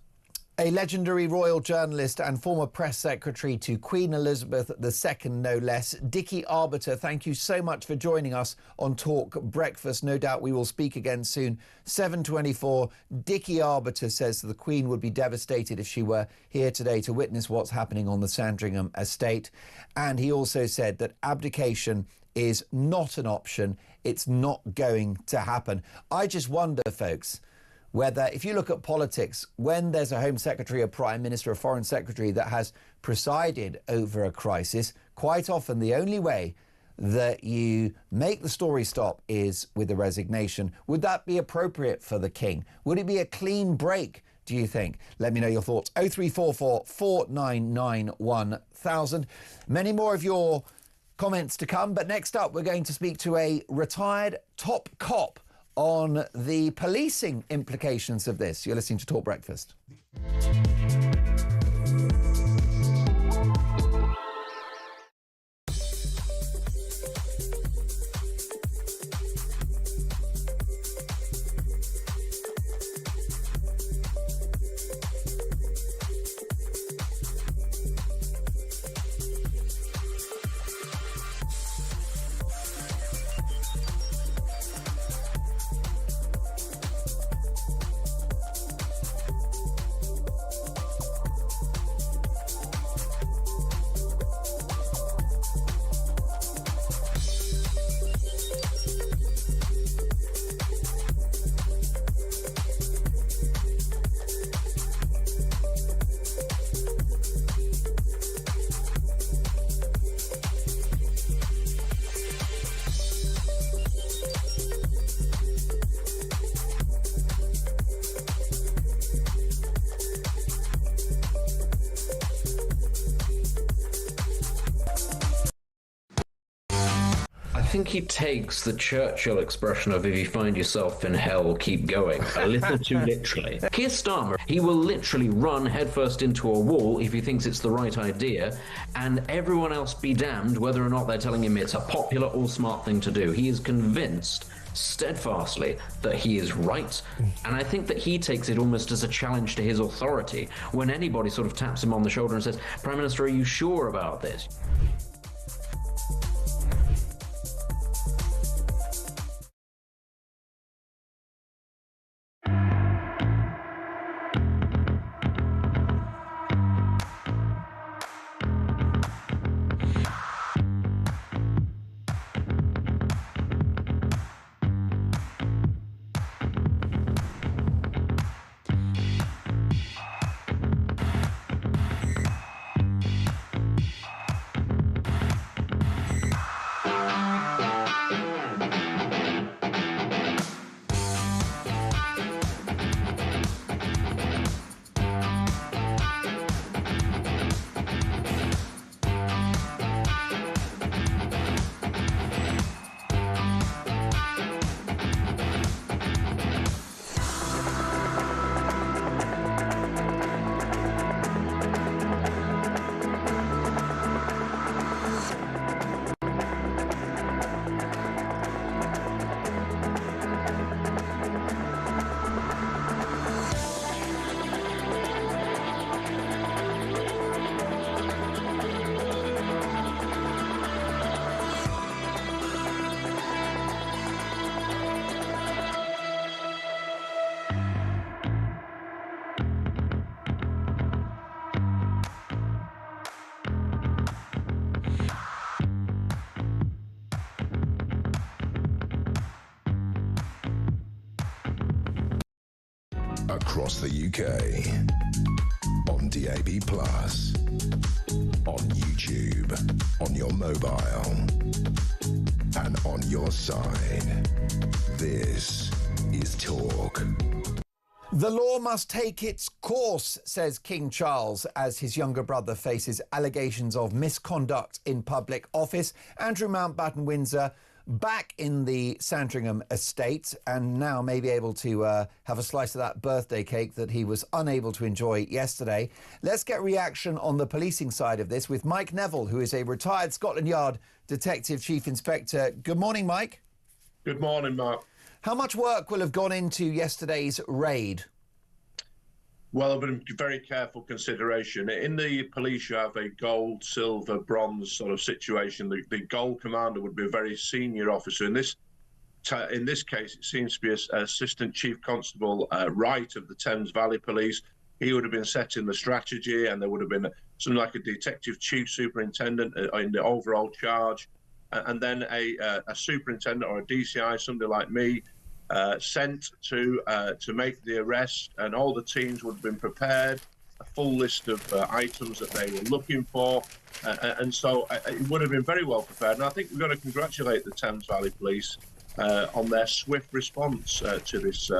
A legendary royal journalist and former press secretary to Queen Elizabeth II, no less, Dickie Arbiter, thank you so much for joining us on Talk Breakfast. No doubt we will speak again soon. 7:24, Dickie Arbiter says the Queen would be devastated if she were here today to witness what's happening on the Sandringham estate. And he also said that abdication is not an option. It's not going to happen. I just wonder, folks, whether, if you look at politics, when there's a Home Secretary, a Prime Minister, a Foreign Secretary that has presided over a crisis, quite often the only way that you make the story stop is with a resignation. Would that be appropriate for the King? Would it be a clean break, do you think? Let me know your thoughts. 0344 499 1000. Many more of your comments to come, but next up we're going to speak to a retired top cop on the policing implications of this. You're listening to Talk Breakfast. I think he takes the Churchill expression of "if you find yourself in hell, keep going" a little too literally. Keir Starmer, he will literally run headfirst into a wall if he thinks it's the right idea, and everyone else be damned whether or not they're telling him it's a popular or smart thing to do. He is convinced steadfastly that he is right, and I think that he takes it almost as a challenge to his authority when anybody sort of taps him on the shoulder and says, "Prime Minister, are you sure about this?" Across the UK, on DAB+, on YouTube, on your mobile, and on your side. This is Talk. The law must take its course, says King Charles, as his younger brother faces allegations of misconduct in public office. Andrew Mountbatten Windsor back in the Sandringham estate and now may be able to have a slice of that birthday cake that he was unable to enjoy yesterday. Let's get reaction on the policing side of this with Mike Neville, who is a retired Scotland Yard Detective Chief Inspector. Good morning, Mike. Good morning, Mark. How much work will have gone into yesterday's raid? Well, I've been very careful consideration. In the police, you have a gold, silver, bronze sort of situation. The gold commander would be a very senior officer. In this case, it seems to be Assistant Chief Constable Wright of the Thames Valley Police. He would have been setting the strategy, and there would have been something like a Detective Chief Superintendent in the overall charge, and then a superintendent or a DCI, somebody like me, sent to make the arrest, and all the teams would have been prepared, a full list of items that they were looking for, and so it would have been very well prepared. And I think we've got to congratulate the Thames Valley Police on their swift response to this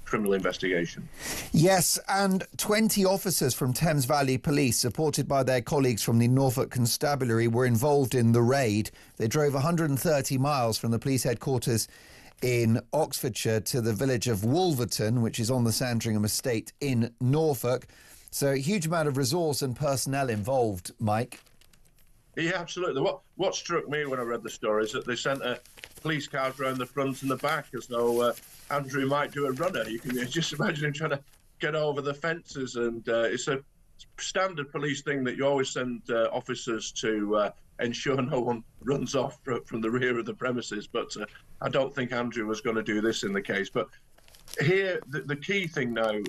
criminal investigation. Yes, and 20 officers from Thames Valley Police, supported by their colleagues from the Norfolk Constabulary, were involved in the raid. They drove 130 miles from the police headquarters in Oxfordshire to the village of Wolverton, which is on the Sandringham estate in Norfolk. So a huge amount of resource and personnel involved, Mike. Yeah, absolutely. What struck me when I read the story is that they sent police cars around the front and the back as though Andrew might do a runner. You can just imagine him trying to get over the fences, and it's a standard police thing that you always send officers to ensure no one runs off from the rear of the premises. But I don't think Andrew was going to do this in the case. But here, the key thing now,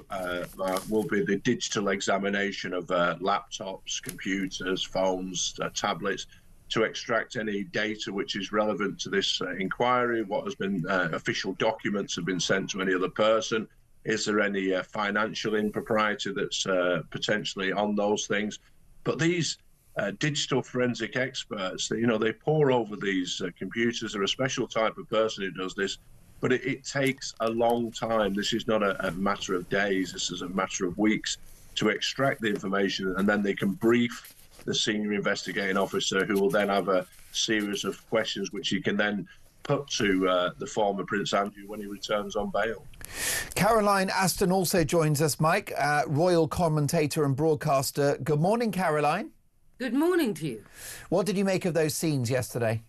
Mark, will be the digital examination of laptops, computers, phones, tablets, to extract any data which is relevant to this inquiry. What has been official documents have been sent to any other person? Is there any financial impropriety that's potentially on those things? But these digital forensic experts, they pore over these computers. They're a special type of person who does this, but it takes a long time. This is not a matter of days. This is a matter of weeks to extract the information, and then they can brief the senior investigating officer, who will then have a series of questions which he can then put to the former Prince Andrew when he returns on bail. Caroline Aston also joins us, Mike, royal commentator and broadcaster. Good morning, Caroline. Good morning to you. What did you make of those scenes yesterday?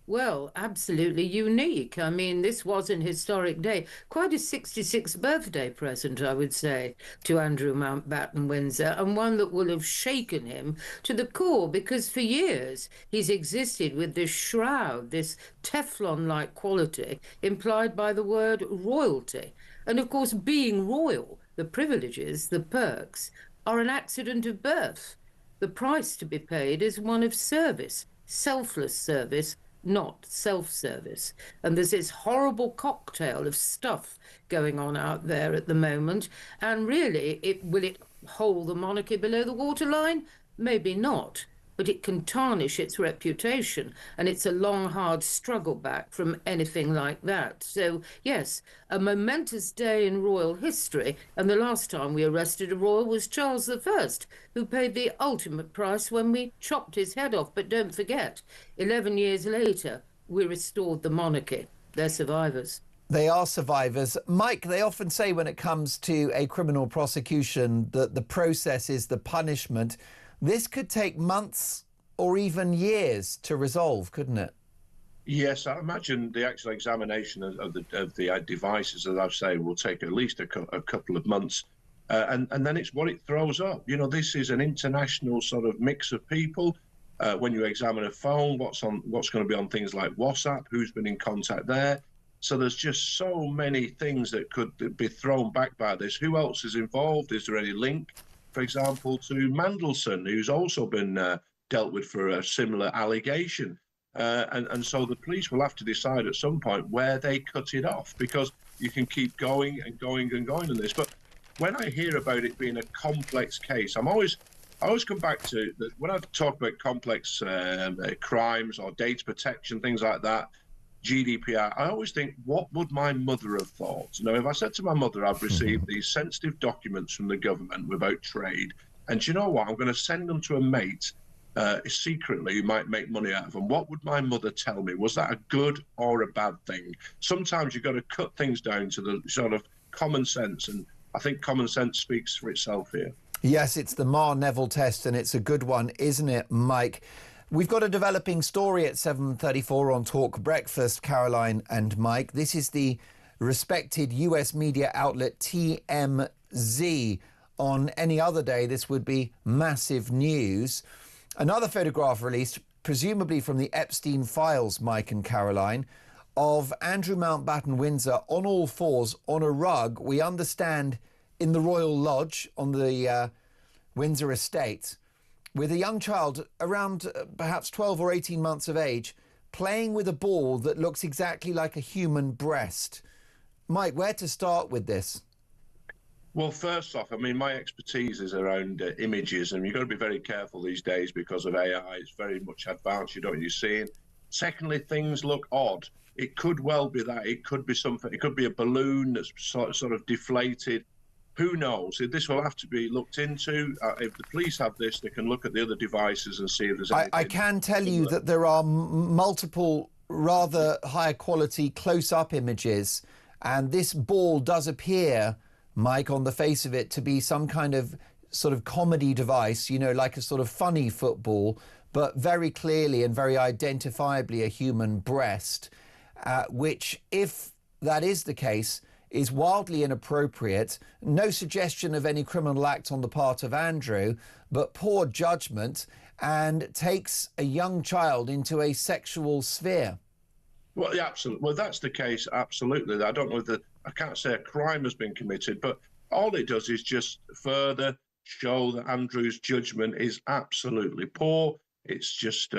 Well, absolutely unique. I mean, this was an historic day. Quite a 66th birthday present, I would say, to Andrew Mountbatten Windsor, and one that will have shaken him to the core, because for years he's existed with this shroud, this Teflon-like quality implied by the word royalty. And of course, being royal, the privileges, the perks, are an accident of birth. The price to be paid is one of service, selfless service, not self-service. And there's this horrible cocktail of stuff going on out there at the moment. And really, will it hold the monarchy below the waterline? Maybe not. But it can tarnish its reputation, and it's a long, hard struggle back from anything like that. So, yes, a momentous day in royal history, and the last time we arrested a royal was Charles I, who paid the ultimate price when we chopped his head off. But don't forget, 11 years later, we restored the monarchy. They're survivors. They are survivors. Mike, they often say when it comes to a criminal prosecution that the process is the punishment. This could take months or even years to resolve, couldn't it? Yes, I imagine the actual examination of the devices, as I say, will take at least a couple of months. And then it's what it throws up. This is an international sort of mix of people. When you examine a phone, what's going to be on things like WhatsApp, who's been in contact there. So there's just so many things that could be thrown back by this. Who else is involved? Is there any link, for example, to Mandelson, who's also been dealt with for a similar allegation? And so the police will have to decide at some point where they cut it off, because you can keep going and going and going on this. But when I hear about it being a complex case, I always come back to when I talk about complex crimes or data protection, things like that. GDPR, I always think, what would my mother have thought? Now, if I said to my mother, I've received these sensitive documents from the government about trade, and do you know what? I'm going to send them to a mate secretly who might make money out of them. What would my mother tell me? Was that a good or a bad thing? Sometimes you've got to cut things down to the sort of common sense, and I think common sense speaks for itself here. Yes, it's the Marr-Neville test, and it's a good one, isn't it, Mike? We've got a developing story at 7:34 on Talk Breakfast, Caroline and Mike. This is the respected US media outlet TMZ. On any other day, this would be massive news. Another photograph released, presumably from the Epstein files, Mike and Caroline, of Andrew Mountbatten Windsor on all fours on a rug, we understand, in the Royal Lodge on the Windsor estate, with a young child around perhaps 12 or 18 months of age, playing with a ball that looks exactly like a human breast. Mike, where to start with this? Well, first off, I mean, my expertise is around images, and you've got to be very careful these days because of AI. It's very much advanced. You don't know what you're seeing. Secondly, things look odd. It could well be that. It could be something. It could be a balloon that's sort of deflated. Who knows? This will have to be looked into. If the police have this, they can look at the other devices and see if there's anything. I can tell you that there are multiple rather higher quality close-up images, and this ball does appear, Mike, on the face of it, to be some kind of sort of comedy device, you know, like a sort of funny football, but very clearly and very identifiably a human breast, which, if that is the case, is wildly inappropriate. No suggestion of any criminal act on the part of Andrew, but poor judgment, and takes a young child into a sexual sphere. Well, yeah, absolutely. Well, that's the case, absolutely. I don't know that I can't say a crime has been committed, but all it does is just further show that Andrew's judgment is absolutely poor. It's just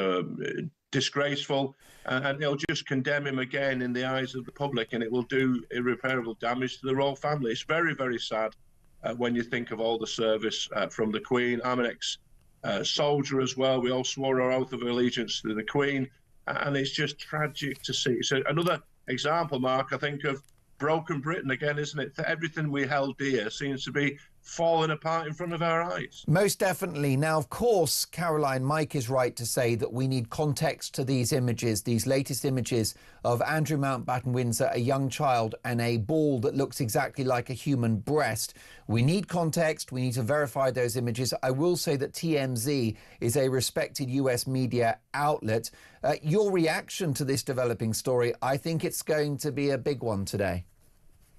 disgraceful, and it'll just condemn him again in the eyes of the public, and it will do irreparable damage to the royal family. It's very, very sad when you think of all the service from the Queen. I'm an ex-soldier as well. We all swore our oath of allegiance to the Queen, and it's just tragic to see. So another example, Mark, I think, of broken Britain again, isn't it? Everything we held dear seems to be falling apart in front of our eyes. Most definitely. Now, of course, Caroline, Mike is right to say that we need context to these images, these latest images of Andrew Mountbatten Windsor, a young child, and a ball that looks exactly like a human breast. We need context. We need to verify those images. I will say that TMZ is a respected US media outlet. Your reaction to this developing story, I think it's going to be a big one today.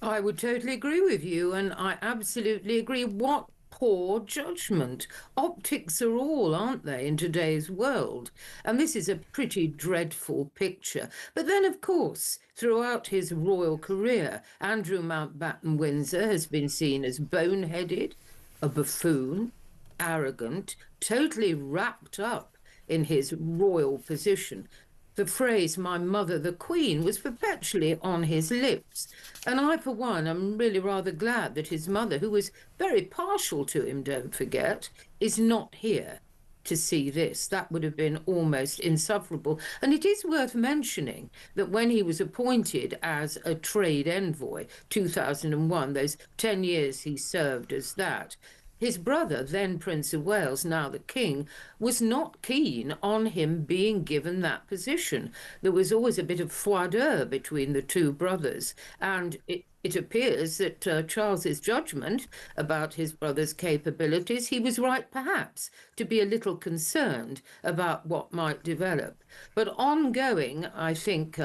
I would totally agree with you, and I absolutely agree. What poor judgment. Optics are all, aren't they, in today's world? And this is a pretty dreadful picture. But then, of course, throughout his royal career, Andrew Mountbatten Windsor has been seen as boneheaded, a buffoon, arrogant, totally wrapped up in his royal position. The phrase, "my mother the Queen," was perpetually on his lips. And I, for one, am really rather glad that his mother, who was very partial to him, don't forget, is not here to see this. That would have been almost insufferable. And it is worth mentioning that when he was appointed as a trade envoy, 2001, those 10 years he served as that, his brother, then Prince of Wales, now the King, was not keen on him being given that position. There was always a bit of froideur between the two brothers, and it appears that Charles's judgment about his brother's capabilities, he was right perhaps to be a little concerned about what might develop. But ongoing, I think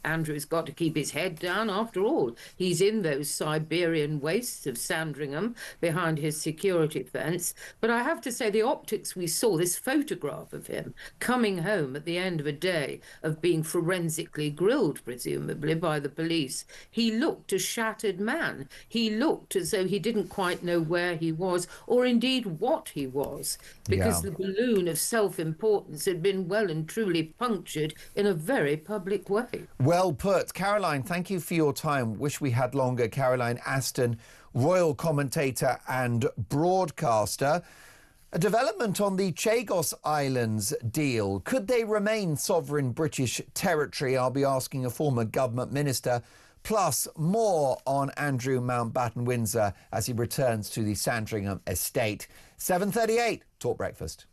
Andrew's got to keep his head down. After all, he's in those Siberian wastes of Sandringham behind his security fence. But I have to say, the optics we saw, this photograph of him coming home at the end of a day of being forensically grilled, presumably, by the police, he looked a shattered man. He looked as though he didn't quite know where he was, or indeed what he was, because the balloon of self-importance had been well and truly punctured in a very public way. Well put. Caroline, thank you for your time. Wish we had longer. Caroline Aston, royal commentator and broadcaster. A development on the Chagos Islands deal. Could they remain sovereign British territory? I'll be asking a former government minister. Plus, more on Andrew Mountbatten-Windsor as he returns to the Sandringham estate. 7:38, Talk Breakfast.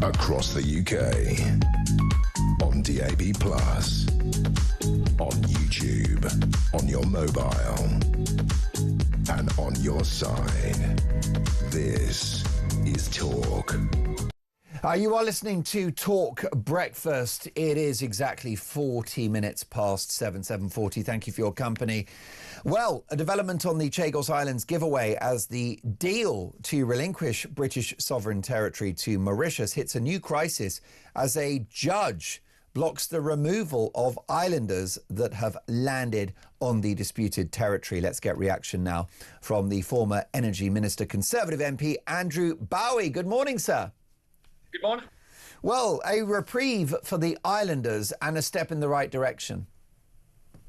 Across the UK, on DAB+, on YouTube, on your mobile, and on your side. This is Talk. You are listening to Talk Breakfast. It is exactly 40 minutes past 7:40. Thank you for your company. Well, a development on the Chagos Islands giveaway as the deal to relinquish British sovereign territory to Mauritius hits a new crisis as a judge blocks the removal of islanders that have landed on the disputed territory. Let's get reaction now from the former Energy Minister, Conservative MP Andrew Bowie. Good morning, sir. Good morning. Well, a reprieve for the islanders and a step in the right direction.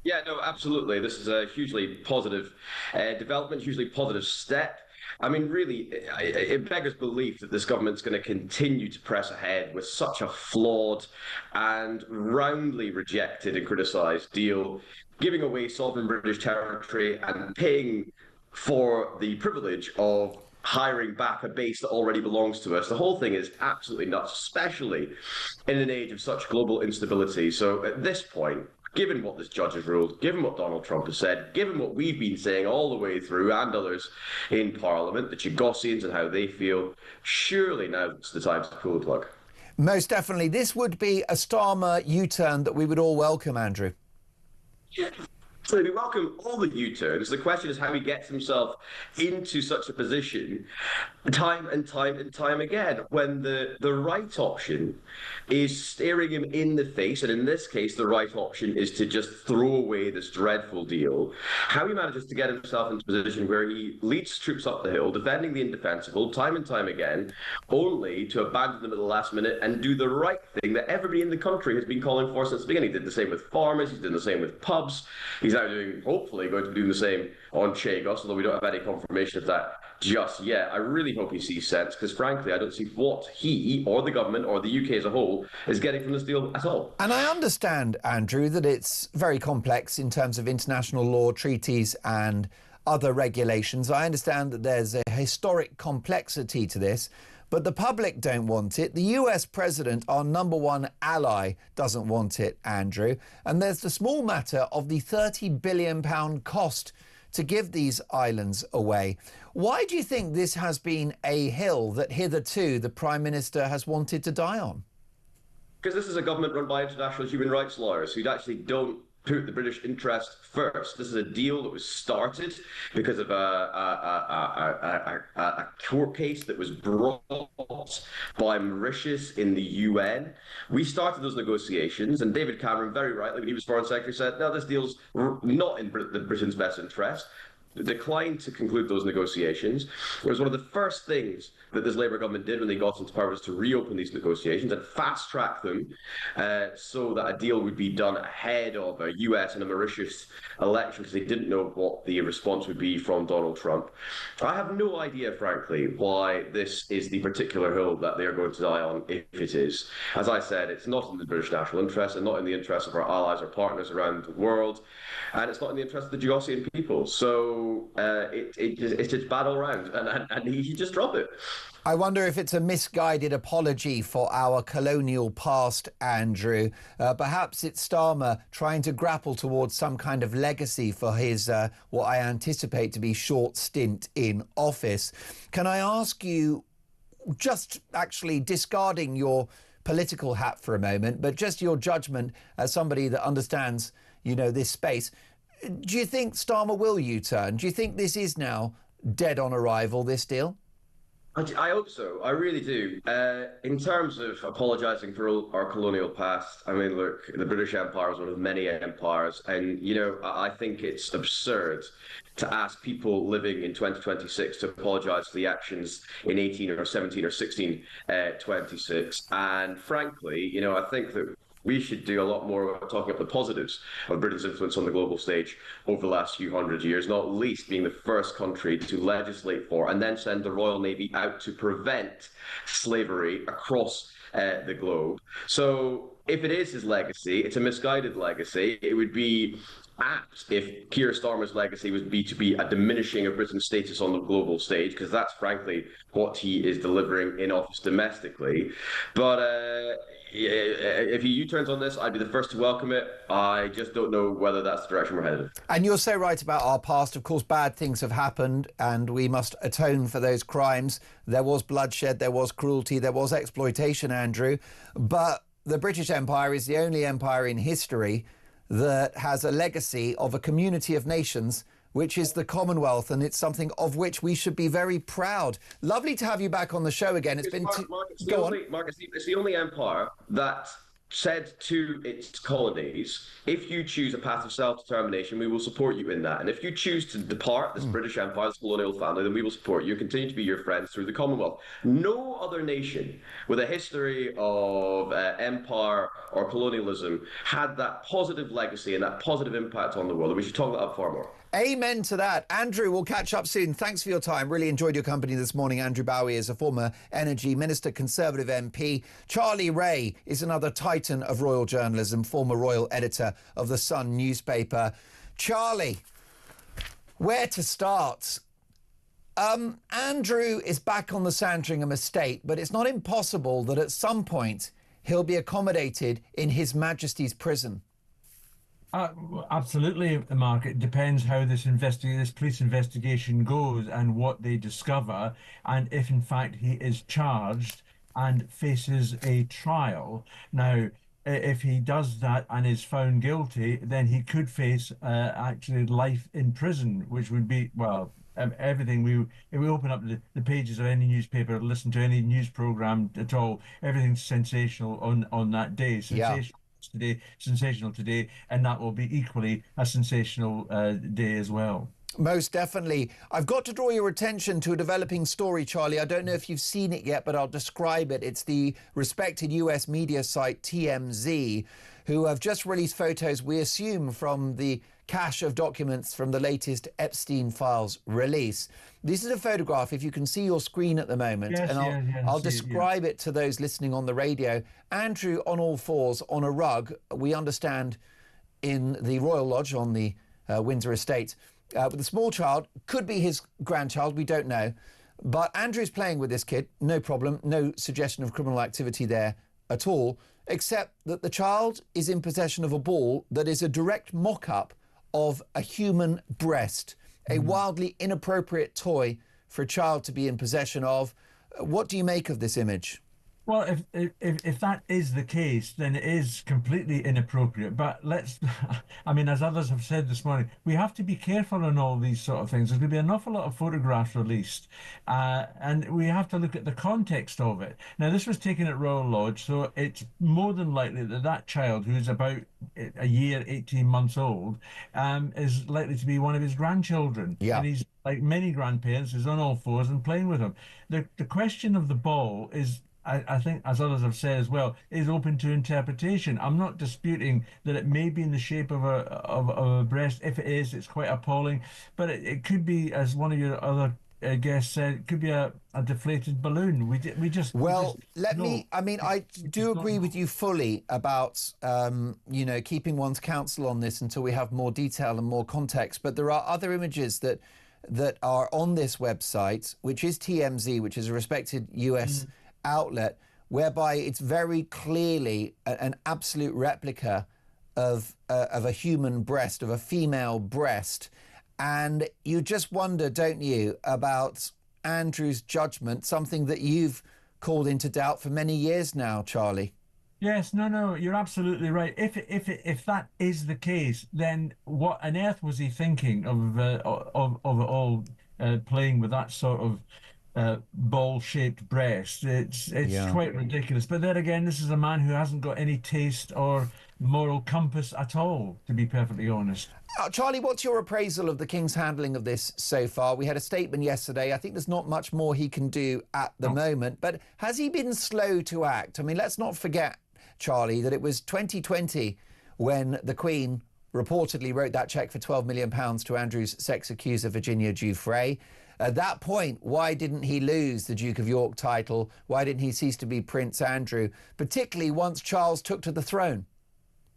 Yeah, no, absolutely. This is a hugely positive development, hugely positive step. I mean, really, it beggars belief that this government's going to continue to press ahead with such a flawed and roundly rejected and criticised deal, giving away sovereign British territory and paying for the privilege of hiring back a base that already belongs to us. The whole thing is absolutely nuts, especially in an age of such global instability. So at this point, given what this judge has ruled, given what Donald Trump has said, given what we've been saying all the way through and others in Parliament, the Chagossians and how they feel, surely now's the time to pull the plug. Most definitely. This would be a Starmer U-turn that we would all welcome, Andrew. So we welcome all the U-turns. The question is how he gets himself into such a position time and time again when the right option is staring him in the face, and in this case the right option is to just throw away this dreadful deal. How he manages to get himself into a position where he leads troops up the hill, defending the indefensible time and time again, only to abandon them at the last minute and do the right thing that everybody in the country has been calling for since the beginning. He did the same with farmers, he's doing the same with pubs, he's now doing, hopefully going to be doing the same on Chagos, although we don't have any confirmation of that just yet. I really hope he sees sense, because frankly I don't see what he or the government or the UK as a whole is getting from this deal at all. And I understand, Andrew, that it's very complex in terms of international law, treaties and other regulations. I understand that there's a historic complexity to this, but the public don't want it. The US president, our number one ally, doesn't want it, Andrew. And there's the small matter of the £30 billion cost to give these islands away. Why do you think this has been a hill that hitherto the Prime Minister has wanted to die on? Because this is a government run by international human rights lawyers who actually don't put the British interest first. This is a deal that was started because of a court case that was brought by Mauritius in the UN. We started those negotiations, and David Cameron, very rightly, when he was Foreign Secretary, said, no, this deal's not in Britain's best interest. declined to conclude those negotiations. It was one of the first things that this Labour government did when they got into power, was to reopen these negotiations and fast-track them so that a deal would be done ahead of a US and a Mauritius election, because they didn't know what the response would be from Donald Trump. I have no idea, frankly, why this is the particular hill that they are going to die on, if it is. As I said, it's not in the British national interest, and not in the interest of our allies or partners around the world, and it's not in the interest of the Diocesan people. So it's just bad all round, and he just dropped it. I wonder if it's a misguided apology for our colonial past, Andrew. Perhaps it's Starmer trying to grapple towards some kind of legacy for his, what I anticipate to be short stint in office. Can I ask you, just actually discarding your political hat for a moment, but just your judgment as somebody that understands, you know, this space, do you think Starmer will U-turn? Do you think this is now dead on arrival, this deal? I hope so. I really do. In terms of apologising for our colonial past, I mean, look, the British Empire was one of many empires, and, you know, I think it's absurd to ask people living in 2026 to apologise for the actions in 18 or 17 or 1626. And frankly, you know, I think that we should do a lot more about talking up the positives of Britain's influence on the global stage over the last few hundred years, not least being the first country to legislate for and then send the Royal Navy out to prevent slavery across the globe. So if it is his legacy, it's a misguided legacy. It would be apt if Keir Starmer's legacy would be to be a diminishing of Britain's status on the global stage, because that's frankly what he is delivering in office domestically. But if he U-turns on this, I'd be the first to welcome it. I just don't know whether that's the direction we're headed. And you're so right about our past. Of course, bad things have happened and we must atone for those crimes. There was bloodshed, there was cruelty, there was exploitation, Andrew. But the British Empire is the only empire in history that has a legacy of a community of nations, which is the Commonwealth, and it's something of which we should be very proud. Lovely to have you back on the show again. It's been it's the only empire that said to its colonies, if you choose a path of self-determination, we will support you in that. And if you choose to depart this British Empire, this colonial family, then we will support you and continue to be your friends through the Commonwealth. No other nation with a history of empire or colonialism had that positive legacy and that positive impact on the world. And we should talk that up far more. Amen to that. Andrew, we'll catch up soon. Thanks for your time. Really enjoyed your company this morning. Andrew Bowie is a former Energy Minister, Conservative MP. Charlie Ray is another titan of royal journalism, former royal editor of the Sun newspaper. Charlie, where to start? Andrew is back on the Sandringham estate, but it's not impossible that at some point he'll be accommodated in His Majesty's prison. Absolutely, Mark. It depends how this police investigation goes and what they discover, and if in fact he is charged and faces a trial. Now, if he does that and is found guilty, then he could face actually life in prison, which would be, well, everything. If we open up the pages of any newspaper, listen to any news program at all, everything's sensational on that day. Sensational today, and that will be equally a sensational day as well. Most definitely. I've got to draw your attention to a developing story, Charlie. I don't know if you've seen it yet, but I'll describe it. It's the respected US media site TMZ, who have just released photos, we assume, from the cache of documents from the latest Epstein files release. This is a photograph, if you can see your screen at the moment, yes, and I'll describe it to those listening on the radio. Andrew on all fours on a rug, we understand, in the Royal Lodge on the Windsor estate, with a small child, could be his grandchild, we don't know. But Andrew's playing with this kid, no problem, no suggestion of criminal activity there at all, except that the child is in possession of a ball that is a direct mock-up of a human breast, a wildly inappropriate toy for a child to be in possession of. What do you make of this image? Well, if that is the case, then it is completely inappropriate. But let's, I mean, as others have said this morning, we have to be careful on all these sort of things. There's going to be an awful lot of photographs released, and we have to look at the context of it. Now, this was taken at Royal Lodge, so it's more than likely that that child, who's about a year, 18 months old, is likely to be one of his grandchildren. Yeah. And he's, like many grandparents, is on all fours and playing with him. The question of the ball is, I think, as others have said as well, is open to interpretation. I'm not disputing that it may be in the shape of a breast. If it is, it's quite appalling. But it could be, as one of your other guests said, it could be a deflated balloon. Well, let no. me. I mean, I do agree with you fully about keeping one's counsel on this until we have more detail and more context. But there are other images that are on this website, which is TMZ, which is a respected US outlet, whereby it's very clearly an absolute replica of a human breast, of a female breast. And you just wonder, don't you, about Andrew's judgment, something that you've called into doubt for many years now, Charlie. Yes, no, you're absolutely right. If that is the case, then what on earth was he thinking of it all, playing with that sort of ball-shaped breast? It's quite ridiculous. But then again, this is a man who hasn't got any taste or moral compass at all, to be perfectly honest. Charlie, what's your appraisal of the King's handling of this so far? We had a statement yesterday. I think there's not much more he can do at the moment. But has he been slow to act? I mean, let's not forget, Charlie, that it was 2020 when the Queen reportedly wrote that cheque for £12 million to Andrew's sex accuser, Virginia Giuffre. At that point, why didn't he lose the Duke of York title? Why didn't he cease to be Prince Andrew, particularly once Charles took to the throne?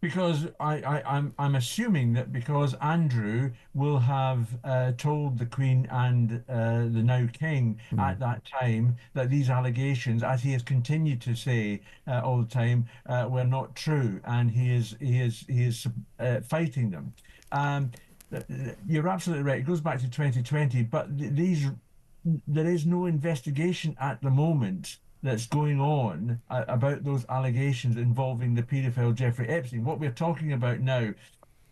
Because I'm assuming that because Andrew will have told the Queen and the now King at that time that these allegations, as he has continued to say all the time, were not true, and he is fighting them. You're absolutely right. It goes back to 2020, but there is no investigation at the moment that's going on about those allegations involving the paedophile Jeffrey Epstein. What we're talking about now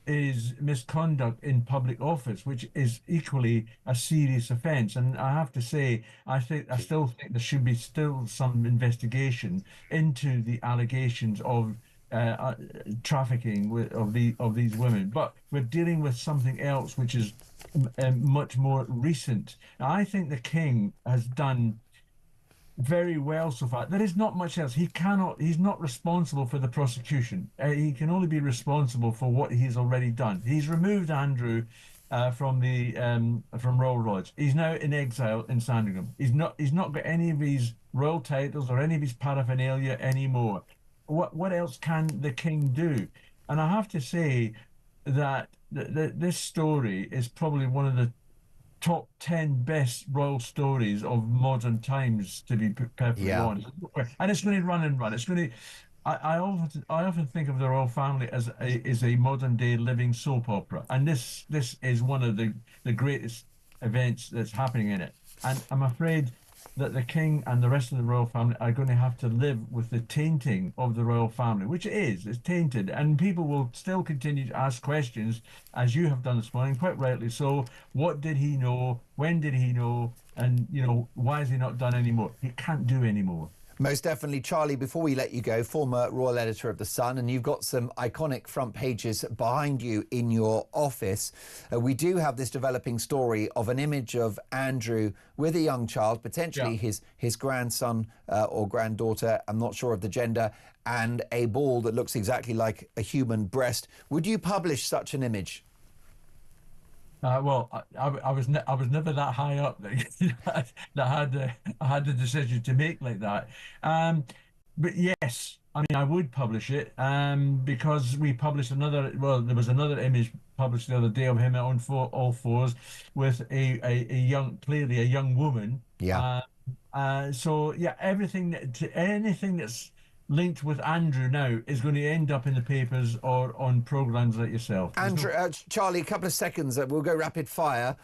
is misconduct in public office, which is equally a serious offence. And I have to say, I still think there should be still some investigation into the allegations of trafficking of these women. But we're dealing with something else, which is much more recent. Now, I think the King has done very well so far. There is not much else. He's not responsible for the prosecution. He can only be responsible for what he's already done. He's removed Andrew from Royal Lodge. He's now in exile in Sandringham. He's not got any of his royal titles or any of his paraphernalia anymore. What else can the King do? And I have to say that this story is probably one of the top 10 best royal stories of modern times, to be perfectly honest. And it's going to run and run. It's going to. I often think of the royal family as a modern day living soap opera, and this is one of the greatest events that's happening in it. And I'm afraid that the King and the rest of the royal family are going to have to live with the tainting of the royal family, which it's tainted, and people will still continue to ask questions, as you have done this morning, quite rightly so. What did he know? When did he know? And, why has he not done any more? He can't do any more. Most definitely. Charlie, before we let you go, former royal editor of The Sun, and you've got some iconic front pages behind you in your office. We do have this developing story of an image of Andrew with a young child, potentially his grandson or granddaughter, I'm not sure of the gender, and a ball that looks exactly like a human breast. Would you publish such an image? Well, I was never that high up that I had the decision to make like that. But yes, I mean, I would publish it because we published another. Well, there was another image published the other day of him on all fours with clearly a young woman. Yeah. So yeah, anything linked with Andrew now is going to end up in the papers or on programmes like yourself. Andrew, Charlie, a couple of seconds. We'll go rapid fire.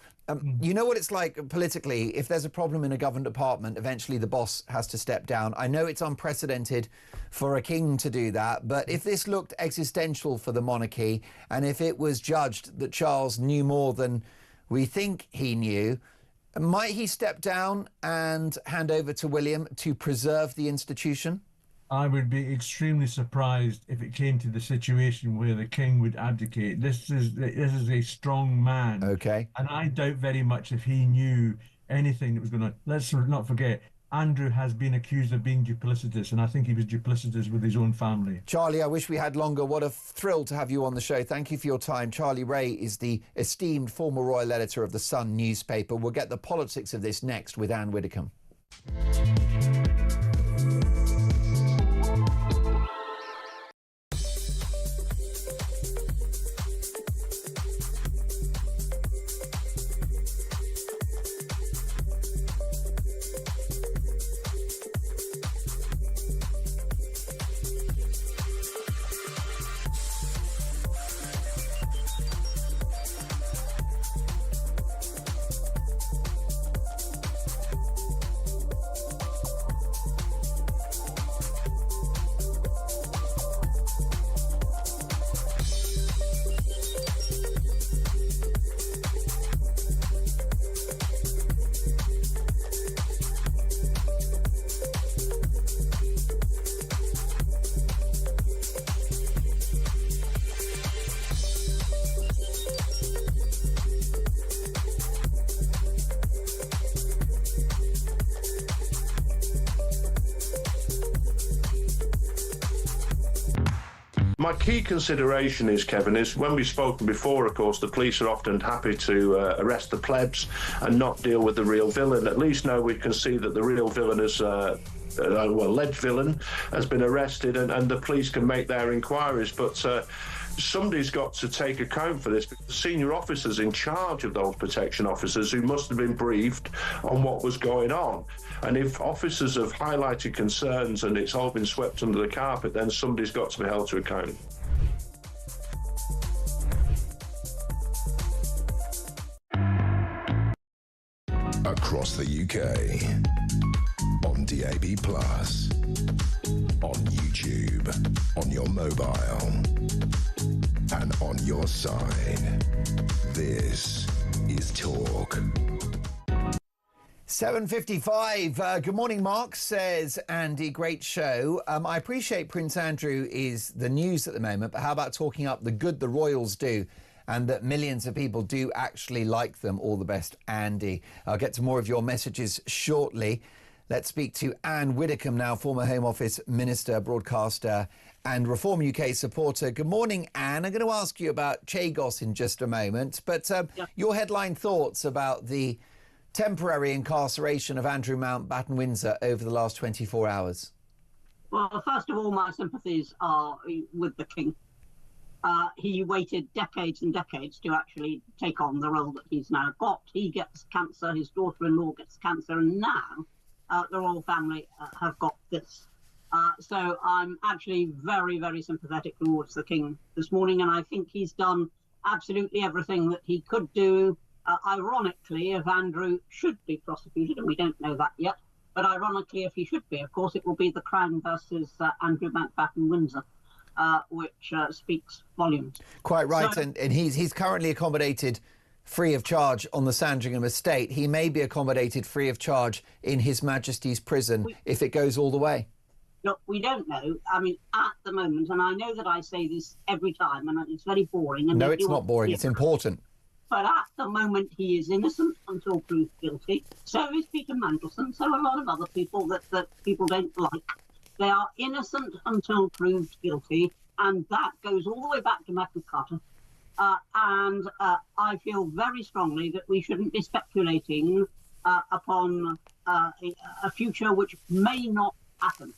You know what it's like politically. If there's a problem in a government department, eventually the boss has to step down. I know it's unprecedented for a king to do that, but if this looked existential for the monarchy, and if it was judged that Charles knew more than we think he knew, might he step down and hand over to William to preserve the institution? I would be extremely surprised if it came to the situation where the king would abdicate. This is a strong man. Okay. And I doubt very much if he knew anything that was going to... Let's not forget, Andrew has been accused of being duplicitous, and I think he was duplicitous with his own family. Charlie, I wish we had longer. What a thrill to have you on the show. Thank you for your time. Charlie Ray is the esteemed former royal editor of the Sun newspaper. We'll get the politics of this next with Anne Widdecombe. My key consideration is, Kevin, is when we've spoken before, of course, the police are often happy to arrest the plebs and not deal with the real villain. At least now we can see that the real villain is, alleged villain has been arrested and the police can make their inquiries. But somebody's got to take account for this, because the senior officers in charge of those protection officers who must have been briefed on what was going on. And if officers have highlighted concerns and it's all been swept under the carpet, then somebody's got to be held to account. Across the UK, on DAB+, on YouTube, on your mobile, and on your side. This is Talk. 7:55. Good morning, Mark, says Andy. Great show. I appreciate Prince Andrew is the news at the moment, but how about talking up the good the royals do and that millions of people do actually like them? All the best, Andy. I'll get to more of your messages shortly. Let's speak to Anne Widdecombe now, former Home Office Minister, broadcaster and Reform UK supporter. Good morning, Anne. I'm going to ask you about Chagos in just a moment, but your headline thoughts about the temporary incarceration of Andrew Mountbatten Windsor over the last 24 hours? Well, first of all, my sympathies are with the King. He waited decades and decades to actually take on the role that he's now got. He gets cancer, his daughter-in-law gets cancer, and now the royal family have got this. So I'm actually very, very sympathetic towards the King this morning, and I think he's done absolutely everything that he could do. Ironically, if Andrew should be prosecuted, and we don't know that yet, but ironically, if he should be, of course, it will be the Crown versus Andrew Mountbatten Windsor, which speaks volumes. Quite right, so, and he's currently accommodated free of charge on the Sandringham estate. He may be accommodated free of charge in His Majesty's prison if it goes all the way. Look, we don't know. I mean, at the moment, and I know that I say this every time, and it's very boring. And no, it's not boring. It's important. But at the moment, he is innocent until proved guilty. So is Peter Mandelson. So a lot of other people that people don't like. They are innocent until proved guilty. And that goes all the way back to Magna Carta. And I feel very strongly that we shouldn't be speculating upon a future which may not happen.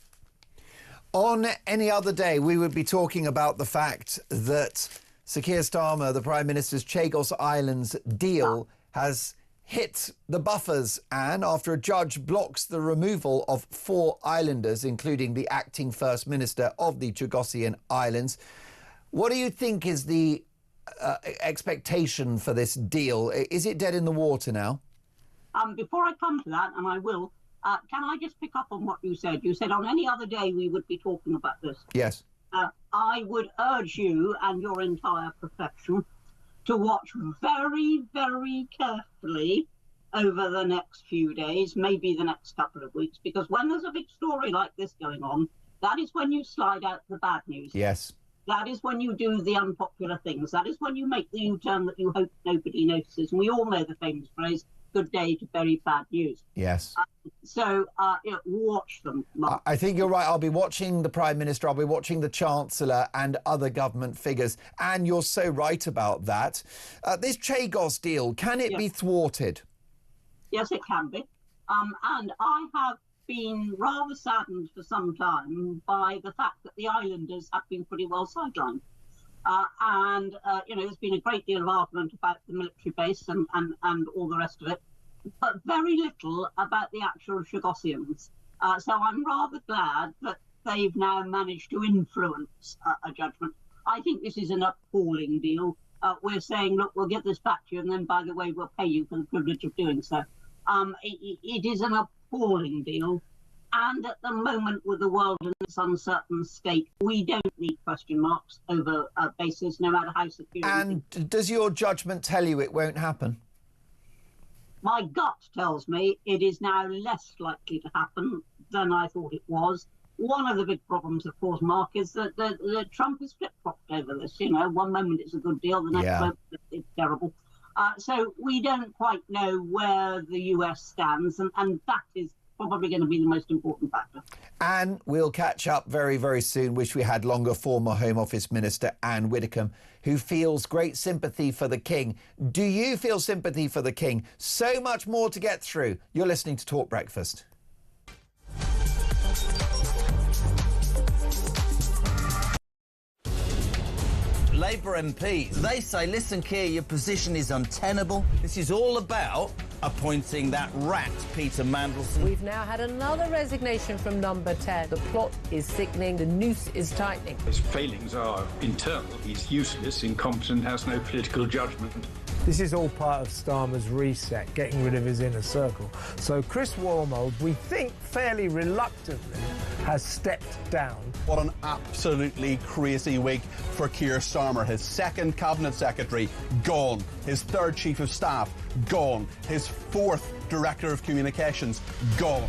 On any other day, we would be talking about the fact that Sir Keir Starmer, the Prime Minister's Chagos Islands deal, has hit the buffers, Anne, after a judge blocks the removal of 4 islanders, including the acting First Minister of the Chagosian Islands. What do you think is the expectation for this deal? Is it dead in the water now? Before I come to that, and I will, can I just pick up on what you said? You said on any other day we would be talking about this. Yes. I would urge you and your entire profession to watch very, very carefully over the next few days, maybe the next couple of weeks, because when there's a big story like this going on, that is when you slide out the bad news. Yes. That is when you do the unpopular things. That is when you make the U-turn that you hope nobody notices. And we all know the famous phrase, good day to very bad news. Yes. So watch them, Mark. I think you're right. I'll be watching the Prime Minister, I'll be watching the Chancellor and other government figures. And you're so right about that. This Chagos deal, can it be thwarted? Yes, it can be. And I have been rather saddened for some time by the fact that the islanders have been pretty well sidelined. There's been a great deal of argument about the military base and all the rest of it, but very little about the actual Chagosians. So I'm rather glad that they've now managed to influence a judgment. I think this is an appalling deal. We're saying, look, we'll get this back to you, and then, by the way, we'll pay you for the privilege of doing so. It is an appalling deal. And at the moment, with the world in its uncertain state, we don't need question marks over bases, no matter how secure. And does your judgment tell you it won't happen? My gut tells me it is now less likely to happen than I thought it was. One of the big problems, of course, Mark, is that Trump is flip-flopped over this. You know, one moment it's a good deal, the next moment it's terrible. So we don't quite know where the US stands, and that is probably going to be the most important factor. And we'll catch up very, very soon. Wish we had longer. Former Home Office Minister Anne Widdecombe, who feels great sympathy for the King. Do you feel sympathy for the King? So much more to get through. You're listening to Talk Breakfast. Labour MPs, they say, listen, Keir, your position is untenable. This is all about appointing that rat, Peter Mandelson. We've now had another resignation from number 10. The plot is thickening, the noose is tightening. His failings are internal. He's useless, incompetent, has no political judgment. This is all part of Starmer's reset, getting rid of his inner circle. So Chris Wormold, we think fairly reluctantly, has stepped down. What an absolutely crazy week for Keir Starmer. His second cabinet secretary, gone. His third chief of staff, gone. His fourth director of communications, gone.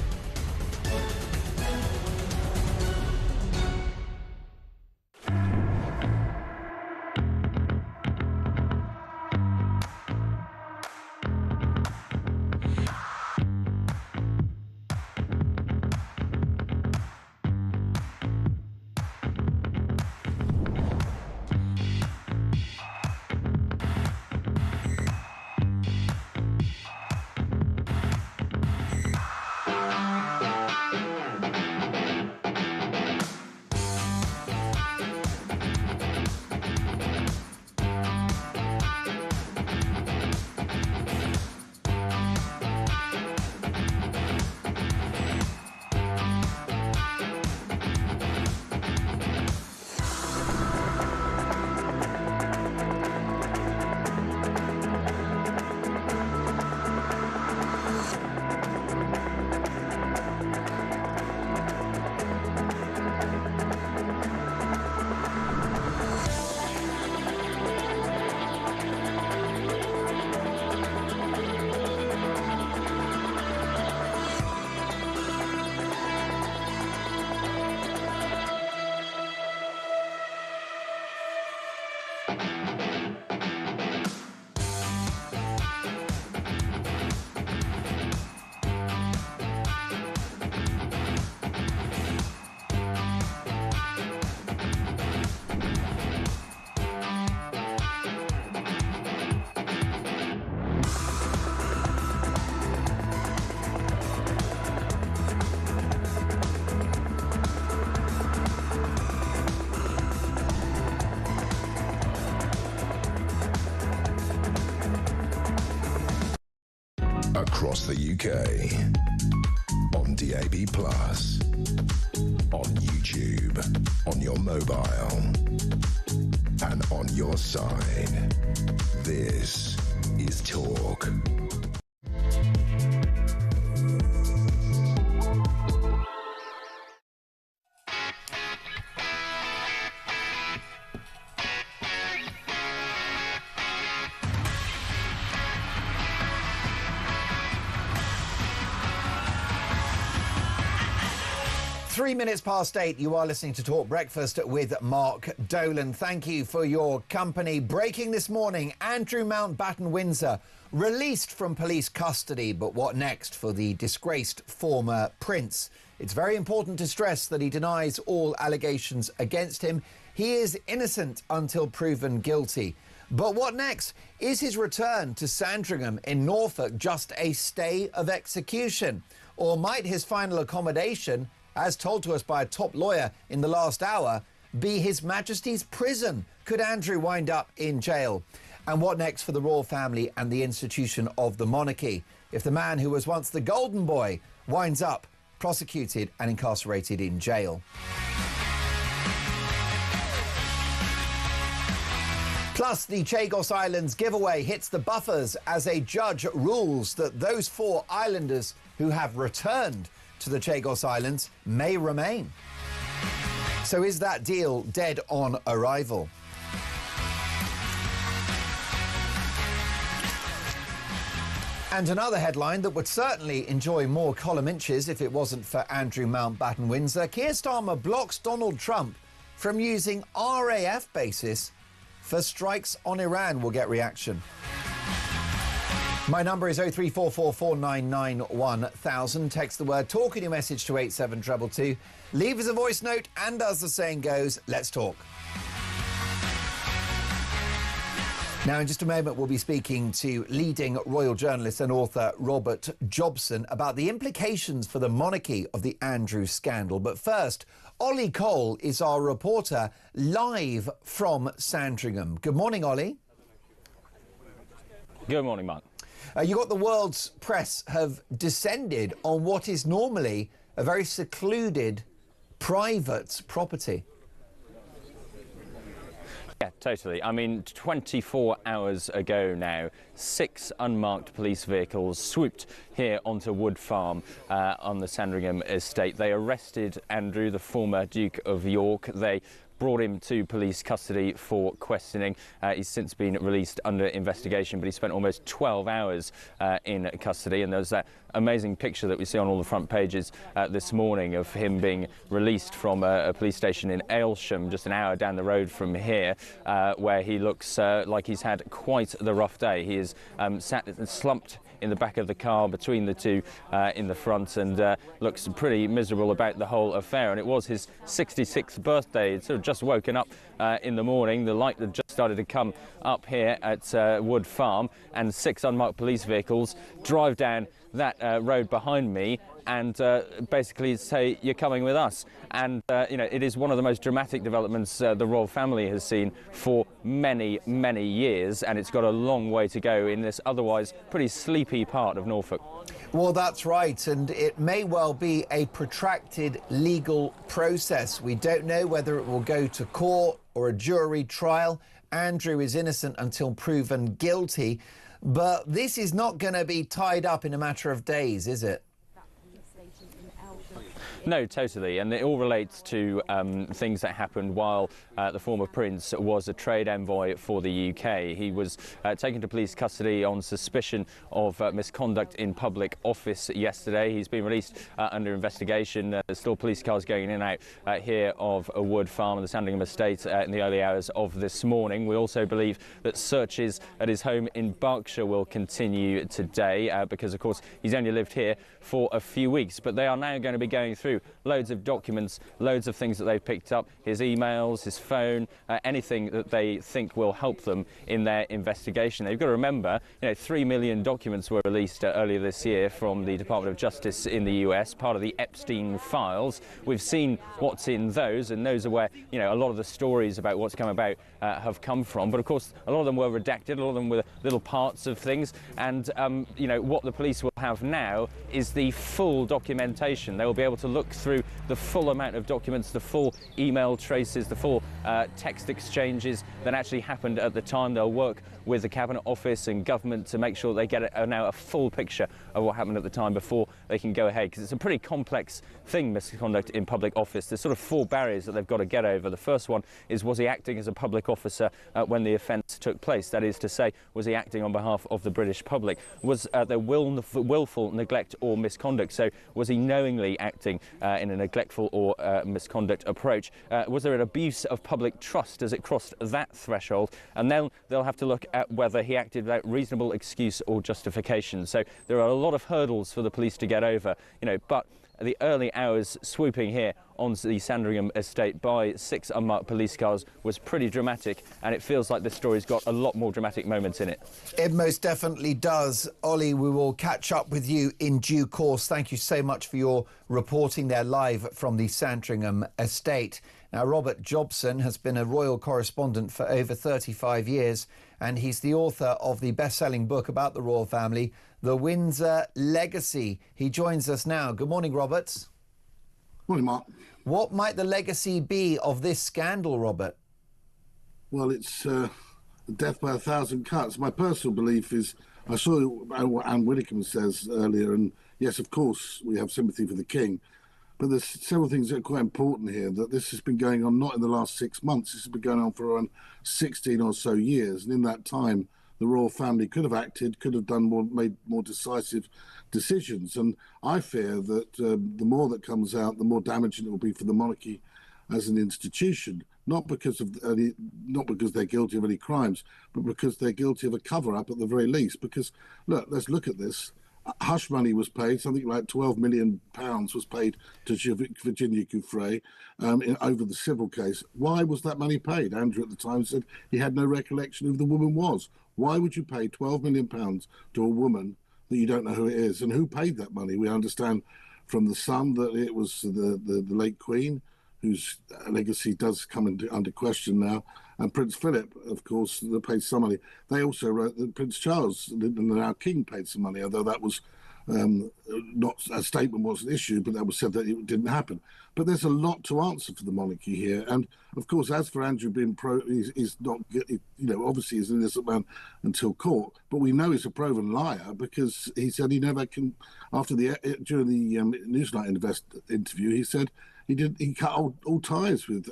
across the UK. On DAB+, on YouTube, on your mobile, and on your side. This is Talk. Three minutes past 8, you are listening to Talk Breakfast with Mark Dolan. Thank you for your company. Breaking this morning, Andrew Mountbatten Windsor released from police custody. But what next for the disgraced former prince? It's very important to stress that he denies all allegations against him. He is innocent until proven guilty. But what next? Is his return to Sandringham in Norfolk just a stay of execution? Or might his final accommodation, as told to us by a top lawyer in the last hour, be His Majesty's prison? Could Andrew wind up in jail? And what next for the royal family and the institution of the monarchy if the man who was once the golden boy winds up prosecuted and incarcerated in jail? Plus, the Chagos Islands giveaway hits the buffers as a judge rules that those 4 islanders who have returned to the Chagos Islands may remain. So is that deal dead on arrival? And another headline that would certainly enjoy more column inches if it wasn't for Andrew Mountbatten Windsor. Keir Starmer blocks Donald Trump from using RAF bases for strikes on Iran. We'll get reaction. My number is 03444991000. Text the word TALK in your message to 87222. Leave us a voice note, and as the saying goes, let's talk. Now, in just a moment, we'll be speaking to leading royal journalist and author Robert Jobson about the implications for the monarchy of the Andrew scandal. But first, Ollie Cole is our reporter live from Sandringham. Good morning, Ollie. Good morning, Mark. You got the world's press have descended on what is normally a very secluded, private property. Yeah, totally. I mean, 24 hours ago now, 6 unmarked police vehicles swooped here onto Wood Farm on the Sandringham estate. They arrested Andrew, the former Duke of York. They brought him to police custody for questioning. He's since been released under investigation, but he spent almost 12 hours in custody. And there's that amazing picture that we see on all the front pages this morning of him being released from a police station in Aylsham, just an hour down the road from here, where he looks like he's had quite the rough day. He is sat slumped in the back of the car between the two in the front, and looks pretty miserable about the whole affair. And it was his 66th birthday. He'd sort of just woken up in the morning. The light had just started to come up here at Wood Farm, and 6 unmarked police vehicles drive down that road behind me and basically say, you're coming with us. And you know, it is one of the most dramatic developments the royal family has seen for many, many years, and it's got a long way to go in this otherwise pretty sleepy part of Norfolk. Well, that's right, and it may well be a protracted legal process. We don't know whether it will go to court or a jury trial. Andrew is innocent until proven guilty, but this is not going to be tied up in a matter of days, is it? No, totally, and it all relates to things that happened while the former prince was a trade envoy for the UK. He was taken to police custody on suspicion of misconduct in public office yesterday. He's been released under investigation. There's still police cars going in and out here of a Wood Farm and the Sandringham estate in the early hours of this morning. We also believe that searches at his home in Berkshire will continue today because, of course, he's only lived here for a few weeks, but they are now going to be going through through loads of documents, loads of things that they've picked up, his emails, his phone, anything that they think will help them in their investigation. They've got to remember, 3 million documents were released earlier this year from the Department of Justice in the US, part of the Epstein files. We've seen what's in those, and those are where, a lot of the stories about what's come about have come from. But of course, a lot of them were redacted, a lot of them were little parts of things, and what the police will have now is the full documentation. They will be able to look through the full amount of documents, the full email traces, the full text exchanges that actually happened at the time. They'll work with the Cabinet Office and government to make sure they get now a full picture of what happened at the time before they can go ahead, because it's a pretty complex thing, misconduct in public office. There's sort of 4 barriers that they've got to get over. The first one is, was he acting as a public officer when the offence took place? That is to say, was he acting on behalf of the British public? Was there willful neglect or misconduct? So was he knowingly acting in a neglectful or misconduct approach? Was there an abuse of public trust as it crossed that threshold? And then they'll have to look at whether he acted without reasonable excuse or justification. So there are a lot of hurdles for the police to get over, but the early hours swooping here onto the Sandringham estate by 6 unmarked police cars was pretty dramatic, and it feels like this story's got a lot more dramatic moments in it. It most definitely does. Ollie, we will catch up with you in due course. Thank you so much for your reporting there live from the Sandringham estate. Now, Robert Jobson has been a royal correspondent for over 35 years, and he's the author of the best-selling book about the royal family, The Windsor Legacy. He joins us now. Good morning, Robert. Morning, Mark. What might the legacy be of this scandal, Robert? Well, it's death by 1,000 cuts. My personal belief is, I saw what Anne Widdecombe says earlier, and yes, of course, we have sympathy for the King. But there's several things that are quite important here, that this has been going on not in the last 6 months, this has been going on for around 16 or so years. And in that time, the royal family could have acted, could have done more, made more decisive decisions. And I fear that the more that comes out, the more damaging it will be for the monarchy as an institution. Not because they're guilty of any crimes, but because they're guilty of a cover-up at the very least. Because, look, let's look at this. Hush money was paid, something like £12 million was paid to Virginia Giuffre over the civil case. Why was that money paid? Andrew at the time said he had no recollection of who the woman was. Why would you pay £12 million to a woman that you don't know who it is? And who paid that money? We understand from the Sun that it was the late Queen, whose legacy does come under question now, and Prince Philip, of course, that paid some money. They also wrote that Prince Charles, and our King, paid some money, although that was not a statement wasn't issued, but that was said that it didn't happen. But there's a lot to answer for the monarchy here, and of course, as for Andrew being he's not, obviously he's an innocent man until court, but we know he's a proven liar because he said he never can. During the Newsnight interview, he said he cut all ties with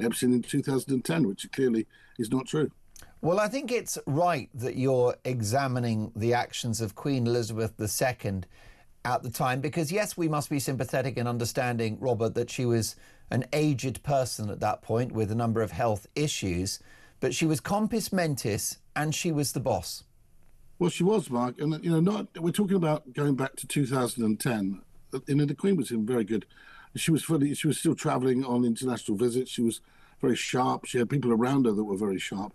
Epstein in 2010, which clearly is not true. Well, I think it's right that you're examining the actions of Queen Elizabeth II at the time, because yes, we must be sympathetic in understanding, Robert, that she was an aged person at that point with a number of health issues, but she was compis mentis and she was the boss. Well, she was, Mark, and we're talking about going back to 2010. The Queen was in very good. She was still travelling on international visits. She was very sharp. She had people around her that were very sharp.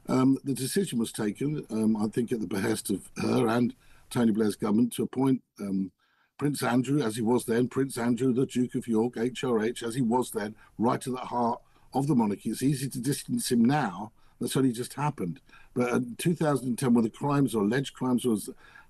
The decision was taken, I think, at the behest of her and Tony Blair's government to appoint Prince Andrew, as he was then, Prince Andrew, the Duke of York, HRH, as he was then, right to the heart of the monarchy. It's easy to distance him now. That's only just happened. But in 2010, when the crimes or alleged crimes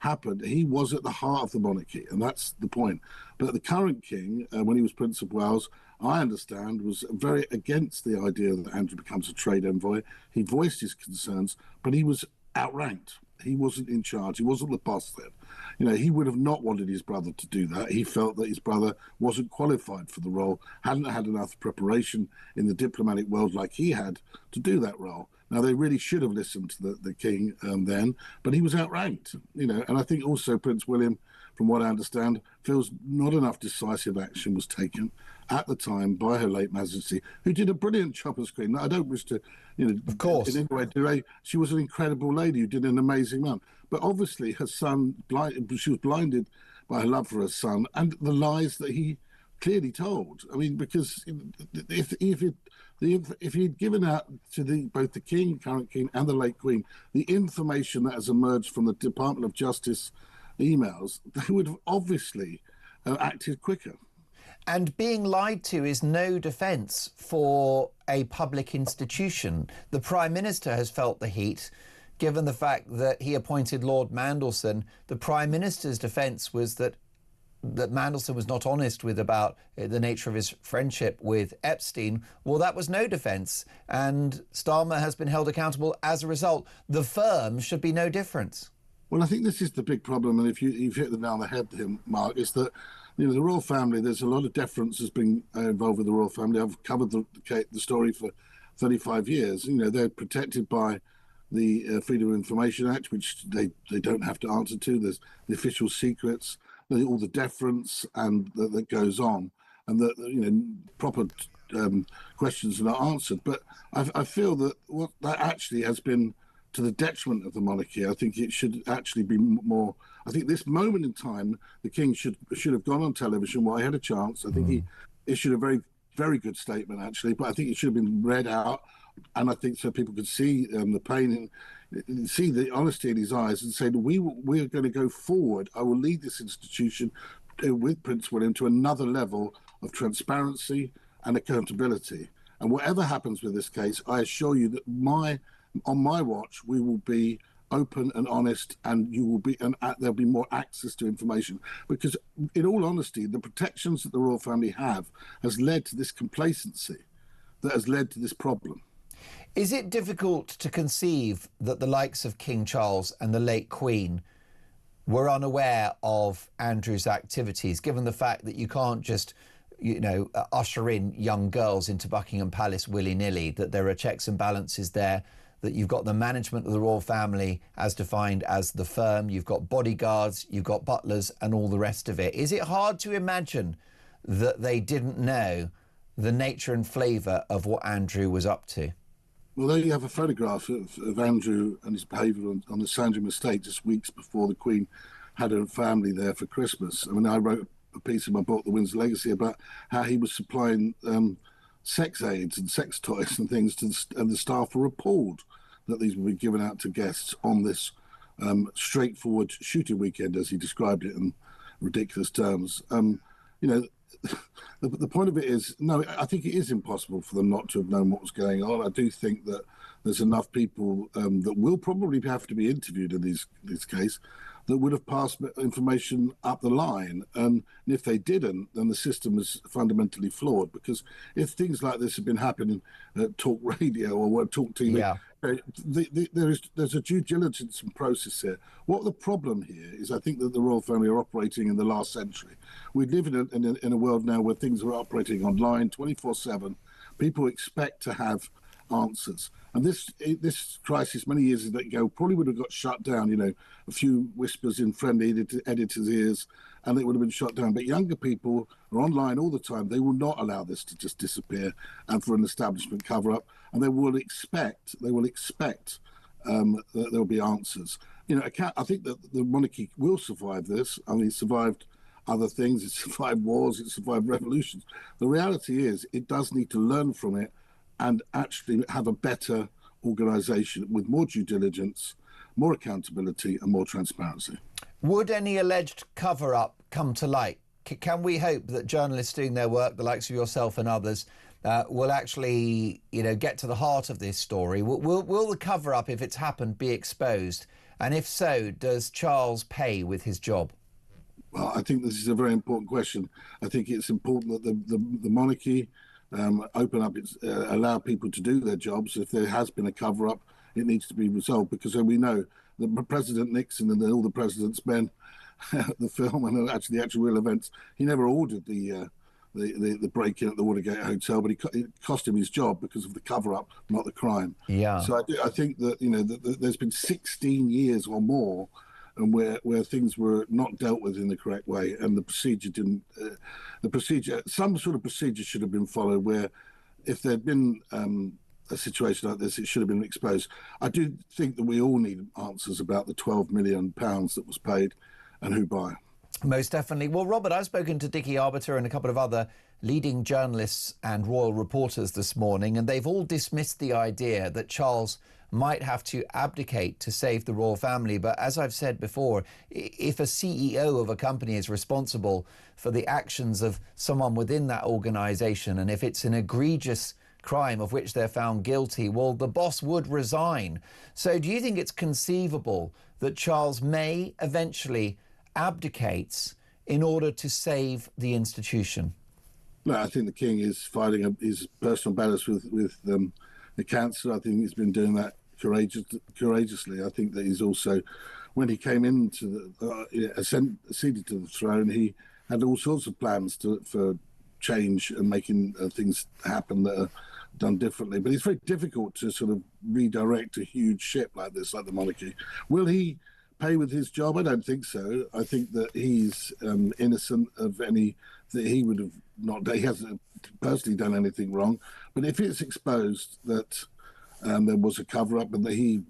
happened, he was at the heart of the monarchy, and that's the point. But the current king, when he was Prince of Wales, I understand, was very against the idea that Andrew becomes a trade envoy. He voiced his concerns, but he was outranked. He wasn't in charge. He wasn't the boss then. He would have not wanted his brother to do that. He felt that his brother wasn't qualified for the role, hadn't had enough preparation in the diplomatic world like he had to do that role. Now, they really should have listened to the king then, but he was outranked, and I think also Prince William, from what I understand, feels not enough decisive action was taken at the time by Her late Majesty, who did a brilliant job as Queen. I don't wish to, of course, in any way, she was an incredible lady who did an amazing amount. But obviously her son, she was blinded by her love for her son and the lies that he clearly told. I mean, because if he'd given out to both the King, current King, and the late Queen the information that has emerged from the Department of Justice emails, they would have obviously acted quicker. And being lied to is no defence for a public institution. The Prime Minister has felt the heat, given the fact that he appointed Lord Mandelson. The Prime Minister's defence was that Mandelson was not honest about the nature of his friendship with Epstein. Well, that was no defence, and Starmer has been held accountable as a result. The firm should be no different. Well, I think this is the big problem, and if you've hit the nail on the head here, Mark, is that the royal family, there's a lot of deference has been involved with the royal family. I've covered the story for 35 years. They're protected by the Freedom of Information Act, which they don't have to answer to. There's the official secrets, all the deference and that goes on, and that proper questions are not answered. But I feel that what that actually has been to the detriment of the monarchy. I think it should actually be more. I think this moment in time, the King should have gone on television while he had a chance. I think he issued a very, very good statement, actually, but I think it should have been read out, and I think so people could see the pain and see the honesty in his eyes and say, we're going to go forward. I will lead this institution with Prince William to another level of transparency and accountability. And whatever happens with this case, I assure you that on my watch, we will be open and honest, and there'll be more access to information. Because, in all honesty, the protections that the royal family have has led to this complacency that has led to this problem. Is it difficult to conceive that the likes of King Charles and the late Queen were unaware of Andrew's activities, given the fact that you can't just usher in young girls into Buckingham Palace willy-nilly, that there are checks and balances there, that you've got the management of the royal family as defined as the firm, you've got bodyguards, you've got butlers and all the rest of it. Is it hard to imagine that they didn't know the nature and flavour of what Andrew was up to? Well, there you have a photograph of Andrew and his behaviour on the Sandringham estate just weeks before the Queen had her family there for Christmas. I mean, I wrote a piece in my book, The Windsor Legacy, about how he was supplying sex aids and sex toys and things and the staff were appalled that these would be given out to guests on this straightforward shooting weekend, as he described it in ridiculous terms. The point of it is, no, I think it is impossible for them not to have known what was going on. I do think that there's enough people that will probably have to be interviewed in this case that would have passed information up the line. And if they didn't, then the system is fundamentally flawed, because if things like this have been happening at talk radio or talk TV, there's a due diligence and process here. What the problem here is, I think that the royal family are operating in the last century. We live in a world now where things are operating online 24/7. People expect to have answers. And this crisis many years ago probably would have got shut down, a few whispers in friendly editors' ears, and it would have been shut down. But younger people are online all the time. They will not allow this to just disappear and for an establishment cover-up. And they will expect that there'll be answers. I think that the monarchy will survive this. I mean, it survived other things. It survived wars. It survived revolutions. The reality is it does need to learn from it and actually have a better organisation with more due diligence, more accountability and more transparency. Would any alleged cover-up come to light? Can we hope that journalists doing their work, the likes of yourself and others, will actually, get to the heart of this story? Will the cover-up, if it's happened, be exposed? And if so, does Charles pay with his job? Well, I think this is a very important question. I think it's important that the monarchy open up, allow people to do their jobs. If there has been a cover-up, it needs to be resolved, because we know that President Nixon and all the president's men, the film and actually the actual real events, he never ordered the break-in at the Watergate Hotel, but it cost him his job because of the cover-up, not the crime. Yeah. So I think that there's been 16 years or more, and where things were not dealt with in the correct way, and the procedure didn't. Some sort of procedure should have been followed, where if there'd been a situation like this, it should have been exposed. I do think that we all need answers about the £12 million that was paid and who by. Most definitely. Well, Robert, I've spoken to Dickie Arbiter and a couple of other leading journalists and royal reporters this morning, and they've all dismissed the idea that Charles might have to abdicate to save the royal family. But as I've said before, if a CEO of a company is responsible for the actions of someone within that organisation, and if it's an egregious crime of which they're found guilty, well, the boss would resign. So do you think it's conceivable that Charles may eventually abdicate in order to save the institution? No, I think the king is fighting his personal battles with the cancer. I think he's been doing that courageously. I think that he's also, when he came into ascended to the throne, he had all sorts of plans for change and making things happen that are done differently. But it's very difficult to sort of redirect a huge ship like this, like the monarchy. Will he pay with his job? I don't think so. I think that he's innocent of any that he would have not done. He hasn't personally done anything wrong. But if it's exposed that there was a cover-up and that he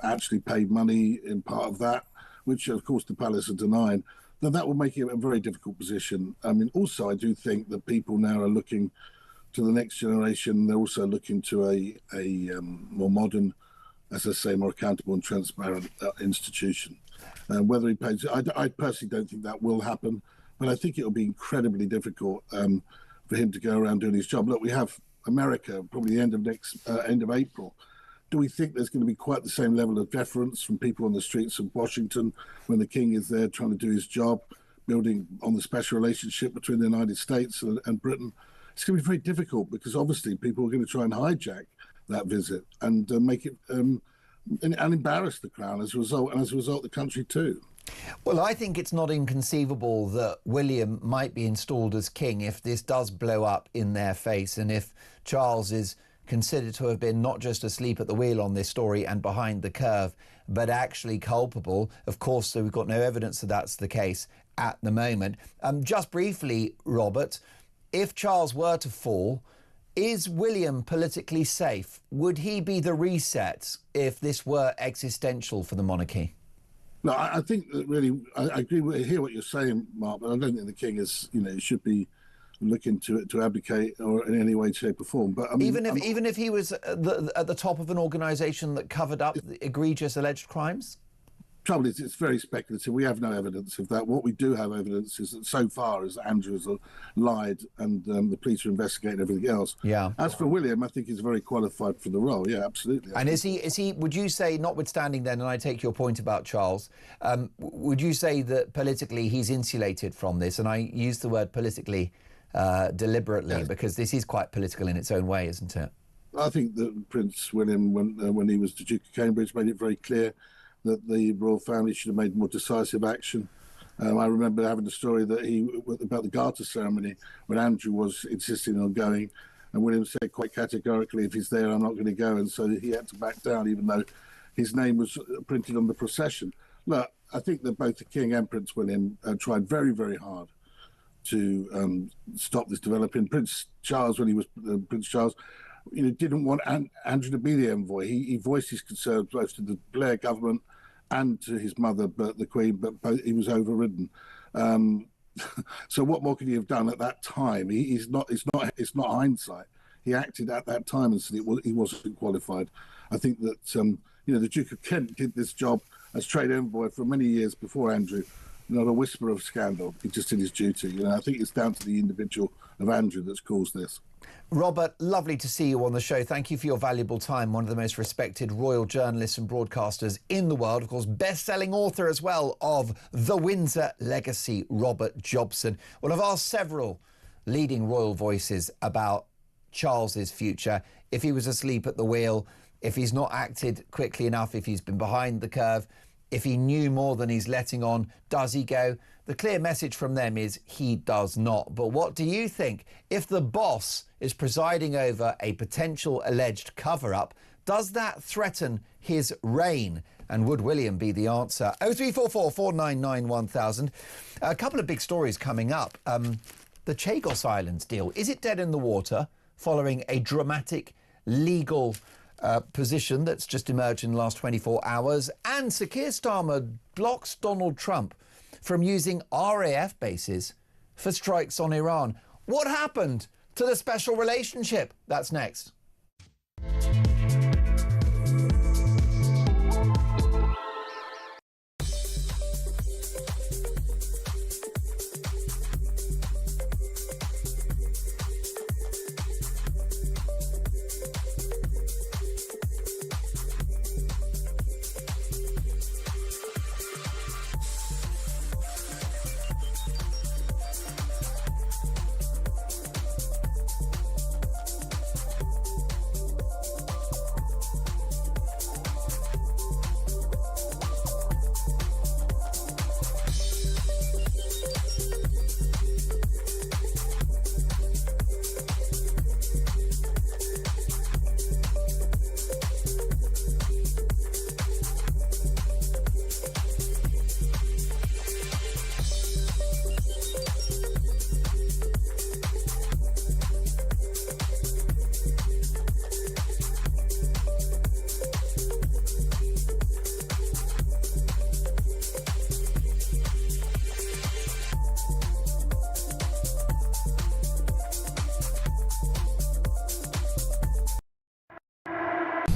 actually paid money in part of that, which of course the palace are denying, then that will make it a very difficult position. I mean, also I do think that people now are looking to the next generation. They're also looking to a more modern, as I say, more accountable and transparent institution. Whether he pays, I personally don't think that will happen, but I think it'll be incredibly difficult for him to go around doing his job. Look, we have America probably the end of April. Do we think there's going to be quite the same level of deference from people on the streets of Washington when the king is there trying to do his job, building on the special relationship between the United States and Britain? It's going to be very difficult because obviously people are going to try and hijack that visit and make it and embarrass the crown as a result, and as a result the country too. Well, I think it's not inconceivable that William might be installed as king if this does blow up in their face, and if Charles is considered to have been not just asleep at the wheel on this story and behind the curve, but actually culpable. Of course, so we've got no evidence that that's the case at the moment. Just briefly, Robert, if Charles were to fall, is William politically safe? Would he be the reset if this were existential for the monarchy? No, I think that really, I agree. I hear what you're saying, Mark, but I don't think the king is, should be looking to abdicate or in any way, shape, or form. But I mean, even if he was at the top of an organisation that covered up the egregious alleged crimes. Trouble is, it's very speculative. We have no evidence of that. What we do have evidence is that so far as Andrew has lied and the police are investigating everything else. Yeah. As for William, I think he's very qualified for the role. Yeah, absolutely. And is he? Would you say, notwithstanding then, and I take your point about Charles, would you say that politically he's insulated from this? And I use the word politically deliberately because this is quite political in its own way, isn't it? I think that Prince William, when he was the Duke of Cambridge, made it very clear that the royal family should have made more decisive action. I remember having a story about the Garter ceremony when Andrew was insisting on going, and William said quite categorically, if he's there, I'm not going to go. And so he had to back down, even though his name was printed on the procession. Look, I think that both the King and Prince William tried very, very hard to stop this developing. Prince Charles, when he was Prince Charles, didn't want Andrew to be the envoy. He voiced his concerns both to the Blair government and to his mother, the Queen, but he was overridden. So what more could he have done at that time? It's not hindsight. He acted at that time and said he wasn't qualified. I think that the Duke of Kent did this job as trade envoy for many years before Andrew. Not a whisper of scandal. He just did his duty. I think it's down to the individual of Andrew that's caused this. Robert, lovely to see you on the show. Thank you for your valuable time. One of the most respected royal journalists and broadcasters in the world. Of course, best-selling author as well of The Windsor Legacy, Robert Jobson. Well, I've asked several leading royal voices about Charles's future. If he was asleep at the wheel, if he's not acted quickly enough, if he's been behind the curve, if he knew more than he's letting on, does he go? The clear message from them is he does not. But what do you think? If the boss is presiding over a potential alleged cover-up, does that threaten his reign? And would William be the answer? 0344 499 1000. A couple of big stories coming up. The Chagos Islands deal. Is it dead in the water following a dramatic legal position that's just emerged in the last 24 hours? And Sir Keir Starmer blocks Donald Trump from using RAF bases for strikes on Iran. What happened to the special relationship? That's next.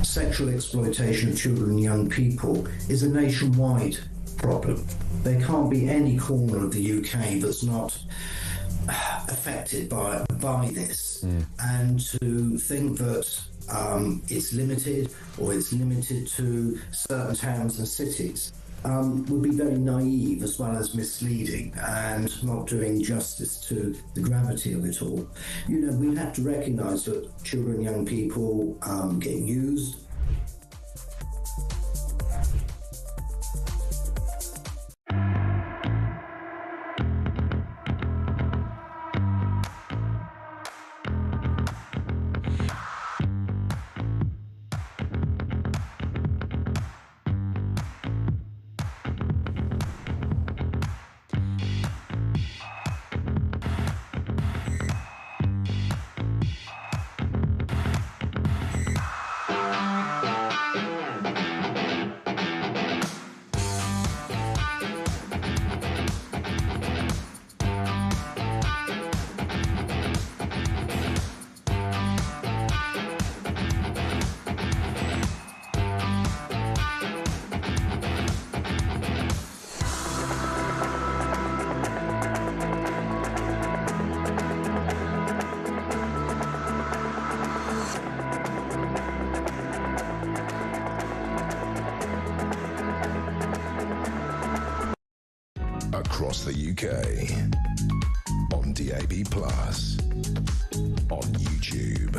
Sexual exploitation of children and young people is a nationwide problem. There can't be any corner of the UK that's not affected by this. And to think that it's limited or it's limited to certain towns and cities would be very naive as well as misleading and not doing justice to the gravity of it all. You know, we have to recognise that children and young people get used. Across the UK, on DAB+, on YouTube,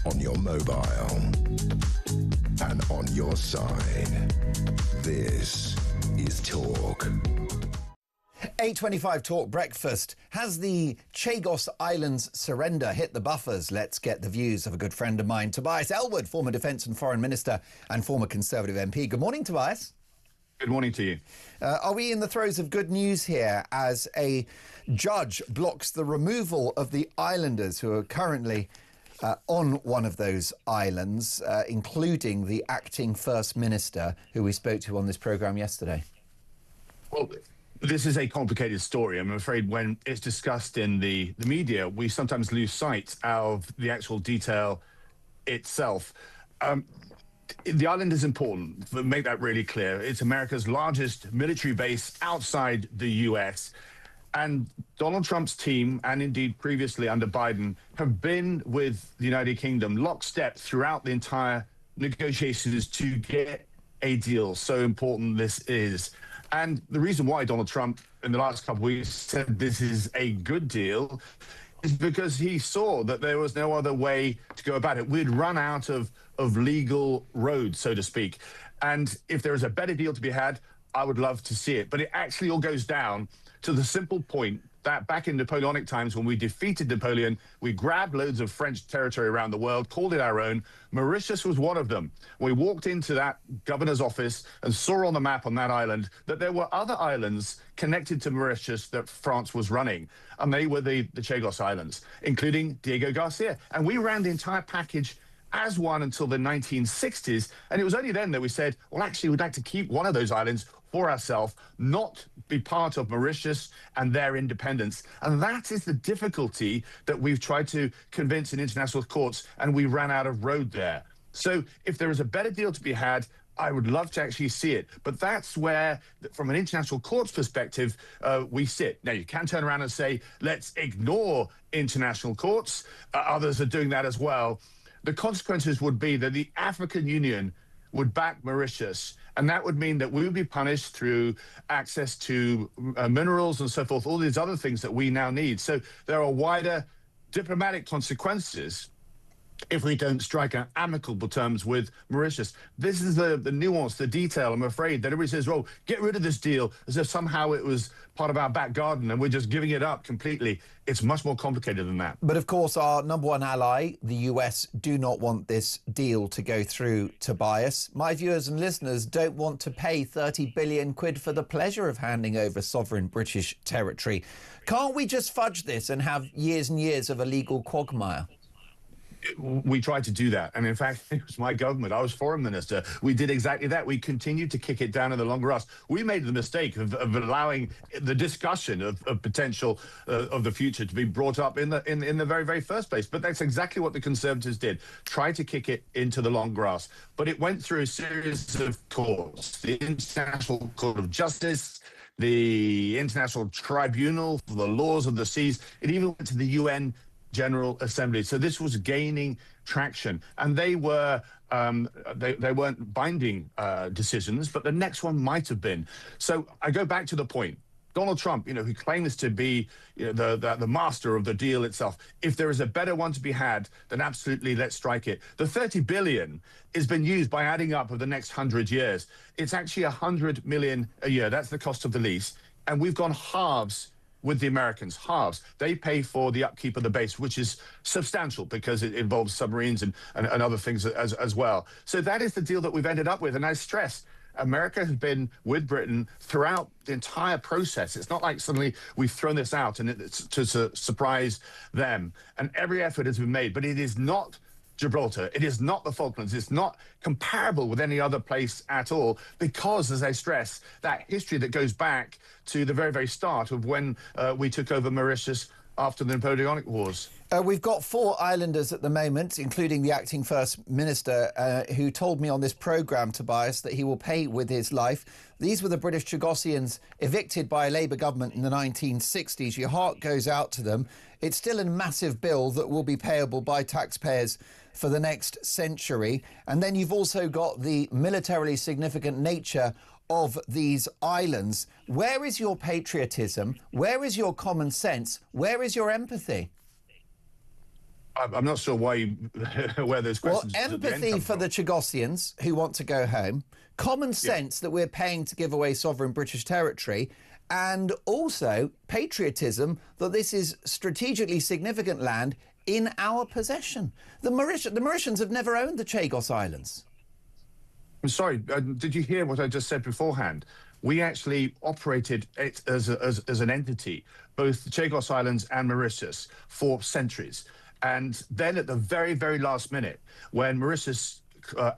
on your mobile, and on your side. This is Talk. 8:25 Talk Breakfast. Has the Chagos Islands surrender hit the buffers? Let's get the views of a good friend of mine, Tobias Ellwood, former Defence and Foreign Minister and former Conservative MP. Good morning, Tobias. Good morning to you. Are we in the throes of good news here as a judge blocks the removal of the islanders who are currently on one of those islands, including the acting First Minister, who we spoke to on this programme yesterday? Well, this is a complicated story. I'm afraid when it's discussed in the media, we sometimes lose sight of the actual detail itself. The island is important, make that really clear. It's America's largest military base outside the US. And Donald Trump's team, and indeed previously under Biden, have been with the United Kingdom lockstep throughout the entire negotiations to get a deal. So important this is. And the reason why Donald Trump in the last couple of weeks said this is a good deal is because he saw that there was no other way to go about it. We'd run out of legal roads, so to speak. And if there is a better deal to be had, I would love to see it. But it actually all goes down to the simple point that back in Napoleonic times, when we defeated Napoleon, we grabbed loads of French territory around the world, called it our own. Mauritius was one of them. We walked into that governor's office and saw on the map on that island that there were other islands connected to Mauritius that France was running. And they were the Chagos Islands, including Diego Garcia. And we ran the entire package as one until the 1960s. And it was only then that we said, well, actually, we'd like to keep one of those islands for ourselves, not be part of Mauritius and their independence. And that is the difficulty that we've tried to convince in international courts, and we ran out of road there. So if there is a better deal to be had, I would love to actually see it. But that's where, from an international court's perspective, we sit. Now, you can turn around and say, let's ignore international courts. Others are doing that as well. The consequences would be that the African Union would back Mauritius, and that would mean that we would be punished through access to minerals and so forth, all these other things that we now need. So there are wider diplomatic consequences if we don't strike an amicable terms with Mauritius. This is the nuance, the detail, I'm afraid, that everybody says, well, get rid of this deal as if somehow it was part of our back garden and we're just giving it up completely. It's much more complicated than that. But of course, our number one ally, the US, do not want this deal to go through, Tobias. My viewers and listeners don't want to pay 30 billion quid for the pleasure of handing over sovereign British territory. Can't we just fudge this and have years and years of a legal quagmire? We tried to do that. And in fact, it was my government. I was foreign minister. We did exactly that. We continued to kick it down in the long grass. We made the mistake of allowing the discussion of potential of the future to be brought up in the very, very first place. But that's exactly what the Conservatives did. Try to kick it into the long grass. But it went through a series of courts. The International Court of Justice, the International Tribunal for the Laws of the Seas. It even went to the UN General Assembly. So this was gaining traction, and they were they weren't binding decisions, but the next one might have been. So I go back to the point. Donald Trump, who claims to be the master of the deal itself, if there is a better one to be had, then absolutely let's strike it. The 30 billion has been used by adding up of the next 100 years. It's actually 100 million a year. That's the cost of the lease, and we've gone halves with the Americans, halves. They pay for the upkeep of the base, which is substantial because it involves submarines and other things as well. So that is the deal that we've ended up with. And I stress, America has been with Britain throughout the entire process. It's not like suddenly we've thrown this out and it's to surprise them. And every effort has been made, but it is not Gibraltar. It is not the Falklands. It's not comparable with any other place at all because, as I stress, that history that goes back to the very, very start of when we took over Mauritius after the Napoleonic Wars. We've got 4 islanders at the moment, including the acting First Minister, who told me on this programme, Tobias, that he will pay with his life. These were the British Chagosians evicted by a Labour government in the 1960s. Your heart goes out to them. It's still a massive bill that will be payable by taxpayers for the next century. And then you've also got the militarily significant nature of these islands. Where is your patriotism? Where is your common sense? Where is your empathy? I'm not sure why where those questions. Well, empathy for the Chagosians who want to go home, common sense that we're paying to give away sovereign British territory, and also patriotism that this is strategically significant land in our possession. The Mauritians have never owned the Chagos Islands. I'm sorry, did you hear what I just said beforehand? We actually operated it as an entity, both the Chagos Islands and Mauritius, for centuries. And then at the very, very last minute, when Mauritius,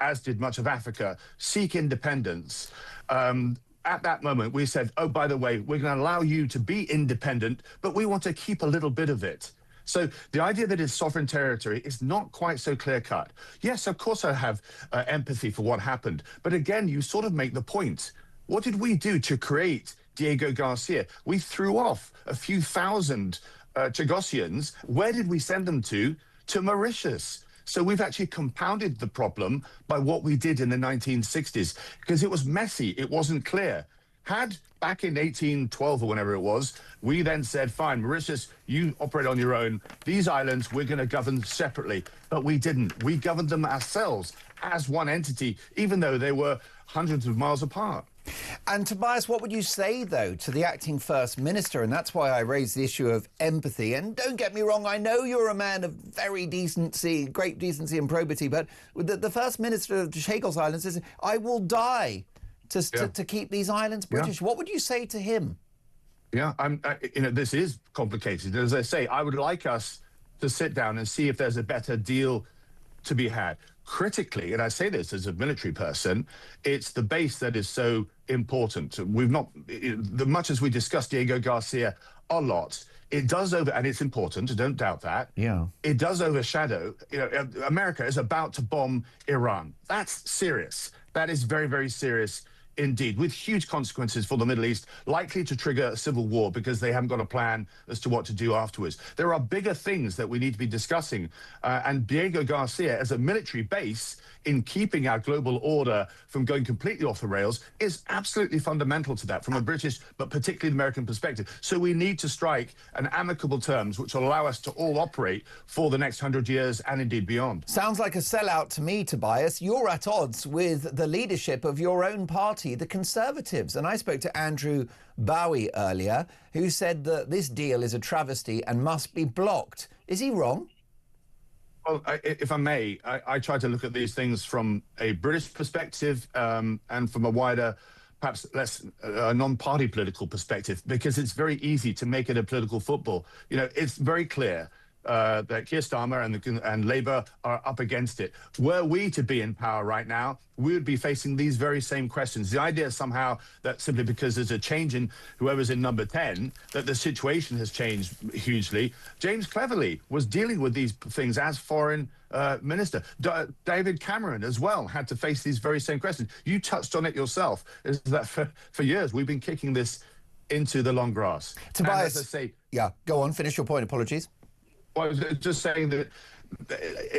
as did much of Africa, seek independence, at that moment we said, oh, by the way, we're going to allow you to be independent, but we want to keep a little bit of it. So the idea that it's sovereign territory is not quite so clear-cut. Yes, of course I have empathy for what happened. But again, you sort of make the point. What did we do to create Diego Garcia? We threw off a few thousand Chagosians. Where did we send them to? To Mauritius. So we've actually compounded the problem by what we did in the 1960s because it was messy. It wasn't clear. Had back in 1812 or whenever it was, we then said, fine, Mauritius, you operate on your own. These islands, we're going to govern separately. But we didn't. We governed them ourselves as one entity, even though they were hundreds of miles apart. And Tobias, what would you say, though, to the acting First Minister? And that's why I raised the issue of empathy. And don't get me wrong, I know you're a man of very decency, great decency and probity, but the First Minister of the Chagos Islands says, I will die to keep these islands British. What would you say to him? Yeah, this is complicated. As I say, I would like us to sit down and see if there's a better deal to be had. Critically, and I say this as a military person, it's the base that is so important. We've not, much as we discussed Diego Garcia a lot, it does and it's important, don't doubt that. Yeah. It does overshadow, America is about to bomb Iran. That's serious. That is very, very serious indeed, with huge consequences for the Middle East, likely to trigger a civil war because they haven't got a plan as to what to do afterwards. There are bigger things that we need to be discussing. And Diego Garcia, as a military base in keeping our global order from going completely off the rails, is absolutely fundamental to that from a British, but particularly the American perspective. So we need to strike an amicable terms which will allow us to all operate for the next 100 years and indeed beyond. Sounds like a sellout to me, Tobias. You're at odds with the leadership of your own party, the Conservatives. And I spoke to Andrew Bowie earlier, who said that this deal is a travesty and must be blocked. Is he wrong? Well, if I may, I try to look at these things from a British perspective and from a wider, perhaps less non-party political perspective, because it's very easy to make it a political football. It's very clear that Keir Starmer and Labour are up against it. Were we to be in power right now, we would be facing these very same questions. The idea somehow that simply because there's a change in whoever's in number 10, that the situation has changed hugely. James Cleverly was dealing with these things as foreign minister. David Cameron as well had to face these very same questions. You touched on it yourself, is that for years we've been kicking this into the long grass. Tobias, as I say, yeah, go on, finish your point, apologies. Well, I was just saying that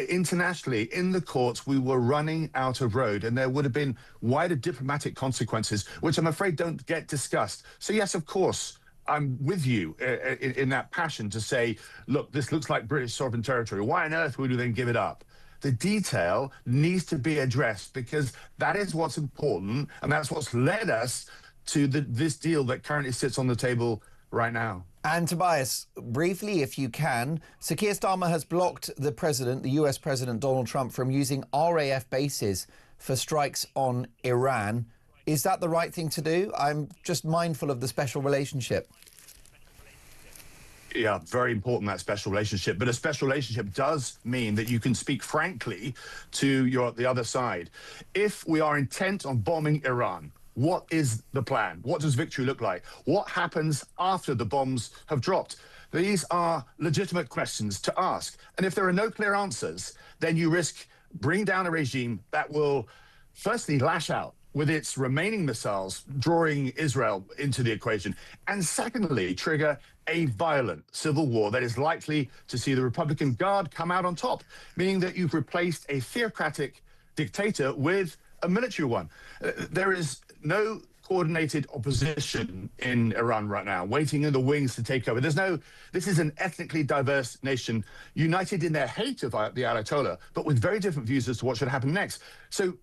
internationally, in the courts, we were running out of road and there would have been wider diplomatic consequences, which I'm afraid don't get discussed. So, yes, of course, I'm with you in that passion to say, look, this looks like British sovereign territory. Why on earth would we then give it up? The detail needs to be addressed because that is what's important and that's what's led us to this deal that currently sits on the table right now. And Tobias, briefly, if you can, Sir Keir Starmer has blocked the US President Donald Trump, from using RAF bases for strikes on Iran. Is that the right thing to do? I'm just mindful of the special relationship. Yeah, very important, that special relationship. But a special relationship does mean that you can speak frankly to the other side. If we are intent on bombing Iran, what is the plan? What does victory look like? What happens after the bombs have dropped? These are legitimate questions to ask. And if there are no clear answers, then you risk bringing down a regime that will firstly lash out with its remaining missiles, drawing Israel into the equation, and secondly, trigger a violent civil war that is likely to see the Republican Guard come out on top, meaning that you've replaced a theocratic dictator with a military one. There is no coordinated opposition in Iran right now, waiting in the wings to take over. This is an ethnically diverse nation, united in their hate of the Ayatollah, but with very different views as to what should happen next. So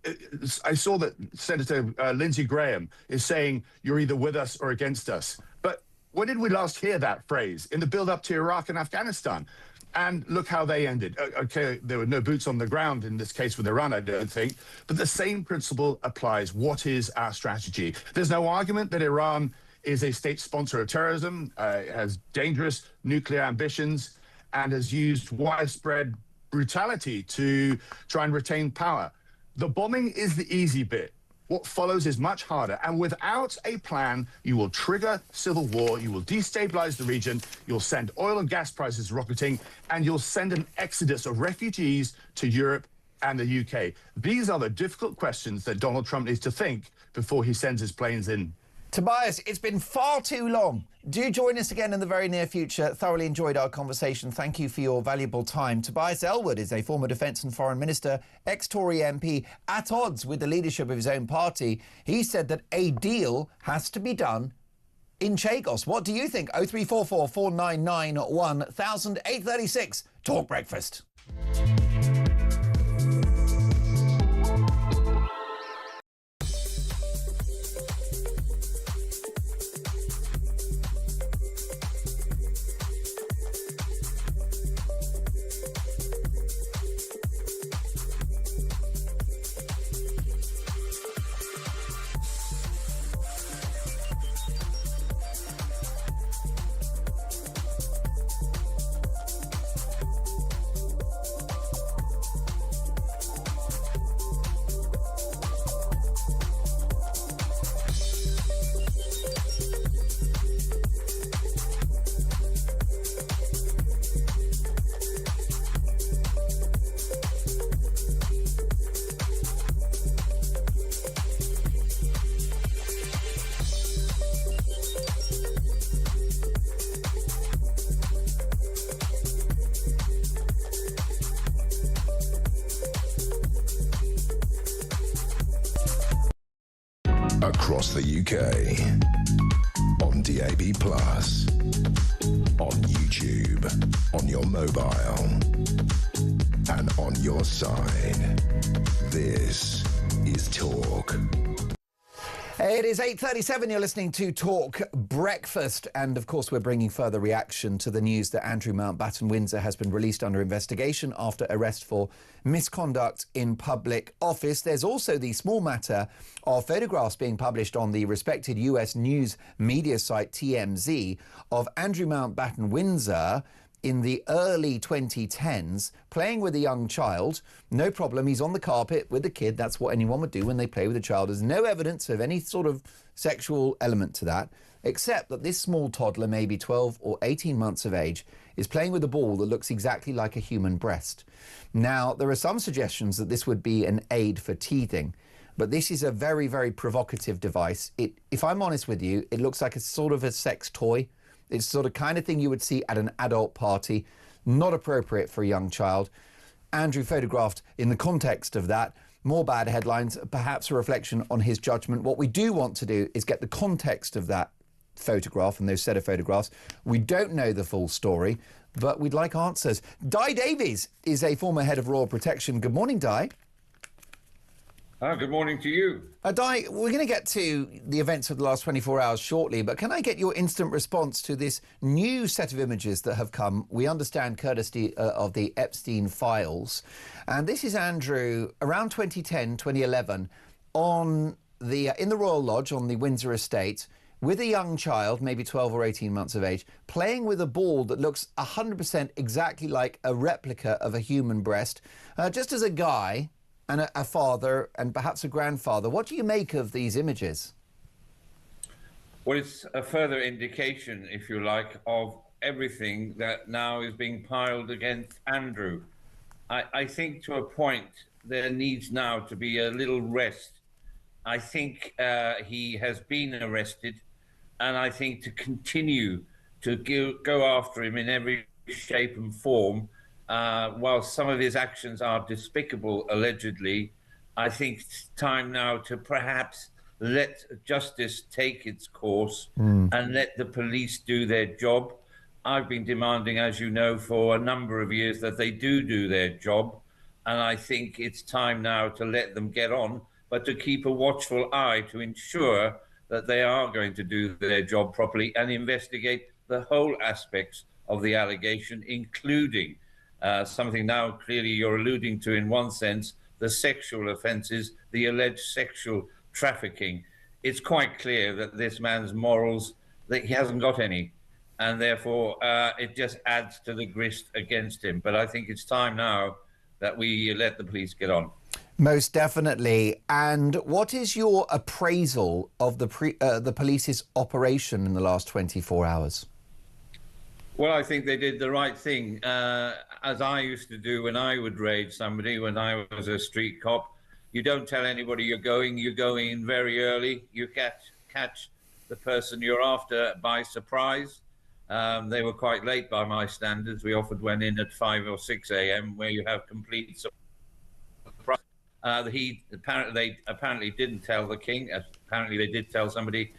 I saw that Senator Lindsey Graham is saying, you're either with us or against us. But when did we last hear that phrase? In the build-up to Iraq and Afghanistan. And look how they ended. Okay, there were no boots on the ground in this case with Iran, I don't think. But the same principle applies. What is our strategy? There's no argument that Iran is a state sponsor of terrorism, has dangerous nuclear ambitions, and has used widespread brutality to try and retain power. The bombing is the easy bit. What follows is much harder. And without a plan, you will trigger civil war, you will destabilize the region, you'll send oil and gas prices rocketing, and you'll send an exodus of refugees to Europe and the UK. These are the difficult questions that Donald Trump needs to think before he sends his planes in. Tobias, it's been far too long. Do join us again in the very near future. Thoroughly enjoyed our conversation. Thank you for your valuable time. Tobias Ellwood is a former Defence and Foreign Minister, ex-Tory MP, at odds with the leadership of his own party. He said that a deal has to be done in Chagos. What do you think? 0344 499 1000 836. Talk Breakfast. across the UK, on DAB+, on YouTube, on your mobile, and on your side. This is Talk. It is 8:37. You're listening to Talk Breakfast. And of course, we're bringing further reaction to the news that Andrew Mountbatten Windsor has been released under investigation after arrest for misconduct in public office. There's also the small matter of photographs being published on the respected US news media site TMZ of Andrew Mountbatten Windsor in the early 2010s, playing with a young child. No problem, he's on the carpet with the kid. That's what anyone would do when they play with a child. There's no evidence of any sort of sexual element to that, except that this small toddler, maybe 12 or 18 months of age, is playing with a ball that looks exactly like a human breast. Now, there are some suggestions that this would be an aid for teething, but this is a very, very provocative device. If I'm honest with you, it looks like a sort of a sex toy. It's the sort of kind of thing you would see at an adult party, not appropriate for a young child. Andrew photographed in the context of that. More bad headlines, perhaps a reflection on his judgment. What we do want to do is get the context of that photograph and those set of photographs. We don't know the full story, but we'd like answers. Di Davies is a former head of Royal Protection. Good morning, Di. Good morning to you. Di, we're going to get to the events of the last 24 hours shortly, but can I get your instant response to this new set of images that have come, we understand, courtesy of the Epstein files? And this is Andrew, around 2010, 2011, in the Royal Lodge on the Windsor estate, with a young child, maybe 12 or 18 months of age, playing with a ball that looks 100% exactly like a replica of a human breast. Just as a guy and a father and perhaps a grandfather, what do you make of these images? Well, it's a further indication, if you like, of everything that now is being piled against Andrew. I think to a point there needs now to be a little rest. I think he has been arrested, and I think to continue to go after him in every shape and form, while some of his actions are despicable, allegedly, I think it's time now to perhaps let justice take its course and let the police do their job. I've been demanding, as you know, for a number of years that they do their job, and I think it's time now to let them get on, but to keep a watchful eye to ensure that they are going to do their job properly and investigate the whole aspects of the allegation, including something now clearly you're alluding to in one sense, the sexual offences, the alleged sexual trafficking. It's quite clear that this man's morals, that he hasn't got any, and therefore it just adds to the grist against him. But I think it's time now that we let the police get on. Most definitely. And what is your appraisal of the police's operation in the last 24 hours? Well, I think they did the right thing, as I used to do when I would raid somebody when I was a street cop. You don't tell anybody you're going. You go in very early. You catch the person you're after by surprise. They were quite late by my standards. We often went in at 5 or 6 a.m. where you have complete surprise. They apparently didn't tell the king. Apparently they did tell somebody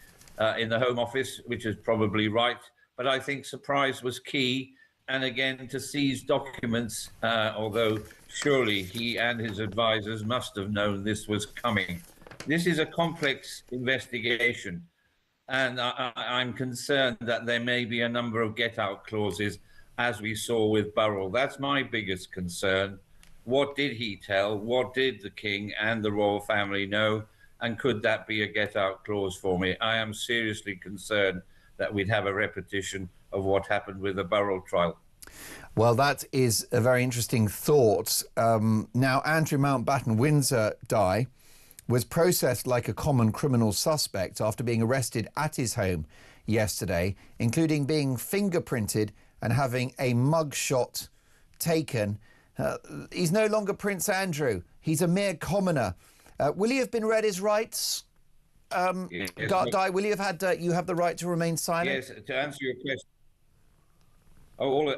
in the Home Office, which is probably right. But I think surprise was key. And again, to seize documents, although surely he and his advisors must have known this was coming. This is a complex investigation. And I'm concerned that there may be a number of get-out clauses, as we saw with Burrell. That's my biggest concern. What did he tell? What did the king and the royal family know? And could that be a get-out clause for me? I am seriously concerned that we'd have a repetition of what happened with the Burrell trial. Well, that is a very interesting thought. Now, Andrew Mountbatten Windsor was processed like a common criminal suspect after being arrested at his home yesterday, including being fingerprinted and having a mugshot taken. He's no longer Prince Andrew. He's a mere commoner. Will he have been read his rights? Yes, Di, will you have had you have the right to remain silent? Yes, to answer your question.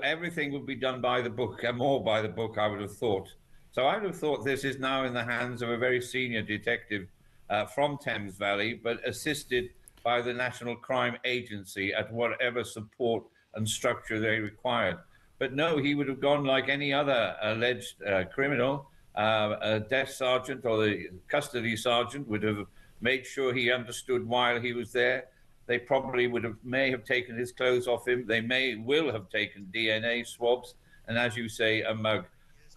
Everything would be done by the book, and more by the book, I would have thought. So I would have thought this is now in the hands of a very senior detective from Thames Valley, but assisted by the National Crime Agency at whatever support and structure they required. But no, he would have gone like any other alleged criminal. A desk sergeant or the custody sergeant would have made sure he understood while he was there. They probably may have taken his clothes off him. They will have taken DNA swabs. And as you say, a mug.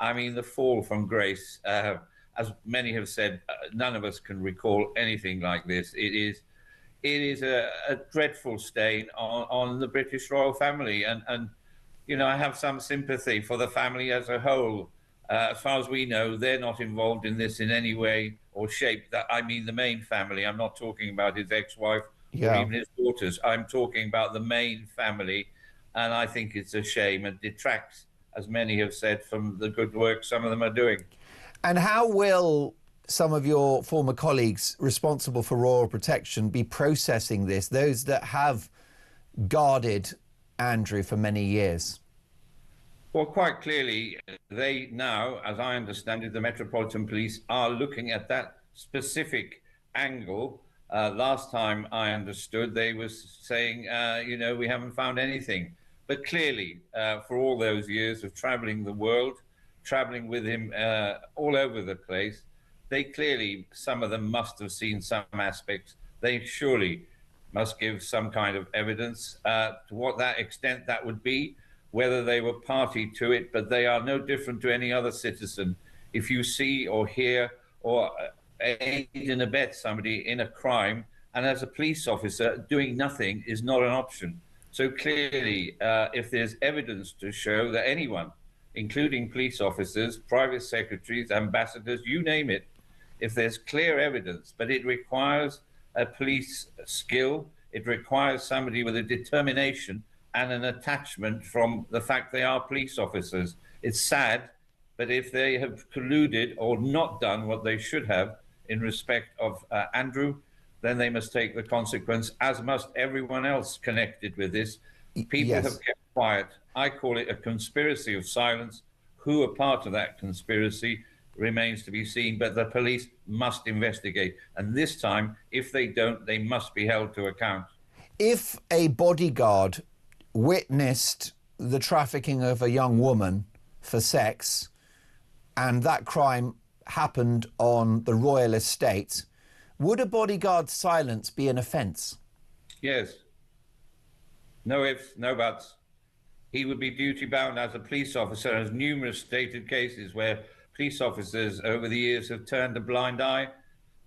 I mean, the fall from grace, as many have said, none of us can recall anything like this. It is a dreadful stain on the British royal family. And, you know, I have some sympathy for the family as a whole. As far as we know, they're not involved in this in any way or shape. I mean, the main family. I'm not talking about his ex-wife or even his daughters. I'm talking about the main family. And I think it's a shame and detracts, as many have said, from the good work some of them are doing. And how will some of your former colleagues responsible for royal protection be processing this, those that have guarded Andrew for many years? Well, quite clearly, they now, as I understand it, the Metropolitan Police are looking at that specific angle. Last time I understood, they were saying, you know, we haven't found anything. But clearly, for all those years of traveling the world, traveling with him all over the place, they clearly, some of them must have seen some aspects. They surely must give some kind of evidence to what that extent that would be, whether they were party to it, but they are no different to any other citizen. If you see or hear or aid and abet somebody in a crime, and as a police officer, doing nothing is not an option. So clearly, if there's evidence to show that anyone, including police officers, private secretaries, ambassadors, you name it, if there's clear evidence, but it requires a police skill, it requires somebody with a determination and an attachment from the fact they are police officers. It's sad, but if they have colluded or not done what they should have in respect of Andrew, then they must take the consequence, as must everyone else connected with this. People have kept quiet. I call it a conspiracy of silence. Who are part of that conspiracy remains to be seen, but the police must investigate. And this time, if they don't, they must be held to account. If a bodyguard witnessed the trafficking of a young woman for sex and that crime happened on the royal estate, would a bodyguard's silence be an offence? Yes. No ifs, no buts. He would be duty bound as a police officer. There's numerous stated cases where police officers over the years have turned a blind eye,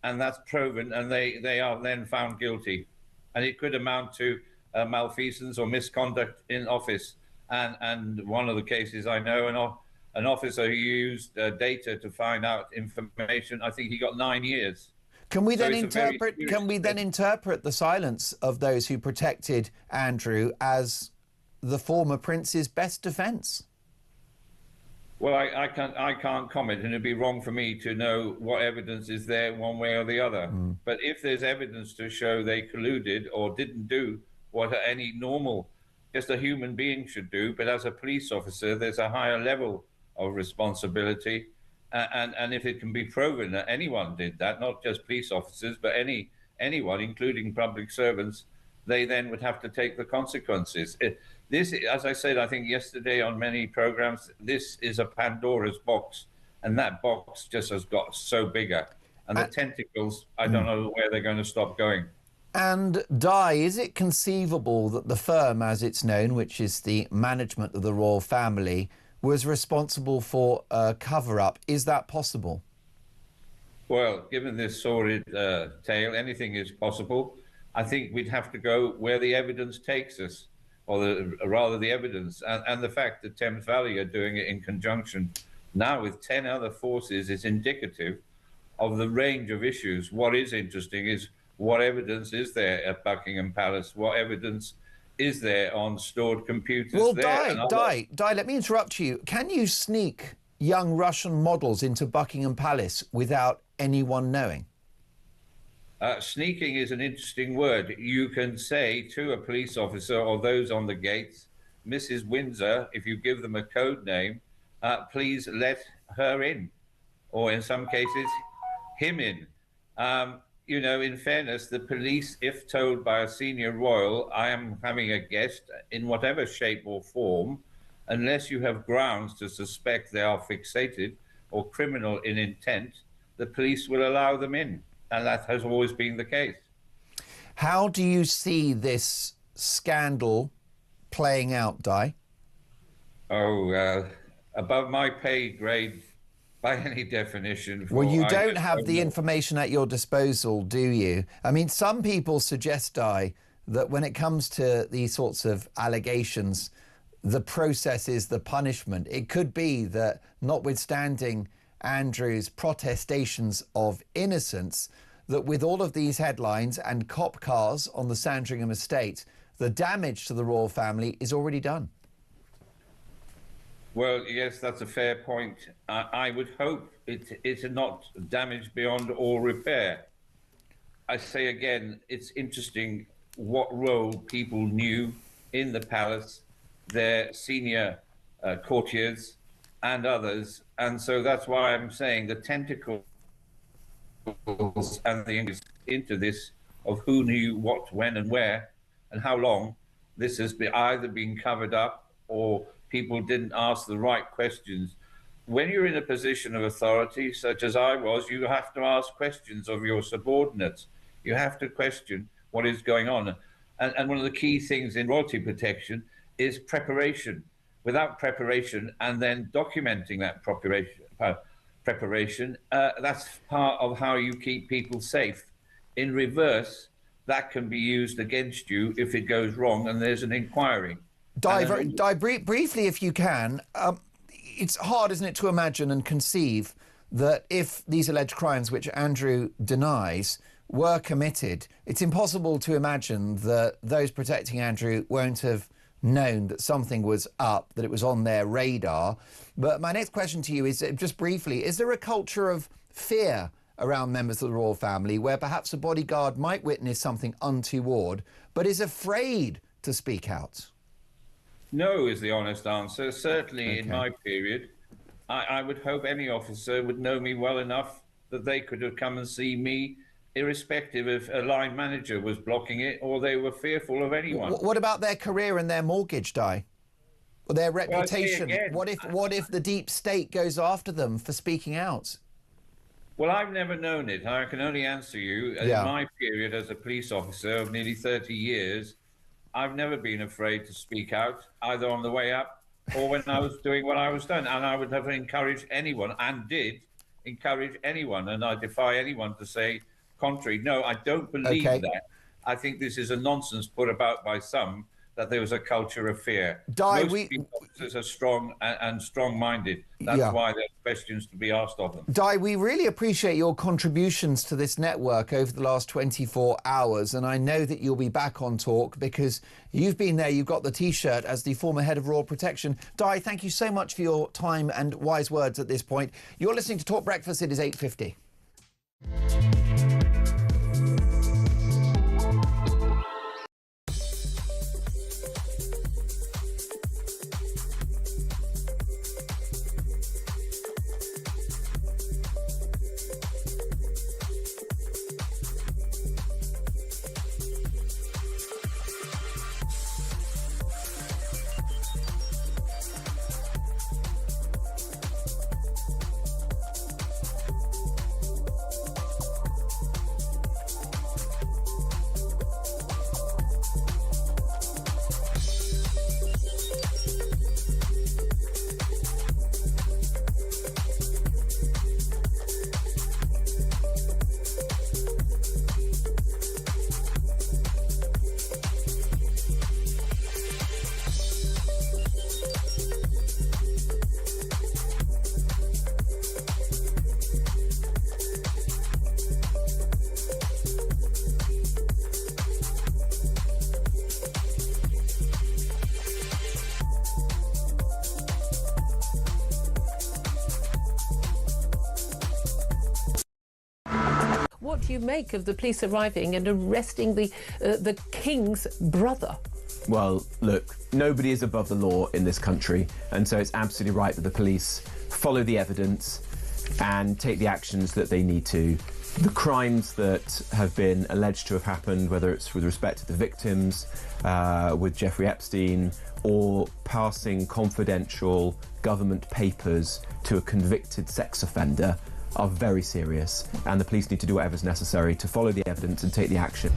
and that's proven, and they are then found guilty. And it could amount to malfeasance or misconduct in office. And one of the cases I know, an officer who used data to find out information, I think he got 9 years. Can we then interpret the silence of those who protected Andrew as the former prince's best defence? Well, I can't comment, and it'd be wrong for me to know what evidence is there one way or the other. But if there's evidence to show they colluded or didn't do what any normal, just a human being should do, but as a police officer, there's a higher level of responsibility. And if it can be proven that anyone did that, not just police officers, but anyone, including public servants, they then would have to take the consequences. This, as I said, I think yesterday on many programs, this is a Pandora's box, and that box just has got so bigger. And the tentacles, I don't know where they're going to stop going. And Di, is it conceivable that the firm, as it's known, which is the management of the royal family, was responsible for a cover-up? Is that possible? Well, given this sordid tale, anything is possible. I think we'd have to go where the evidence takes us, or rather the evidence. And the fact that Thames Valley are doing it in conjunction now with 10 other forces is indicative of the range of issues. What is interesting is what evidence is there at Buckingham Palace? What evidence is there on stored computers? Well, there? Di, let me interrupt you. Can you sneak young Russian models into Buckingham Palace without anyone knowing? Sneaking is an interesting word. You can say to a police officer or those on the gates, Mrs. Windsor, if you give them a code name, please let her in. Or in some cases, him in. you know, in fairness, the police, if told by a senior royal, I am having a guest in whatever shape or form, unless you have grounds to suspect they are fixated or criminal in intent, the police will allow them in. And that has always been the case. How do you see this scandal playing out, Di? Oh, above my pay grade by any definition. Well, you don't have the information at your disposal, do you? I mean, some people suggest, Di, that when it comes to these sorts of allegations, the process is the punishment. It could be that, notwithstanding Andrew's protestations of innocence, that with all of these headlines and cop cars on the Sandringham estate, the damage to the royal family is already done. Well, yes, that's a fair point. I would hope it is not damage beyond all repair. I say again, it's interesting what role people knew in the palace, their senior courtiers and others. And so that's why I'm saying the tentacles and the English into this of who knew what, when and where and how long this has been either been covered up or people didn't ask the right questions. When you're in a position of authority, such as I was, you have to ask questions of your subordinates. You have to question what is going on. And one of the key things in royalty protection is preparation. Without preparation and then documenting that preparation, that's part of how you keep people safe. In reverse, that can be used against you if it goes wrong and there's an inquiry. Di, briefly, if you can, it's hard, isn't it, to imagine and conceive that if these alleged crimes, which Andrew denies, were committed, it's impossible to imagine that those protecting Andrew won't have known that something was up, that it was on their radar. But my next question to you is, just briefly, is there a culture of fear around members of the royal family where perhaps a bodyguard might witness something untoward but is afraid to speak out? No is the honest answer. Certainly in my period, I would hope any officer would know me well enough that they could have come and see me, irrespective if a line manager was blocking it or they were fearful of anyone. What about their career and their mortgage, Di? Or their reputation? Well, what if the deep state goes after them for speaking out? Well, I've never known it. I can only answer you. In my period as a police officer of nearly 30 years, I've never been afraid to speak out, either on the way up or when I was doing what I was doing. And I would have encouraged anyone, and did encourage anyone, and I defy anyone to say contrary. No, I don't believe that. I think this is a nonsense put about by some, that there was a culture of fear. Most police officers are strong and strong-minded. That's why there's questions to be asked of them. Di, we really appreciate your contributions to this network over the last 24 hours, and I know that you'll be back on Talk because you've been there, you've got the T-shirt as the former head of Royal Protection. Di, thank you so much for your time and wise words at this point. You're listening to Talk Breakfast. It is 8:50. What do you make of the police arriving and arresting the King's brother? Well, look, nobody is above the law in this country, and so it's absolutely right that the police follow the evidence, and take the actions that they need to. The crimes that have been alleged to have happened, whether it's with respect to the victims, with Jeffrey Epstein, or passing confidential government papers to a convicted sex offender, are very serious, and the police need to do whatever's necessary to follow the evidence and take the action.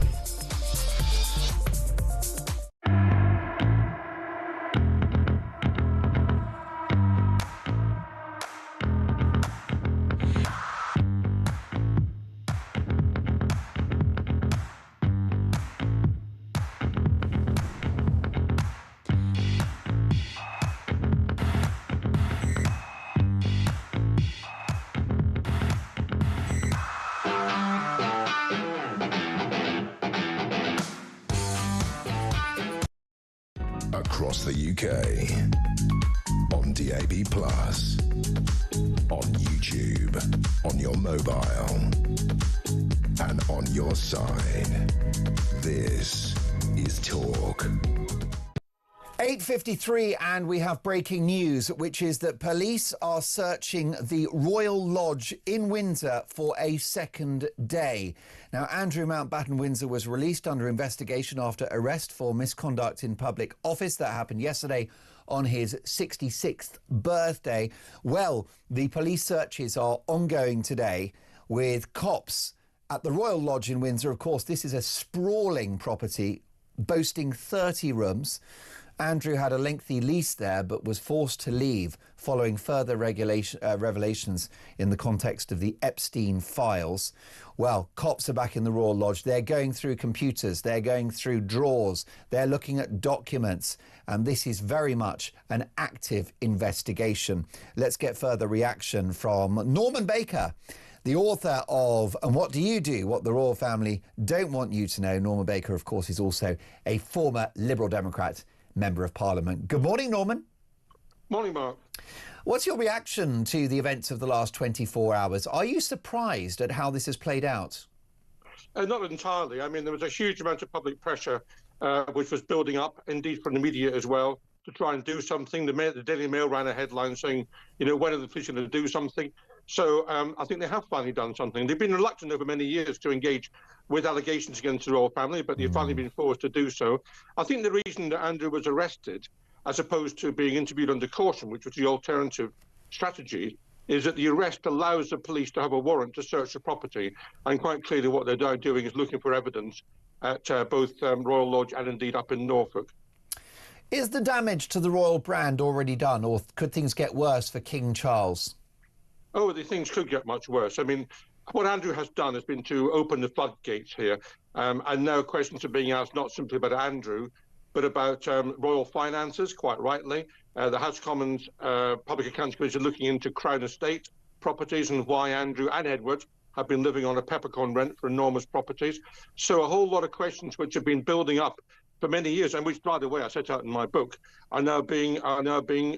Across the UK, on DAB+, on YouTube, on your mobile, and on your side. This is Talk. 8:53, and we have breaking news, which is that police are searching the Royal Lodge in Windsor for a second day. Now, Andrew Mountbatten Windsor was released under investigation after arrest for misconduct in public office. That happened yesterday on his 66th birthday. Well, the police searches are ongoing today with cops at the Royal Lodge in Windsor. Of course, this is a sprawling property boasting 30 rooms. Andrew had a lengthy lease there, but was forced to leave following further revelations in the context of the Epstein files. Well, cops are back in the Royal Lodge. They're going through computers. They're going through drawers. They're looking at documents. And this is very much an active investigation. Let's get further reaction from Norman Baker, the author of And What Do You Do? What the Royal Family Don't Want You to Know. Norman Baker, of course, is also a former Liberal Democrat Member of Parliament. Good morning, Norman. Morning, Mark. What's your reaction to the events of the last 24 hours? Are you surprised at how this has played out? Not entirely. I mean, there was a huge amount of public pressure which was building up, indeed from the media as well, to try and do something. The Daily Mail ran a headline saying, you know, when are the police going to do something? So I think they have finally done something. They've been reluctant over many years to engage with allegations against the royal family, but they've finally been forced to do so. I think the reason that Andrew was arrested, as opposed to being interviewed under caution, which was the alternative strategy, is that the arrest allows the police to have a warrant to search the property. And quite clearly what they're now doing is looking for evidence at both Royal Lodge and indeed up in Norfolk. Is the damage to the royal brand already done, or could things get worse for King Charles? Oh, the things could get much worse. I mean, what Andrew has done has been to open the floodgates here. And now questions are being asked not simply about Andrew, but about royal finances, quite rightly. The House of Commons Public Accounts Committee are looking into Crown Estate properties and why Andrew and Edward have been living on a peppercorn rent for enormous properties. So a whole lot of questions which have been building up for many years, and which, by the way, I set out in my book, are now being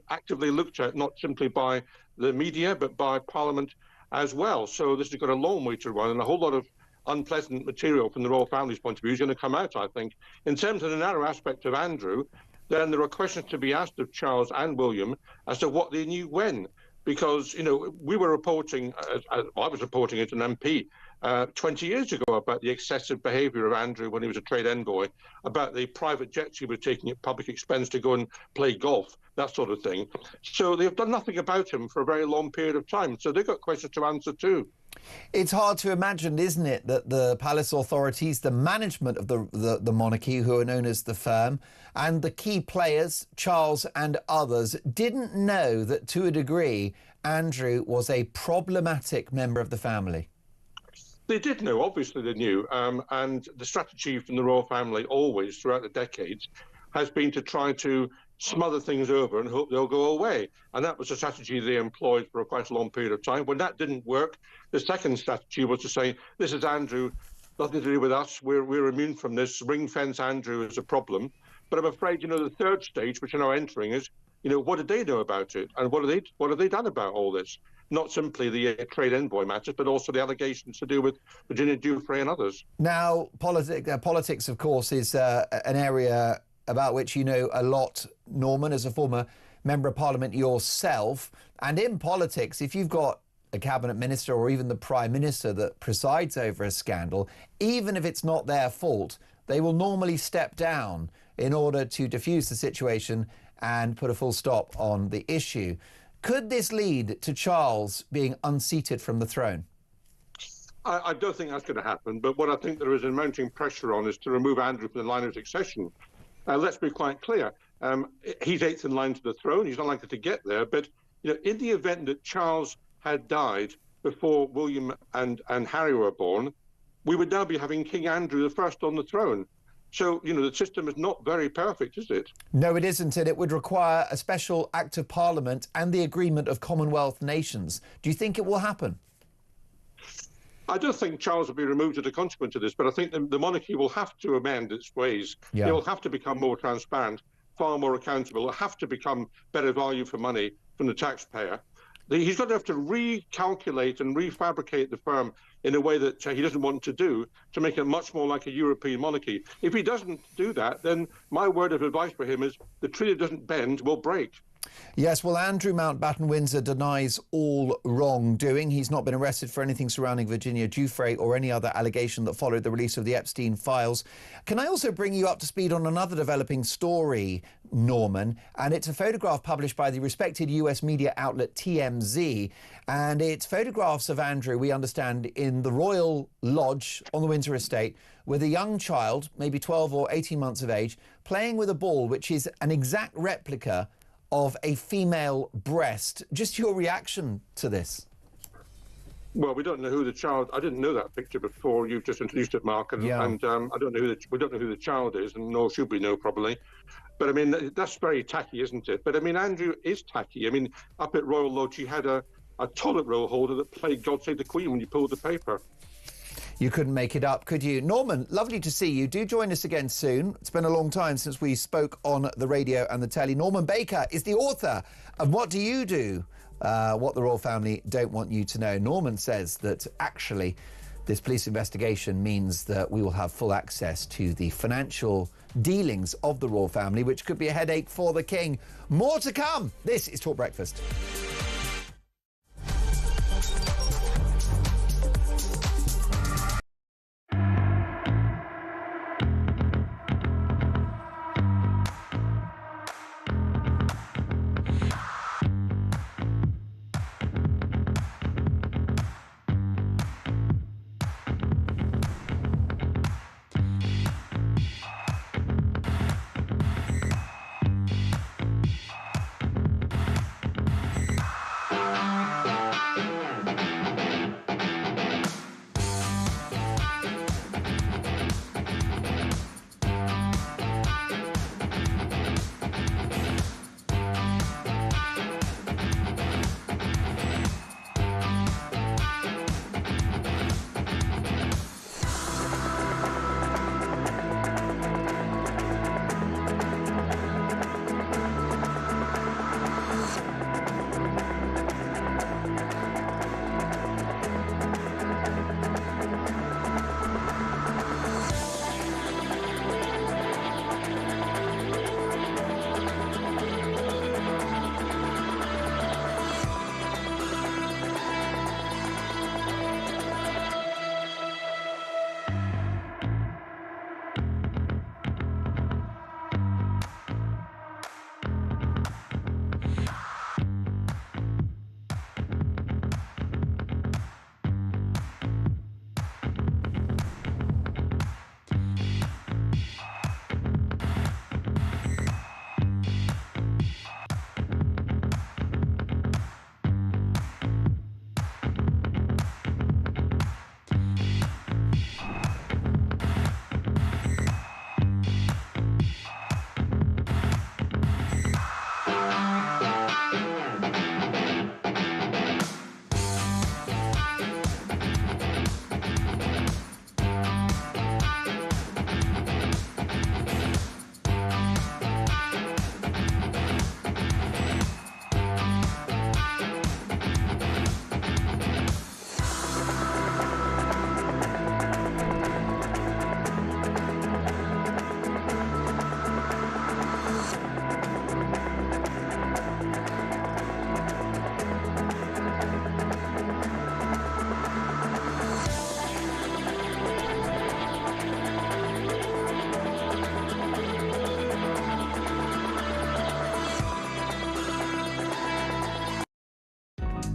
actively looked at, not simply by the media, but by Parliament as well. So this has got a long way to run, and a whole lot of unpleasant material from the royal family's point of view is going to come out, I think. In terms of the narrow aspect of Andrew, then there are questions to be asked of Charles and William as to what they knew when. Because, you know, we were reporting, I was reporting as an MP 20 years ago about the excessive behaviour of Andrew when he was a trade envoy, about the private jets he was taking at public expense to go and play golf, that sort of thing. So they've done nothing about him for a very long period of time. So they've got questions to answer too. It's hard to imagine, isn't it, that the palace authorities, the management of the monarchy, who are known as the firm, and the key players, Charles and others, didn't know that, to a degree, Andrew was a problematic member of the family. They did know, obviously they knew, and the strategy from the royal family always, throughout the decades, has been to try to smother things over and hope they'll go away. And that was a strategy they employed for quite a long period of time. When that didn't work, the second strategy was to say, this is Andrew, nothing to do with us, we're immune from this, ring-fence Andrew is a problem. But I'm afraid, you know, the third stage, which we're now entering, is, you know, what did they know about it? And what have they done about all this? Not simply the trade envoy matters, but also the allegations to do with Virginia Giuffre and others. Now, politics, of course, is an area about which you know a lot, Norman, as a former Member of Parliament yourself. And in politics, if you've got a cabinet minister or even the prime minister that presides over a scandal, even if it's not their fault, they will normally step down in order to diffuse the situation and put a full stop on the issue. Could this lead to Charles being unseated from the throne? I don't think that's going to happen, but what I think there is a mounting pressure on is to remove Andrew from the line of succession. Let's be quite clear. He's eighth in line to the throne. He's not likely to get there, but in the event that Charles had died before William and Harry were born, we would now be having King Andrew I on the throne. So, the system is not very perfect, is it? No, it isn't, and it would require a special act of Parliament and the agreement of Commonwealth nations. Do you think it will happen? I don't think Charles will be removed as a consequence of this, but I think the monarchy will have to amend its ways. Yeah. It will have to become more transparent, far more accountable. It will have to become better value for money from the taxpayer. He's going to have to recalculate and refabricate the firm in a way that he doesn't want to do, to make it much more like a European monarchy. If he doesn't do that, then my word of advice for him is the tree that doesn't bend will break. Yes, well, Andrew Mountbatten-Windsor denies all wrongdoing. He's not been arrested for anything surrounding Virginia Giuffre or any other allegation that followed the release of the Epstein files. Can I also bring you up to speed on another developing story, Norman? And it's a photograph published by the respected US media outlet TMZ. And it's photographs of Andrew, we understand, in the Royal Lodge on the Windsor estate with a young child, maybe 12 or 18 months of age, playing with a ball which is an exact replica of a female breast. Just your reaction to this? Well, we don't know who the child. I didn't know that picture before you just introduced it, Mark, and, Yeah. I don't know we don't know who the child is, and nor should we know probably. But I mean, that's very tacky, isn't it? But I mean, Andrew is tacky. I mean, up at Royal Lodge, he had a toilet roll holder that played "God Save the Queen" when you pulled the paper. You couldn't make it up, could you? Norman, lovely to see you. Do join us again soon. It's been a long time since we spoke on the radio and the telly. Norman Baker is the author of What Do You Do? What the Royal Family Don't Want You to Know. Norman says that actually this police investigation means that we will have full access to the financial dealings of the Royal Family, which could be a headache for the King. More to come. This is Talk Breakfast.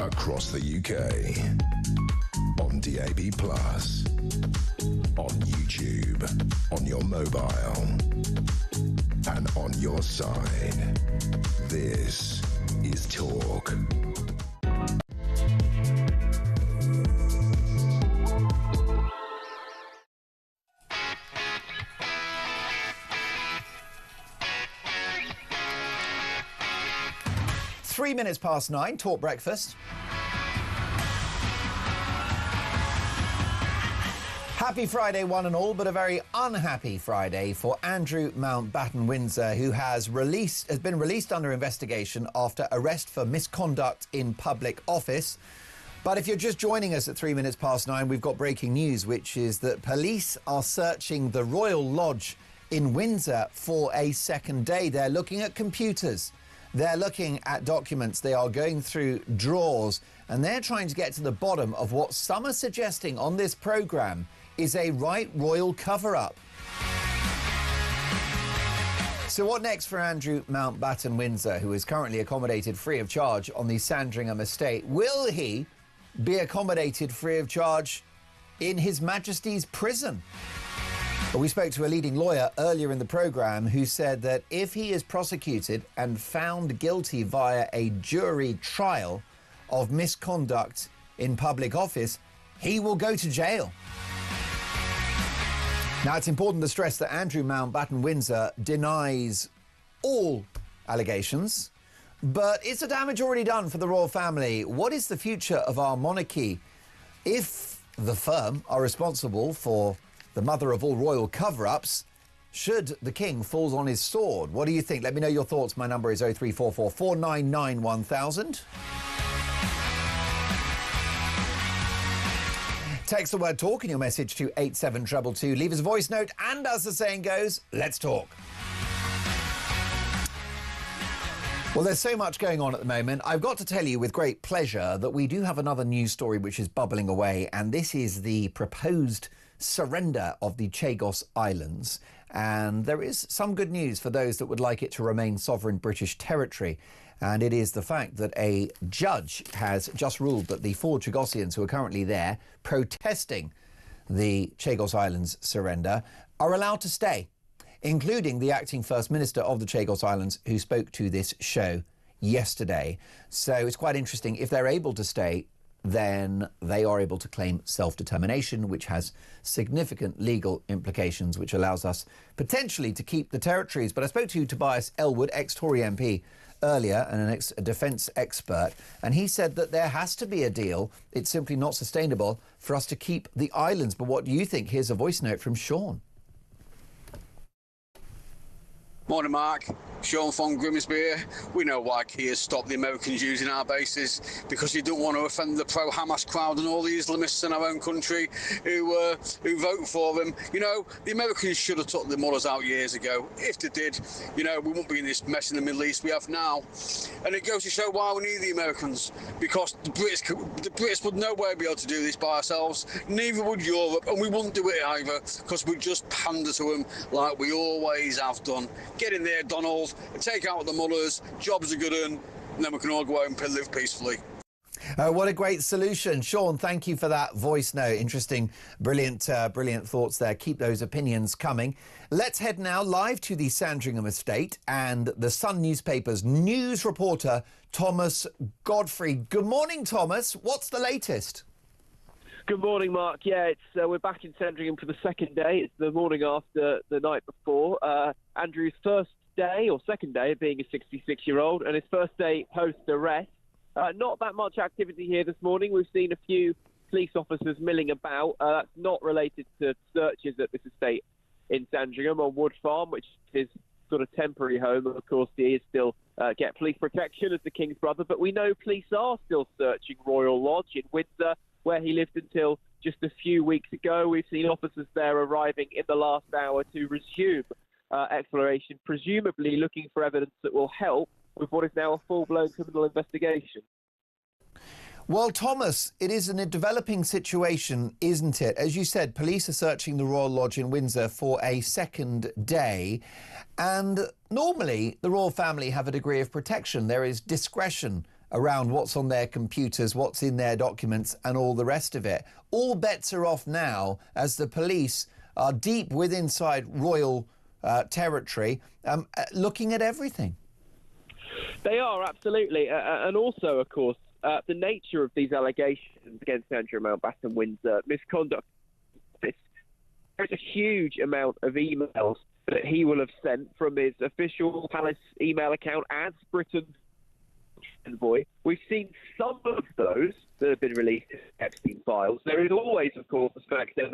across the UK. On DAB+, on YouTube, on your mobile, and on your side. This is Talk. Three minutes past 9, Talk Breakfast. Happy Friday, one and all, but a very unhappy Friday for Andrew Mountbatten-Windsor, who has been released under investigation after arrest for misconduct in public office. But if you're just joining us at 3 minutes past 9, we've got breaking news, which is that police are searching the Royal Lodge in Windsor for a second day. They're looking at computers. They're looking at documents. They are going through drawers, and they're trying to get to the bottom of what some are suggesting on this programme is a right royal cover-up. So what next for Andrew Mountbatten-Windsor, who is currently accommodated free of charge on the Sandringham estate? Will he be accommodated free of charge in His Majesty's prison? Well, we spoke to a leading lawyer earlier in the programme who said that if he is prosecuted and found guilty via a jury trial of misconduct in public office, he will go to jail. Now, it's important to stress that Andrew Mountbatten-Windsor denies all allegations, but is the damage already done for the royal family? What is the future of our monarchy if the firm are responsible for the mother of all royal cover-ups? Should the king fall on his sword? What do you think? Let me know your thoughts. My number is 0344 499 1000. Text the word talk in your message to 87222. Leave us a voice note, and as the saying goes, let's talk. Well, there's so much going on at the moment. I've got to tell you with great pleasure that we do have another news story which is bubbling away, and this is the proposed surrender of the Chagos Islands. And there is some good news for those that would like it to remain sovereign British territory. And it is the fact that a judge has just ruled that the 4 Chagosians who are currently there protesting the Chagos Islands surrender are allowed to stay, including the acting First Minister of the Chagos Islands who spoke to this show yesterday. So it's quite interesting. If they're able to stay, then they are able to claim self-determination, which has significant legal implications, which allows us potentially to keep the territories. But I spoke to Tobias Ellwood, ex-Tory MP, earlier, and an ex-defence expert, and he said that there has to be a deal. It's simply not sustainable for us to keep the islands. But what do you think? Here's a voice note from Sean. Morning, Mark. Sean from Grimsby here. We know why Keir stopped the Americans using our bases, because he don't want to offend the pro-Hamas crowd and all the Islamists in our own country who vote for them. You know, the Americans should have took the mullahs out years ago. If they did, you know, we wouldn't be in this mess in the Middle East we have now. And it goes to show why we need the Americans, because the Brits would nowhere be able to do this by ourselves. Neither would Europe, and we wouldn't do it either, because we'd just pander to them like we always have done. Get in there, Donald, take out the mullahs, jobs are good, and then we can all go out and live peacefully. What a great solution. Sean, thank you for that voice note. Interesting, brilliant thoughts there. Keep those opinions coming. Let's head now live to the Sandringham estate and the Sun newspaper's news reporter, Thomas Godfrey. Good morning, Thomas. What's the latest? Good morning, Mark. Yeah, we're back in Sandringham for the second day. It's the morning after the night before. Andrew's first day or second day of being a 66-year-old, and his first day post-arrest. Not that much activity here this morning. We've seen a few police officers milling about. That's not related to searches at this estate in Sandringham on Wood Farm, which is sort of temporary home. Of course, he is still get police protection as the King's brother, but we know police are still searching Royal Lodge in Windsor, where he lived until just a few weeks ago. We've seen officers there arriving in the last hour to resume exploration, presumably looking for evidence that will help with what is now a full-blown criminal investigation. Well, Thomas, it is a developing situation, isn't it? As you said, police are searching the Royal Lodge in Windsor for a second day. And normally, the royal family have a degree of protection. There is discretion around what's on their computers, what's in their documents, and all the rest of it. All bets are off now as the police are deep inside royal territory, looking at everything. They are, absolutely. And also, of course, the nature of these allegations against Andrew Mountbatten Windsor, misconduct, there's a huge amount of emails that he will have sent from his official palace email account as Britain's envoy. We've seen some of those that have been released as Epstein files. There is always, of course, the fact that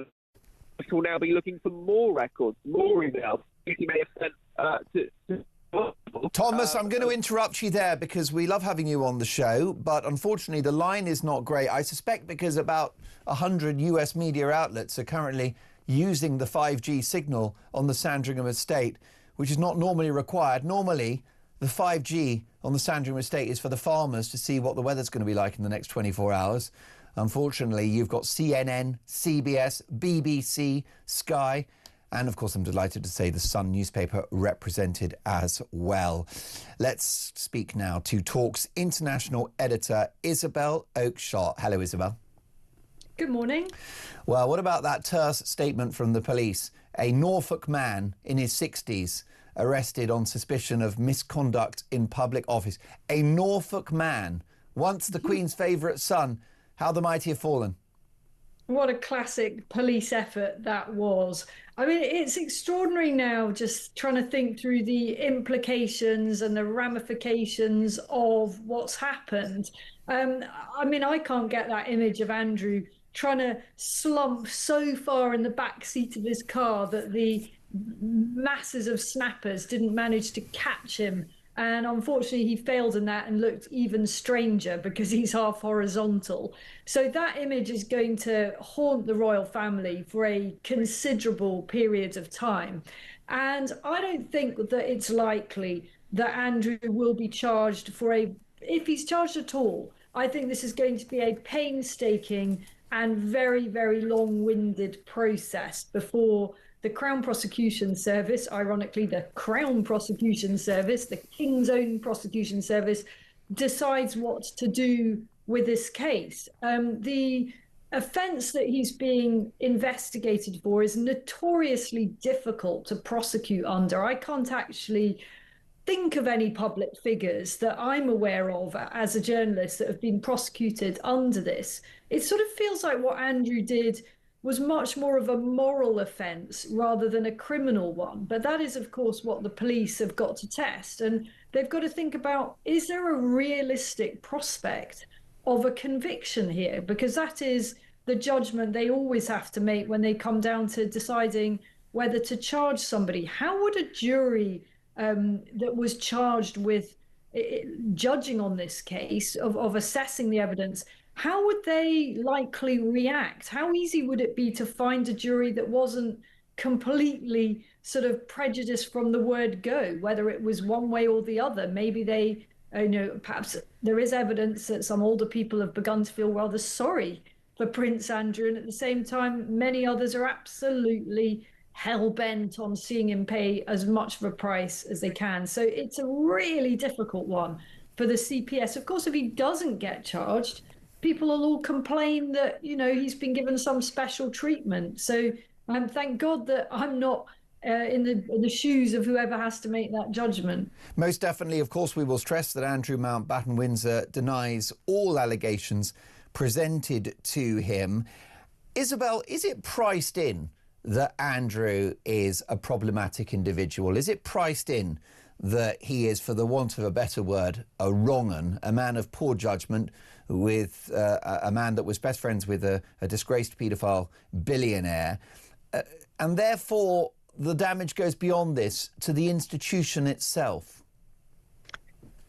we will now be looking for more records, more emails he may have sent to Thomas, I'm going to interrupt you there because we love having you on the show, but unfortunately the line is not great. I suspect because about 100 US media outlets are currently using the 5G signal on the Sandringham estate, which is not normally required. Normally, the 5G on the Sandringham estate is for the farmers to see what the weather's going to be like in the next 24 hours. Unfortunately, you've got CNN, CBS, BBC, Sky, and of course, I'm delighted to say the Sun newspaper represented as well. Let's speak now to Talk's international editor, Isabel Oakeshott. Hello, Isabel. Good morning. Well, what about that terse statement from the police? A Norfolk man in his 60s arrested on suspicion of misconduct in public office. A Norfolk man, once the Queen's favourite son. How the mighty have fallen. What a classic police effort that was. I mean, it's extraordinary now just trying to think through the implications and the ramifications of what's happened. I mean, I can't get that image of Andrew trying to slump so far in the back seat of his car that the masses of snappers didn't manage to catch him. And unfortunately, he failed in that and looked even stranger because he's half horizontal. So that image is going to haunt the royal family for a considerable period of time. And I don't think that it's likely that Andrew will be charged if he's charged at all. I think this is going to be a painstaking and very, very long-winded process before the Crown Prosecution Service, ironically the Crown Prosecution Service, the King's own prosecution service, decides what to do with this case. The offence that he's being investigated for is notoriously difficult to prosecute under. I can't actually think of any public figures that I'm aware of as a journalist that have been prosecuted under this. It sort of feels like what Andrew did was much more of a moral offence rather than a criminal one. But that is, of course, what the police have got to test. And they've got to think about, is there a realistic prospect of a conviction here? Because that is the judgment they always have to make when they come down to deciding whether to charge somebody. How would a jury that was charged with judging on this case, of assessing the evidence, how would they likely react? How easy would it be to find a jury that wasn't completely sort of prejudiced from the word go, whether it was one way or the other? Maybe they, perhaps there is evidence that some older people have begun to feel rather sorry for Prince Andrew, and at the same time, many others are absolutely hell-bent on seeing him pay as much of a price as they can. So it's a really difficult one for the CPS. Of course, if he doesn't get charged, people will all complain that, he's been given some special treatment. So thank God that I'm not in the shoes of whoever has to make that judgment. Most definitely. Of course, we will stress that Andrew Mountbatten Windsor denies all allegations presented to him. Isabel, is it priced in that Andrew is a problematic individual? Is it priced in that he is, for the want of a better word, a wrong-un, a man of poor judgment, with a man that was best friends with a disgraced paedophile billionaire, and therefore the damage goes beyond this to the institution itself?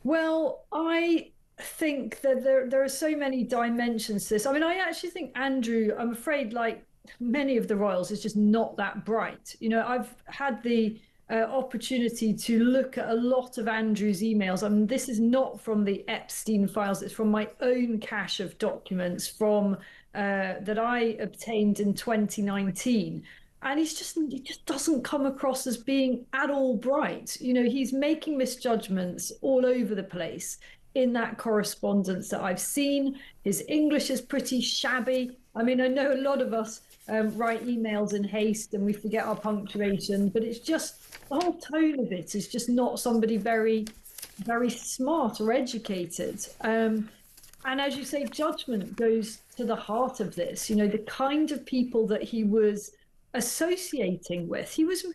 Well, I think that there are so many dimensions to this. I mean, I actually think Andrew, I'm afraid, like many of the royals, is just not that bright. I've had the opportunity to look at a lot of Andrew's emails. I mean, this is not from the Epstein files, it's from my own cache of documents from that I obtained in 2019. And he just doesn't come across as being at all bright. He's making misjudgments all over the place. in that correspondence that I've seen. His English is pretty shabby. I mean, I know a lot of us write emails in haste and we forget our punctuation, but it's just the whole tone of it is just not somebody very, very smart or educated. And as you say, judgment goes to the heart of this. You know, the kind of people that he was associating with. He was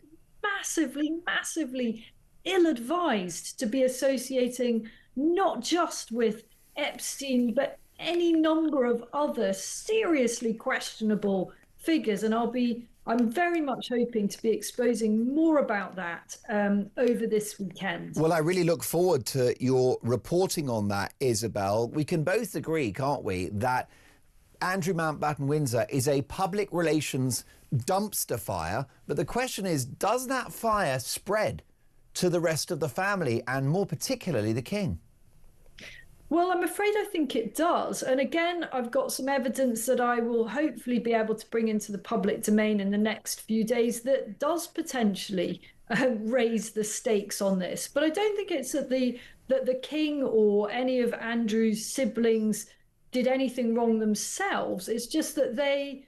massively, massively ill-advised to be associating not just with Epstein, but any number of other seriously questionable figures. And I'm very much hoping to be exposing more about that over this weekend. Well, I really look forward to your reporting on that, Isabel. We can both agree, can't we, that Andrew Mountbatten-Windsor is a public relations dumpster fire. But the question is, does that fire spread to the rest of the family and more particularly the king? Well, I'm afraid I think it does. And again, I've got some evidence that I will hopefully be able to bring into the public domain in the next few days that does potentially raise the stakes on this. But I don't think it's that the king or any of Andrew's siblings did anything wrong themselves. It's just that they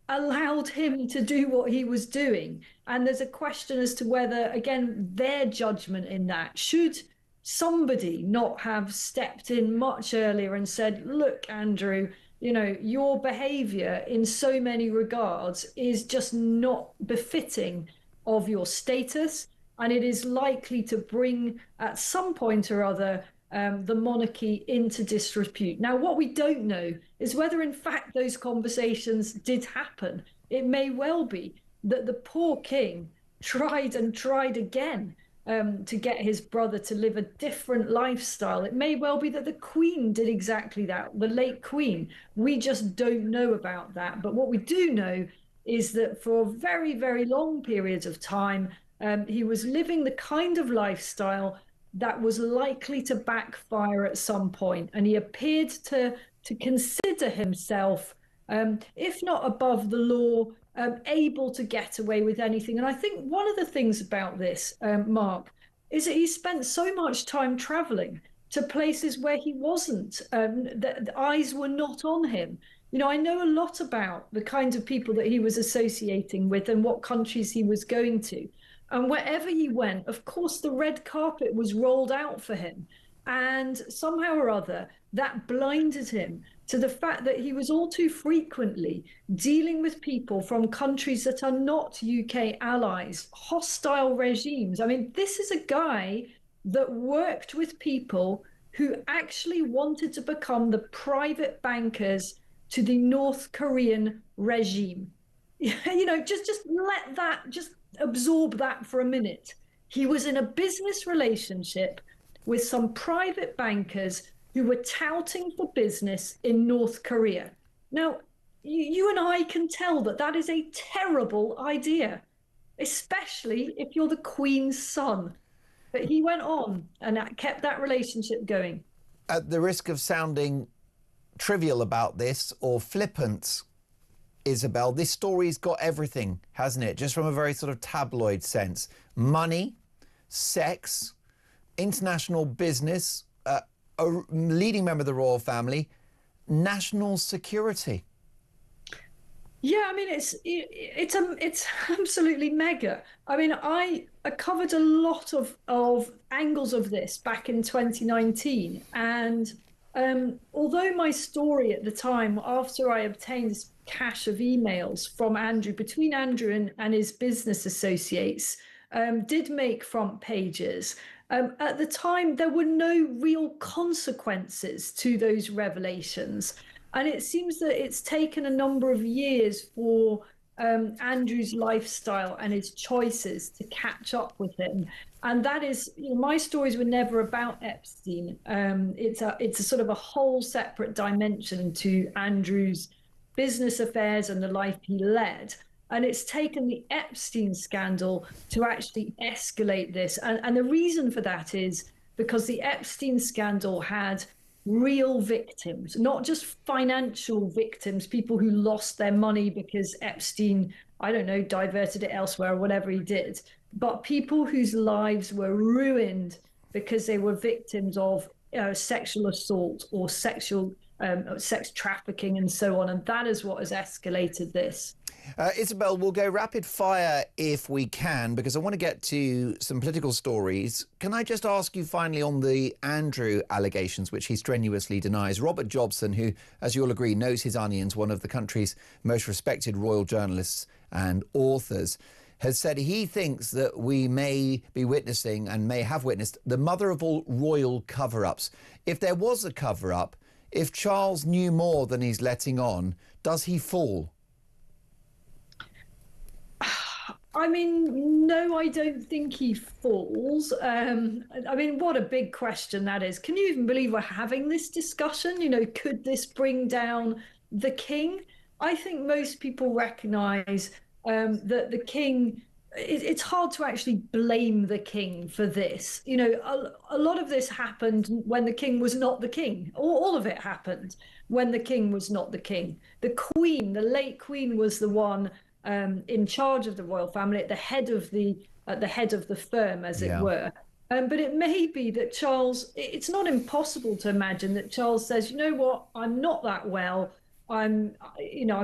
allowed him to do what he was doing. And there's a question as to whether, again, their judgment in that should somebody not have stepped in much earlier and said, look, Andrew, you know, your behavior in so many regards is just not befitting of your status, and it is likely to bring at some point or other the monarchy into disrepute. Now, what we don't know is whether in fact those conversations did happen. It may well be that the poor king tried and tried again to get his brother to live a different lifestyle. It may well be that the Queen did exactly that, the late Queen. We just don't know about that. But what we do know is that for very, very long periods of time, he was living the kind of lifestyle that was likely to backfire at some point. And he appeared to consider himself, if not above the law, able to get away with anything. And I think one of the things about this, Mark, is that he spent so much time traveling to places where he wasn't, the eyes were not on him. You know, I know a lot about the kinds of people that he was associating with and what countries he was going to. And wherever he went, of course, the red carpet was rolled out for him. And somehow or other, that blinded him to the fact that he was all too frequently dealing with people from countries that are not UK allies, hostile regimes. I mean, this is a guy that worked with people who actually wanted to become the private bankers to the North Korean regime. You know, just let that, just absorb that for a minute. He was in a business relationship with some private bankers who were touting for business in North Korea. Now, you and I can tell that that is a terrible idea, especially if you're the Queen's son. But he went on and kept that relationship going. At the risk of sounding trivial about this or flippant, Isabel, this story's got everything, hasn't it? Just from a very sort of tabloid sense. Money, sex, international business, a leading member of the royal family, national security. Yeah, I mean, it's absolutely mega. I mean, I covered a lot of angles of this back in 2019, and although my story at the time, after I obtained this cache of emails from Andrew, between Andrew and his business associates, did make front pages. At the time, there were no real consequences to those revelations. And it seems that it's taken a number of years for Andrew's lifestyle and his choices to catch up with him. And that is, you know, my stories were never about Epstein. It's a sort of a whole separate dimension to Andrew's business affairs and the life he led. And it's taken the Epstein scandal to actually escalate this. And the reason for that is because the Epstein scandal had real victims, not just financial victims, people who lost their money because Epstein, I don't know, diverted it elsewhere or whatever he did, but people whose lives were ruined because they were victims of sexual assault or sex trafficking and so on, and that is what has escalated this. Isabel, we'll go rapid fire if we can, because I want to get to some political stories. Can I just ask you finally on the Andrew allegations, which he strenuously denies? Robert Jobson, who, as you'll agree, knows his onions, one of the country's most respected royal journalists and authors, has said he thinks that we may be witnessing and may have witnessed the mother of all royal cover-ups. If there was a cover-up, if Charles knew more than he's letting on, does he fall? I mean, no, I don't think he falls. I mean, what a big question that is. Can you even believe we're having this discussion? You know, could this bring down the king? I think most people recognise that the king, it's hard to actually blame the king for this. You know, a lot of this happened when the king was not the king. All of it happened when the king was not the king. The queen, the late queen, was the one in charge of the royal family, at the head of the firm, as it were. But it may be that Charles, it's not impossible to imagine that Charles says, you know what, I'm not that well. I'm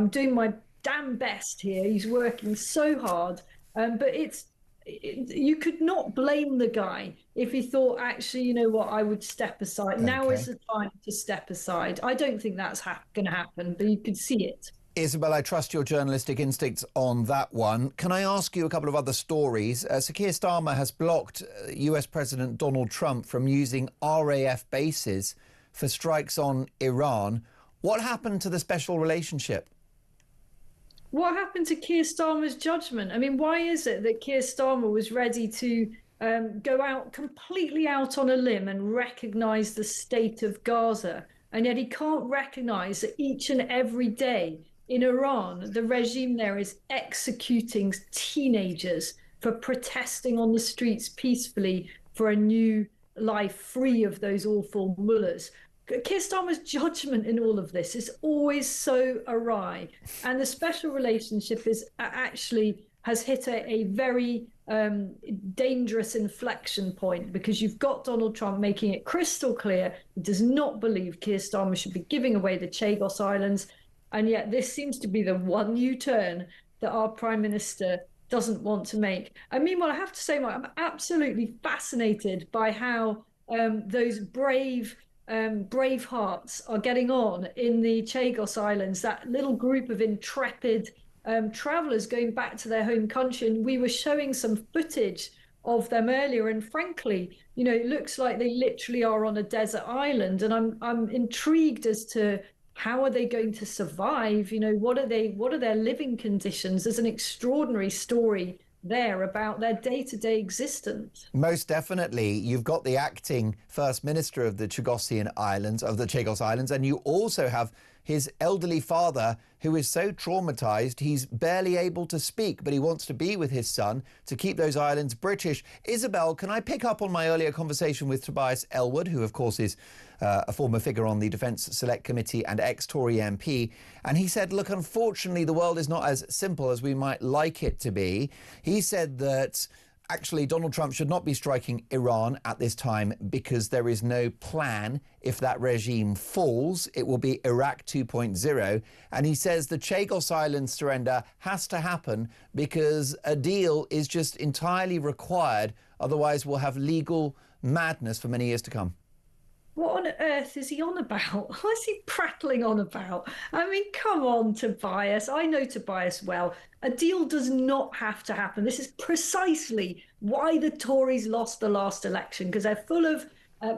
doing my damn best here. He's working so hard. But you could not blame the guy if he thought, actually, you know what, I would step aside. Okay. Now is the time to step aside. I don't think that's going to happen, but you could see it. Isabel, I trust your journalistic instincts on that one. Can I ask you a couple of other stories? Sir Keir Starmer has blocked US President Donald Trump from using RAF bases for strikes on Iran. What happened to the special relationship? What happened to Keir Starmer's judgment? I mean, why is it that Keir Starmer was ready to go out completely out on a limb and recognise the state of Gaza, and yet he can't recognise that each and every day in Iran, the regime there is executing teenagers for protesting on the streets peacefully for a new life free of those awful mullahs? Keir Starmer's judgment in all of this is always so awry. And the special relationship has hit a very dangerous inflection point, because you've got Donald Trump making it crystal clear he does not believe Keir Starmer should be giving away the Chagos Islands. And yet this seems to be the one U-turn that our Prime Minister doesn't want to make. And meanwhile, I have to say, Mark, I'm absolutely fascinated by how those brave hearts are getting on in the Chagos Islands, that little group of intrepid travellers going back to their home country. And we were showing some footage of them earlier, and frankly, you know, it looks like they literally are on a desert island. And I'm intrigued as to how are they going to survive? You know, what are their living conditions? There's an extraordinary story there about their day-to-day existence. Most definitely. You've got the acting First Minister of the Chagos Islands, and you also have his elderly father, who is so traumatized he's barely able to speak, but he wants to be with his son to keep those islands British. Isabel, can I pick up on my earlier conversation with Tobias Ellwood, who of course is a former figure on the Defence Select Committee and ex-Tory MP, and he said, look, unfortunately the world is not as simple as we might like it to be. He said that actually Donald Trump should not be striking Iran at this time because there is no plan. If that regime falls, it will be Iraq 2.0. And he says the Chagos Islands surrender has to happen because a deal is just entirely required. Otherwise, we'll have legal madness for many years to come. What on earth is he on about? What is he prattling on about? I mean, come on, Tobias. I know Tobias well. A deal does not have to happen. This is precisely why the Tories lost the last election, because they're full of,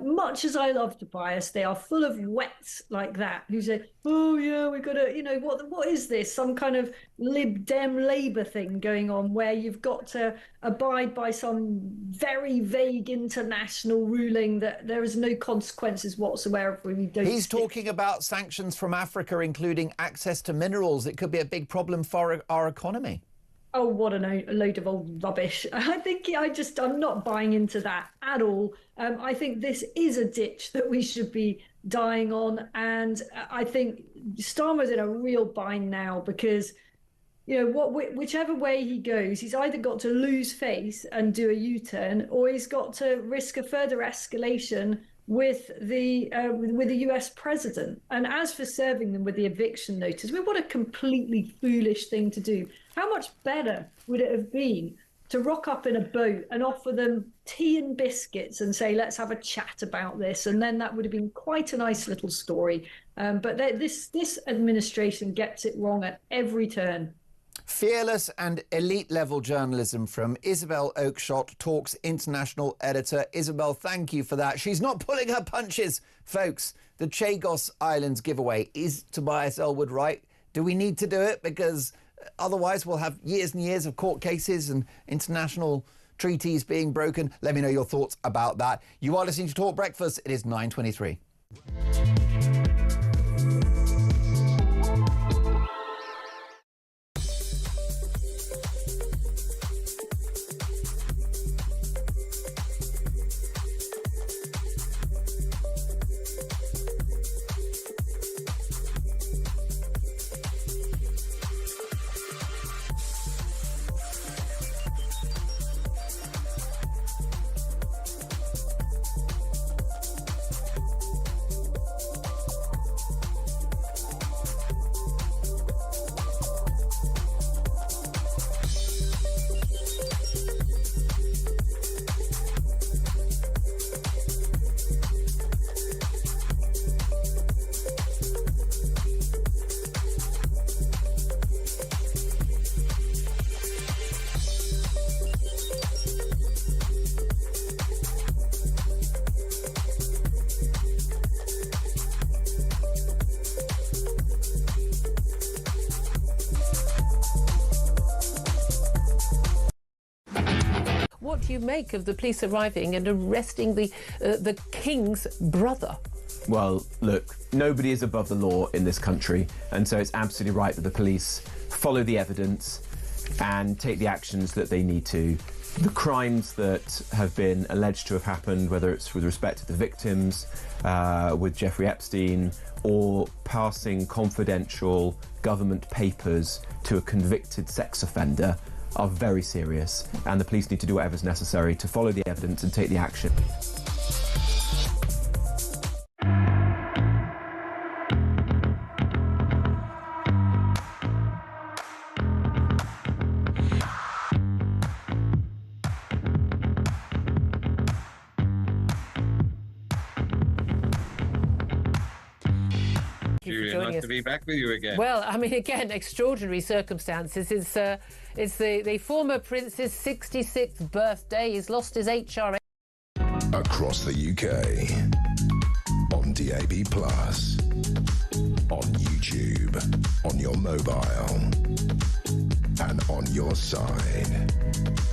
much as I love Tobias, they are full of wets like that who say, oh, yeah, we've got to, you know, what is this? Some kind of Lib Dem Labour thing going on where you've got to abide by some very vague international ruling that there is no consequences whatsoever if we don't. He's talking about sanctions from Africa, including access to minerals. It could be a big problem for our economy. Oh, what a load of old rubbish. I'm not buying into that at all. I think this is a ditch that we should be dying on. And I think Starmer's in a real bind now because, you know, whichever way he goes, he's either got to lose face and do a U-turn, or he's got to risk a further escalation with the US president. And as for serving them with the eviction notice, what a completely foolish thing to do. How much better would it have been to rock up in a boat and offer them tea and biscuits and say, let's have a chat about this? And then that would have been quite a nice little story. But this administration gets it wrong at every turn. Fearless and elite-level journalism from Isabel Oakeshott, Talk's international editor. Isabel, thank you for that. She's not pulling her punches, folks. The Chagos Islands giveaway. Is Tobias Ellwood right? Do we need to do it? Because otherwise we'll have years and years of court cases and international treaties being broken. Let me know your thoughts about that. You are listening to Talk Breakfast. It is 9:23. What do you make of the police arriving and arresting the King's brother? Well, look, nobody is above the law in this country, and so it's absolutely right that the police follow the evidence and take the actions that they need to. The crimes that have been alleged to have happened, whether it's with respect to the victims, with Jeffrey Epstein, or passing confidential government papers to a convicted sex offender, are very serious, and the police need to do whatever's necessary to follow the evidence and take the action. Julia, nice to be back with you again. Well, I mean, again, extraordinary Circumstances. It's the former prince's 66th birthday. He's lost his HRA. Across the UK, on DAB+, on YouTube, on your mobile, and on your side.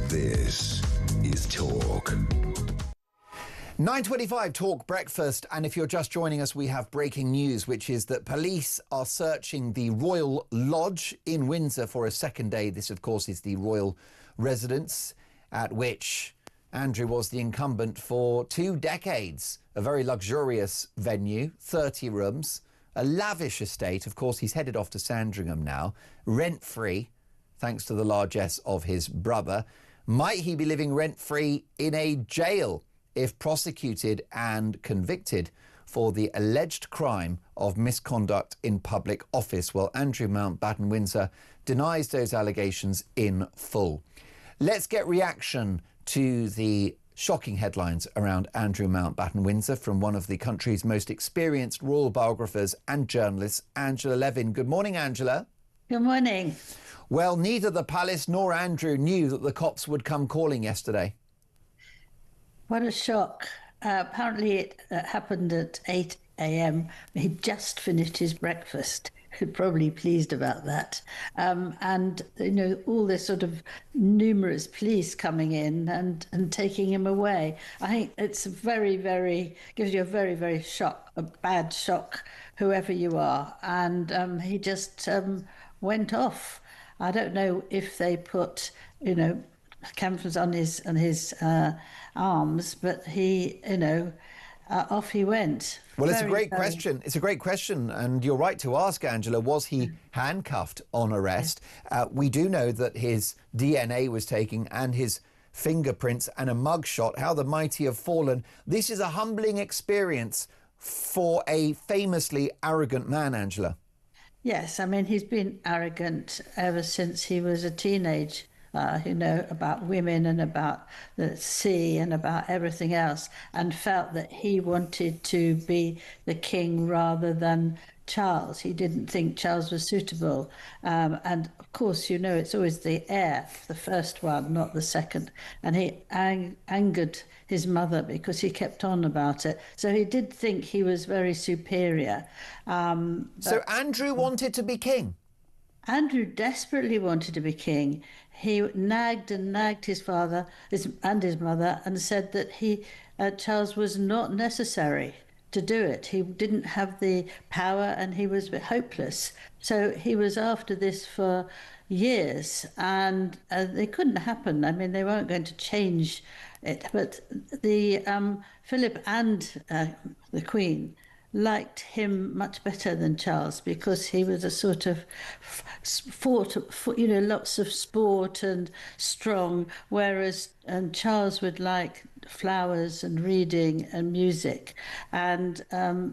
This is Talk. 9:25 Talk Breakfast, and if you're just joining us, we have breaking news, which is that police are searching the Royal Lodge in Windsor for a second day. This, of course, is the royal residence at which Andrew was the incumbent for 2 decades. A very luxurious venue, 30 rooms, a lavish estate. Of course, he's headed off to Sandringham now, rent-free, thanks to the largesse of his brother. Might he be living rent-free in a jail if prosecuted and convicted for the alleged crime of misconduct in public office? Well, Andrew Mountbatten Windsor denies those allegations in full. Let's get reaction to the shocking headlines around Andrew Mountbatten Windsor from one of the country's most experienced royal biographers and journalists, Angela Levin. Good morning, Angela. Good morning. Well, neither the palace nor Andrew knew that the cops would come calling yesterday. What a shock. Apparently it happened at 8 a.m. He'd just finished his breakfast. Probably pleased about that. And, you know, all this sort of numerous police coming in and taking him away. I think it's gives you a very, very a bad shock, whoever you are. And he just went off. I don't know if they put, cameras on his arms, but he, off he went. Well, it's a great question. It's a great question, and you're right to ask, Angela. Was he handcuffed on arrest? We do know that his DNA was taken and his fingerprints and a mugshot. How the mighty have fallen. This is a humbling experience for a famously arrogant man, Angela. Yes, I mean, he's been arrogant ever since he was a teenager, about women and about the sea and about everything else, and felt that he wanted to be the king rather than Charles. He didn't think Charles was suitable. And of course, it's always the heir, the first one, not the second. And he angered his mother because he kept on about it. So he did think he was very superior. So Andrew wanted to be king? Andrew desperately wanted to be king. He nagged and nagged his father and his mother and said that Charles was not necessary to do it. He didn't have the power and he was hopeless. So he was after this for years, and it couldn't happen. I mean, they weren't going to change it. But the Philip and the Queen liked him much better than Charles because he was a sort of lots of sport and strong, whereas Charles would like flowers and reading and music. And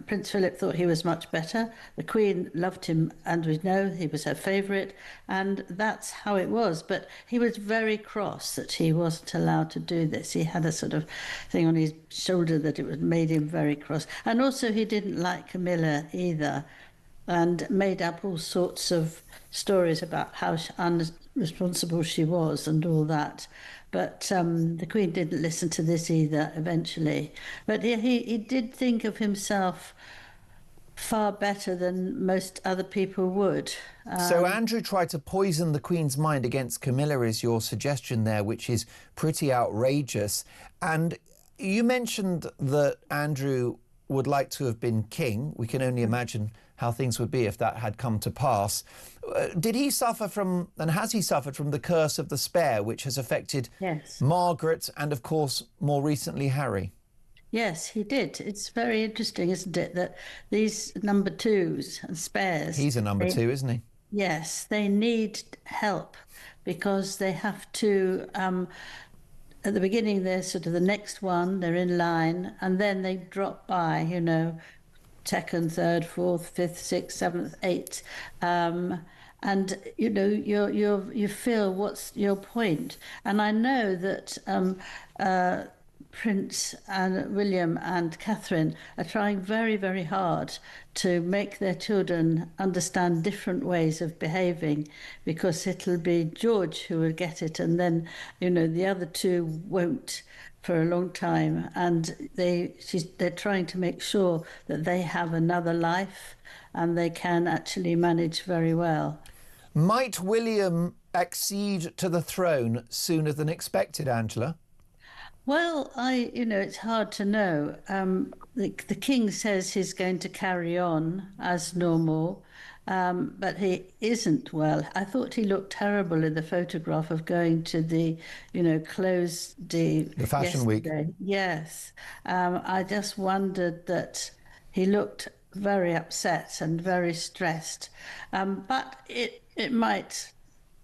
Prince Philip thought he was much better. The Queen loved him, and we know he was her favourite, and that's how it was. But he was very cross that he wasn't allowed to do this. He had a sort of thing on his shoulder that it made him very cross. And also he didn't like Camilla either, and made up all sorts of stories about how unresponsible she was and all that. But the Queen didn't listen to this either eventually. But he did think of himself far better than most other people would. So Andrew tried to poison the Queen's mind against Camilla, is your suggestion there, which is pretty outrageous. And you mentioned that Andrew would like to have been king. We can only imagine how things would be if that had come to pass. Did he suffer from, and has he suffered from, the curse of the spare, which has affected Margaret and, of course, more recently, Harry? Yes, he did. It's very interesting, isn't it, that these number twos and spares... He's a number two, isn't he? Yes, they need help because they have to... at the beginning, they're sort of the next one, they're in line, and then they drop by, second, third, fourth, fifth, sixth, seventh, eighth, and you feel what's your point. And I know that Prince and William and Catherine are trying very, very hard to make their children understand different ways of behaving, because it'll be George who will get it, and then the other two won't for a long time, and they're trying to make sure that they have another life and they can actually manage very well. Might William accede to the throne sooner than expected, Angela? Well, it's hard to know. The king says he's going to carry on as normal, but he isn't well. I thought he looked terrible in the photograph of going to the, close the Fashion Week. Yes. I just wondered that he looked very upset and very stressed. But it might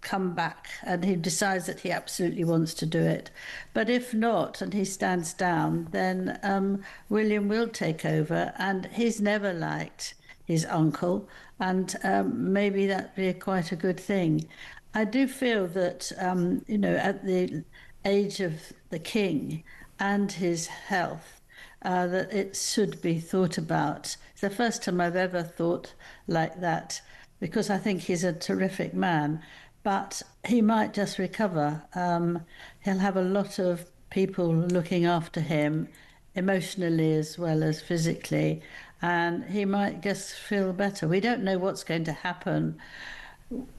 come back and he decides that he absolutely wants to do it. But if not, and he stands down, then William will take over, and he's never liked his uncle, and maybe that'd be quite a good thing. I do feel that, at the age of the king and his health, that it should be thought about. It's the first time I've ever thought like that, because I think he's a terrific man. But he might just recover. He'll have a lot of people looking after him, emotionally as well as physically, and he might just feel better. We don't know what's going to happen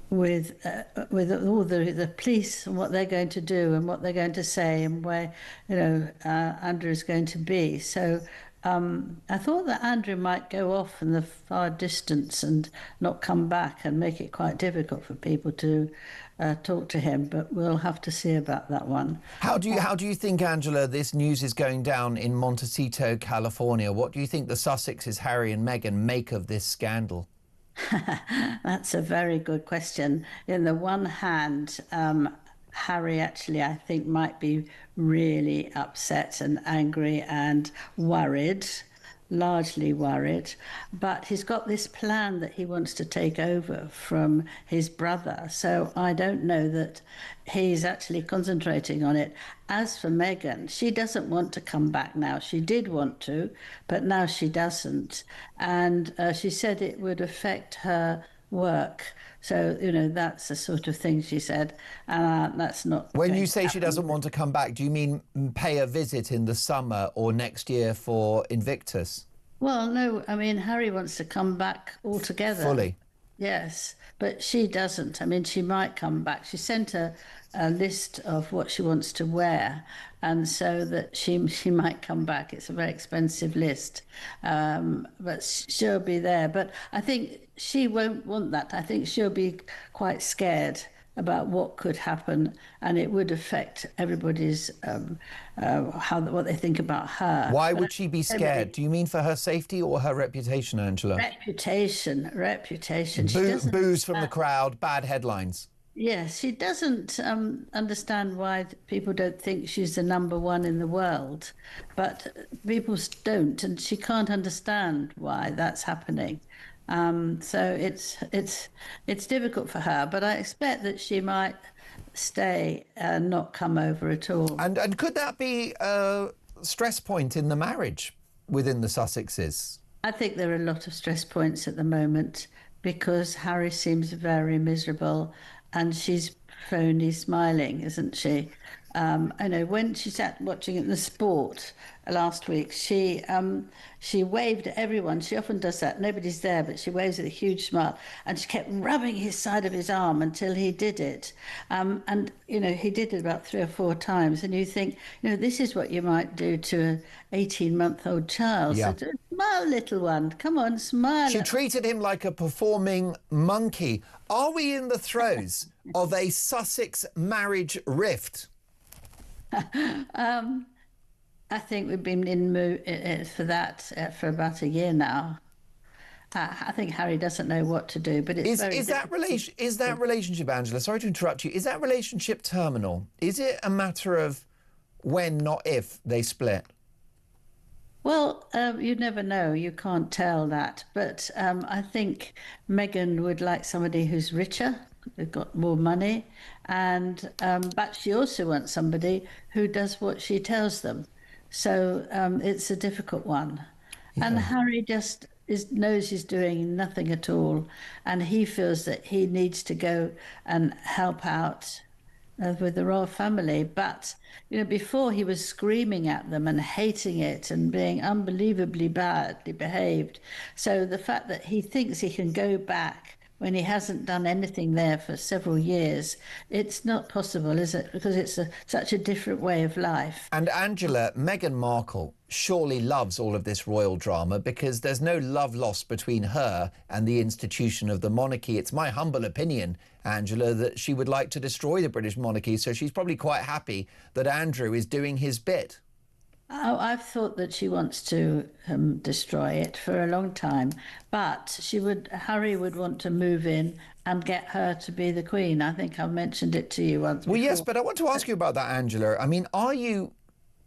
with all the police and what they're going to do and what they're going to say and where Andrew's going to be. So I thought that Andrew might go off in the far distance and not come back, and make it quite difficult for people to talk to him, but we'll have to see about that one. How do you think, Angela, this news is going down in Montecito, California? What do you think the Sussexes, Harry and Meghan, make of this scandal? That's a very good question. In the one hand, Harry actually, I think, might be really upset and angry and worried, largely worried. But he's got this plan that he wants to take over from his brother. So I don't know that he's actually concentrating on it. As for Meghan, she doesn't want to come back now. She did want to, but now she doesn't. And she said it would affect her work. So, that's the sort of thing she said. And that's not. When you say she doesn't want to come back, do you mean pay a visit in the summer or next year for Invictus? Well, no, I mean, Harry wants to come back altogether. Fully? Yes, but she doesn't. I mean, she might come back. She sent a list of what she wants to wear, and so that she might come back. It's a very expensive list, but she'll be there. But I think she won't want that. I think she'll be quite scared about what could happen, and it would affect everybody's what they think about her. Why would she be scared? Do you mean for her safety or her reputation, Angela? Reputation. Boos from the crowd, bad headlines. Yes, she doesn't understand why people don't think she's the number one in the world, but people don't, and she can't understand why that's happening. So it's difficult for her, but I expect that she might stay and not come over at all. And could that be a stress point in the marriage within the Sussexes? I think there are a lot of stress points at the moment because Harry seems very miserable and she's phony smiling, isn't she? I know when she sat watching the sport last week, she waved at everyone. She often does that. Nobody's there, but she waves with a huge smile. And she kept rubbing his side of his arm until he did it. And, he did it about 3 or 4 times. And you think, this is what you might do to an 18-month-old child. Yeah. So smile, little one. Come on, smile. She treated him like a performing monkey. Are we in the throes of a Sussex marriage rift? I think we've been in for that for about a year now. I think Harry doesn't know what to do, but it's is that relationship, Angela? Sorry to interrupt you. Is that relationship terminal? Is it a matter of when, not if, they split? Well, you never know. You can't tell that. But I think Meghan would like somebody who's richer, who's got more money, and but she also wants somebody who does what she tells them. So it's a difficult one. Yeah. And Harry just knows he's doing nothing at all, and he feels that he needs to go and help out with the royal family. But before he was screaming at them and hating it and being unbelievably badly behaved. So the fact that he thinks he can go back when he hasn't done anything there for several years, it's not possible, is it? Because it's such a different way of life. And Angela, Meghan Markle surely loves all of this royal drama because there's no love lost between her and the institution of the monarchy. It's my humble opinion, Angela, that she would like to destroy the British monarchy, so she's probably quite happy that Andrew is doing his bit. Oh, I've thought that she wants to destroy it for a long time, but Harry would want to move in and get her to be the Queen. I think I've mentioned it to you once before. Well, yes, but I want to ask you about that, Angela. I mean, are you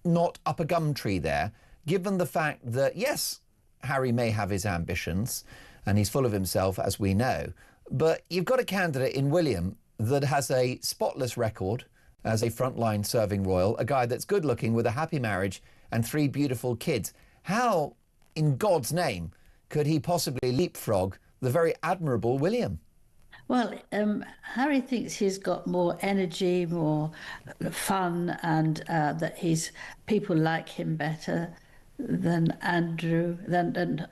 not up a gum tree there, given the fact that, yes, Harry may have his ambitions, and he's full of himself, as we know, but you've got a candidate in William that has a spotless record as a frontline serving royal, a guy that's good looking with a happy marriage and 3 beautiful kids. How, in God's name, could he possibly leapfrog the very admirable William? Well, Harry thinks he's got more energy, more fun, and that people like him better than Andrew, than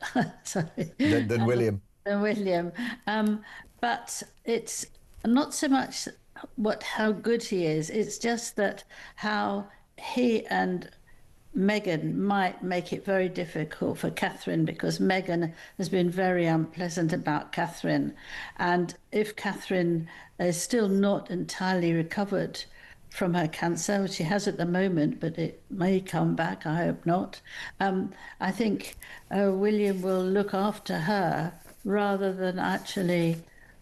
William. Than William. But it's not so much how good he is. It's just that how he and Meghan might make it very difficult for Catherine, because Meghan has been very unpleasant about Catherine. And if Catherine is still not entirely recovered from her cancer, which she has at the moment, but it may come back, I hope not, I think William will look after her rather than actually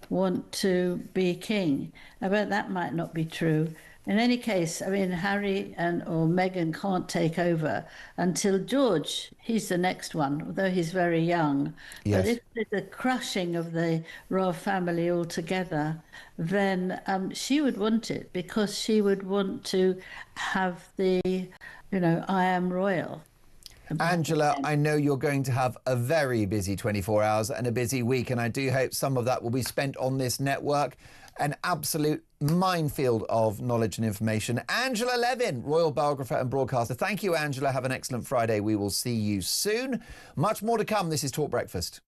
want to be king. But that might not be true. In any case, I mean, Harry or Meghan can't take over until George. He's the next one, although he's very young. Yes. But if there's a crushing of the royal family altogether, then she would want it, because she would want to have the, I am royal. Angela, I know you're going to have a very busy 24 hours and a busy week, and I do hope some of that will be spent on this network. An absolute minefield of knowledge and information. Angela Levin, royal biographer and broadcaster. Thank you, Angela. Have an excellent Friday. We will see you soon. Much more to come. This is Talk Breakfast.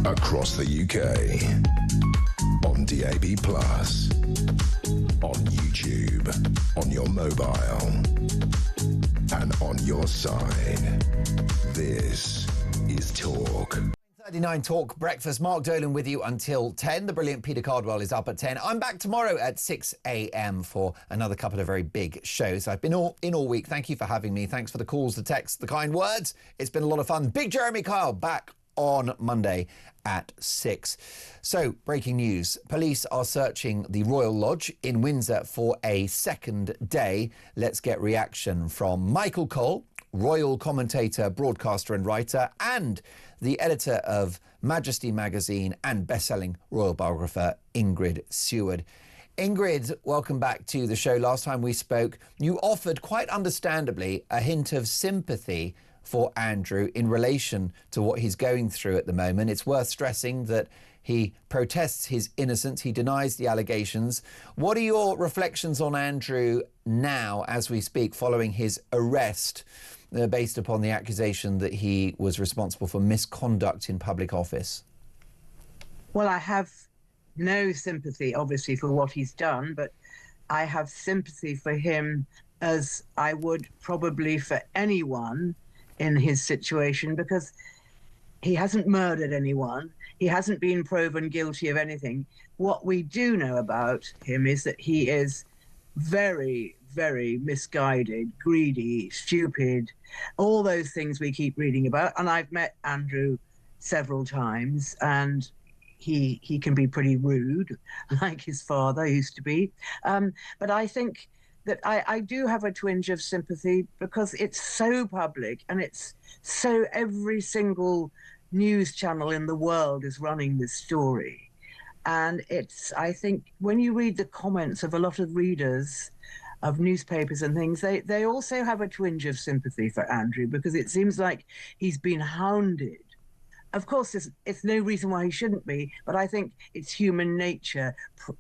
Across the UK, on DAB+, on YouTube, on your mobile, and on your side. This is Talk. 39 Talk Breakfast. Mark Dolan with you until 10. The brilliant Peter Cardwell is up at 10. I'm back tomorrow at 6 a.m. for another couple of very big shows. I've been in all week. Thank you for having me. Thanks for the calls, the texts, the kind words. It's been a lot of fun. Big Jeremy Kyle back on Monday at 6. So, breaking news. Police are searching the Royal Lodge in Windsor for a second day. Let's get reaction from Michael Cole, royal commentator, broadcaster and writer, and the editor of Majesty magazine and best-selling royal biographer Ingrid Seward. Ingrid, welcome back to the show. Last time we spoke, you offered, quite understandably, a hint of sympathy for Andrew in relation to what he's going through at the moment. It's worth stressing that he protests his innocence. He denies the allegations. What are your reflections on Andrew now as we speak, following his arrest based upon the accusation that he was responsible for misconduct in public office? Well, I have no sympathy, obviously, for what he's done, but I have sympathy for him as I would probably for anyone in his situation, because he hasn't murdered anyone. He hasn't been proven guilty of anything. What we do know about him is that he is very, very misguided, greedy, stupid, all those things we keep reading about. And I've met Andrew several times, and he can be pretty rude, like his father used to be. But I think that I do have a twinge of sympathy, because it's so public, and it's so every single news channel in the world is running this story. And I think when you read the comments of a lot of readers of newspapers and things, they also have a twinge of sympathy for Andrew, because it seems like he's been hounded. Of course, it's no reason why he shouldn't be, but I think it's human nature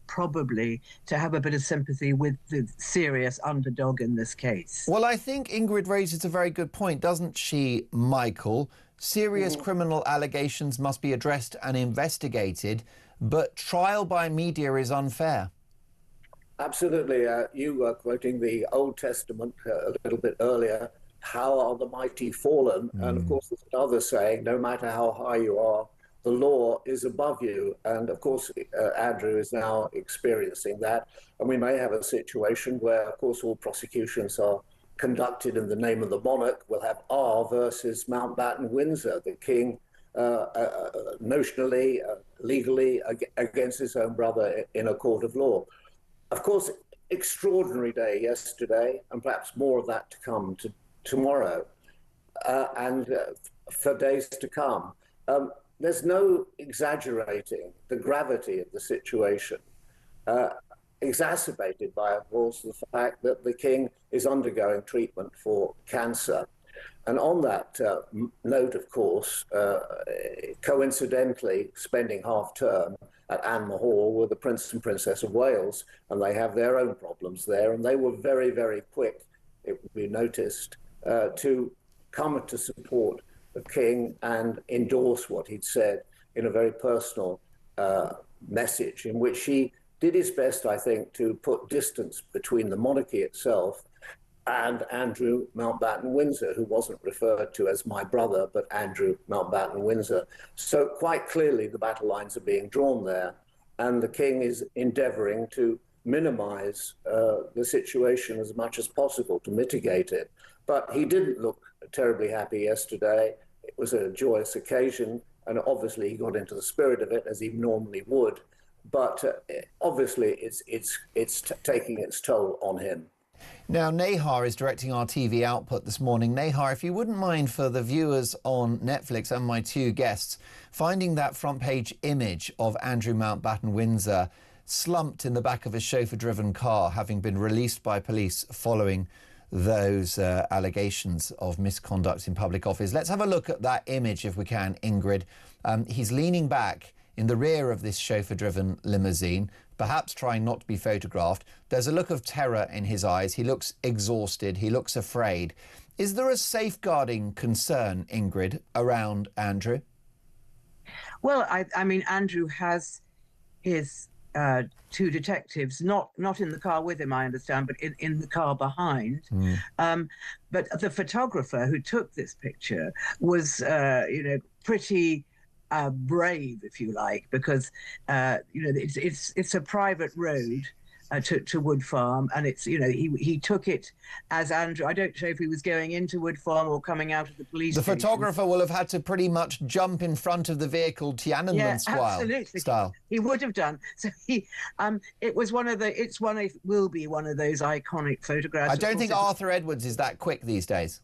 probably to have a bit of sympathy with the serious underdog in this case. Well, I think Ingrid raises a very good point, doesn't she, Michael? Serious criminal allegations must be addressed and investigated, but trial by media is unfair. Absolutely. You were quoting the Old Testament a little bit earlier. How are the mighty fallen? And of course, there's another saying, no matter how high you are, the law is above you. And of course, Andrew is now experiencing that. And we may have a situation where, of course, all prosecutions are conducted in the name of the monarch. We'll have R versus Mountbatten Windsor, the king notionally, legally against his own brother in a court of law. Of course, extraordinary day yesterday, and perhaps more of that to come tomorrow and for days to come. there's no exaggerating the gravity of the situation, exacerbated by, of course, the fact that the king is undergoing treatment for cancer. And on that note, of course, coincidentally, spending half term at Anne Hall were the Prince and Princess of Wales, and they have their own problems there. And they were very, very quick, it would be noticed, to come to support the king and endorse what he'd said in a very personal message, in which he did his best, I think, to put distance between the monarchy itself and Andrew Mountbatten Windsor, who wasn't referred to as my brother, but Andrew Mountbatten Windsor. So quite clearly the battle lines are being drawn there, and the king is endeavouring to minimise the situation as much as possible to mitigate it. But he didn't look terribly happy yesterday. It was a joyous occasion, and obviously he got into the spirit of it, as he normally would. But obviously it's taking its toll on him. Now, Nahar is directing our TV output this morning. Nahar, if you wouldn't mind, for the viewers on Netflix and my two guests, finding that front page image of Andrew Mountbatten Windsor slumped in the back of a chauffeur-driven car, having been released by police following those allegations of misconduct in public office. Let's have a look at that image, if we can, Ingrid. He's leaning back in the rear of this chauffeur-driven limousine, perhaps trying not to be photographed. There's a look of terror in his eyes. He looks exhausted. He looks afraid. Is there a safeguarding concern, Ingrid, around Andrew? Well, I mean, Andrew has his two detectives, not in the car with him, I understand, but in the car behind. But the photographer who took this picture was, pretty brave, if you like, because it's a private road to Wood Farm, and it's he took it as Andrew. I don't know if he was going into Wood Farm or coming out of the police station. The photographer will have had to pretty much jump in front of the vehicle Tiananmen style. He would have done. So it was it will be one of those iconic photographs. I don't think Arthur Edwards is that quick these days.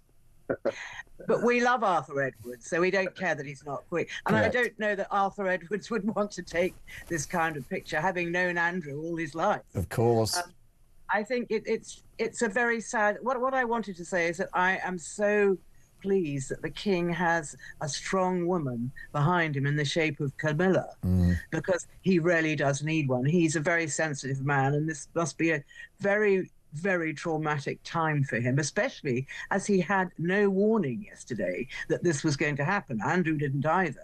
But we love Arthur Edwards, so we don't care that he's not quick. And Correct. I don't know that Arthur Edwards would want to take this kind of picture, having known Andrew all his life. Of course. I think it's a very sad. What I wanted to say is that I am so pleased that the king has a strong woman behind him in the shape of Camilla, because he really does need one. He's a very sensitive man, and this must be a very, very traumatic time for him, especially as he had no warning yesterday that this was going to happen. Andrew didn't either.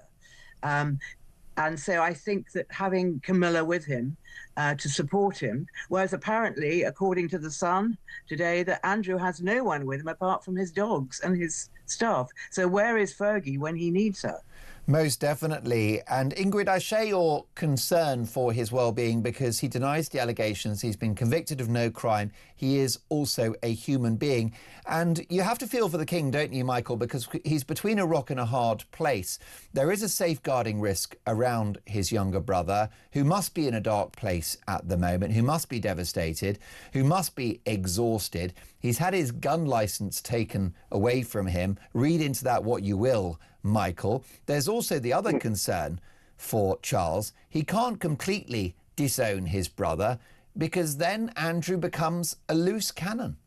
And so I think that having Camilla with him to support him, whereas apparently, according to The Sun today, that Andrew has no one with him apart from his dogs and his staff. So where is Fergie when he needs her? Most definitely. And Ingrid, I share your concern for his well-being, because he denies the allegations. He's been convicted of no crime. He is also a human being. And you have to feel for the king, don't you, Michael? Because he's between a rock and a hard place. There is a safeguarding risk around his younger brother, who must be in a dark place at the moment, who must be devastated, who must be exhausted. He's had his gun licence taken away from him. Read into that what you will, Michael. There's also the other concern for Charles. He can't completely disown his brother, because then Andrew becomes a loose cannon.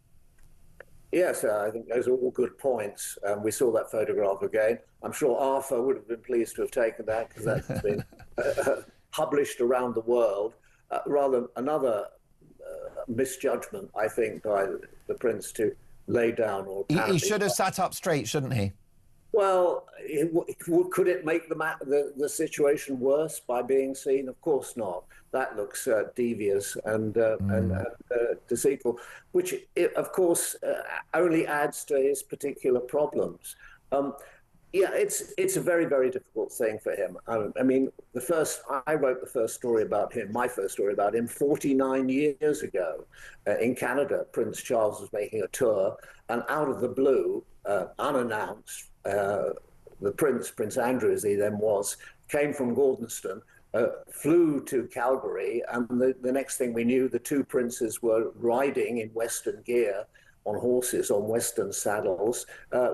Yes, I think those are all good points. We saw that photograph again. I'm sure Arthur would have been pleased to have taken that, because that's been published around the world. Rather another misjudgment, I think, by the prince to lay down. Or he should have sat up straight, shouldn't he? Well, could it make the situation worse by being seen? Of course not. That looks devious and deceitful, which, of course, only adds to his particular problems. Yeah, it's a very, very difficult thing for him. I mean, I wrote the first story about him, my first story about him, 49 years ago in Canada. Prince Charles was making a tour, and out of the blue, unannounced, the Prince Andrew, as he then was, came from Gordonston, flew to Calgary, and the next thing we knew, the two princes were riding in Western gear on horses, on Western saddles,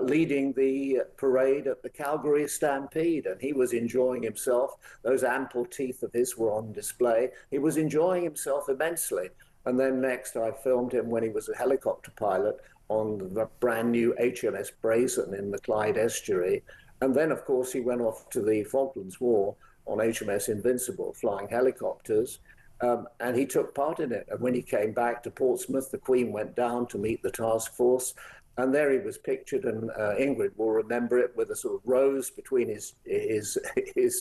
leading the parade at the Calgary Stampede. And he was enjoying himself. Those ample teeth of his were on display. He was enjoying himself immensely. And then next I filmed him when he was a helicopter pilot on the brand new HMS Brazen in the Clyde estuary. And then, of course, he went off to the Falklands War on HMS Invincible, flying helicopters. And he took part in it. And when he came back to Portsmouth, the Queen went down to meet the task force. And there he was pictured, and Ingrid will remember it, with a sort of rose between his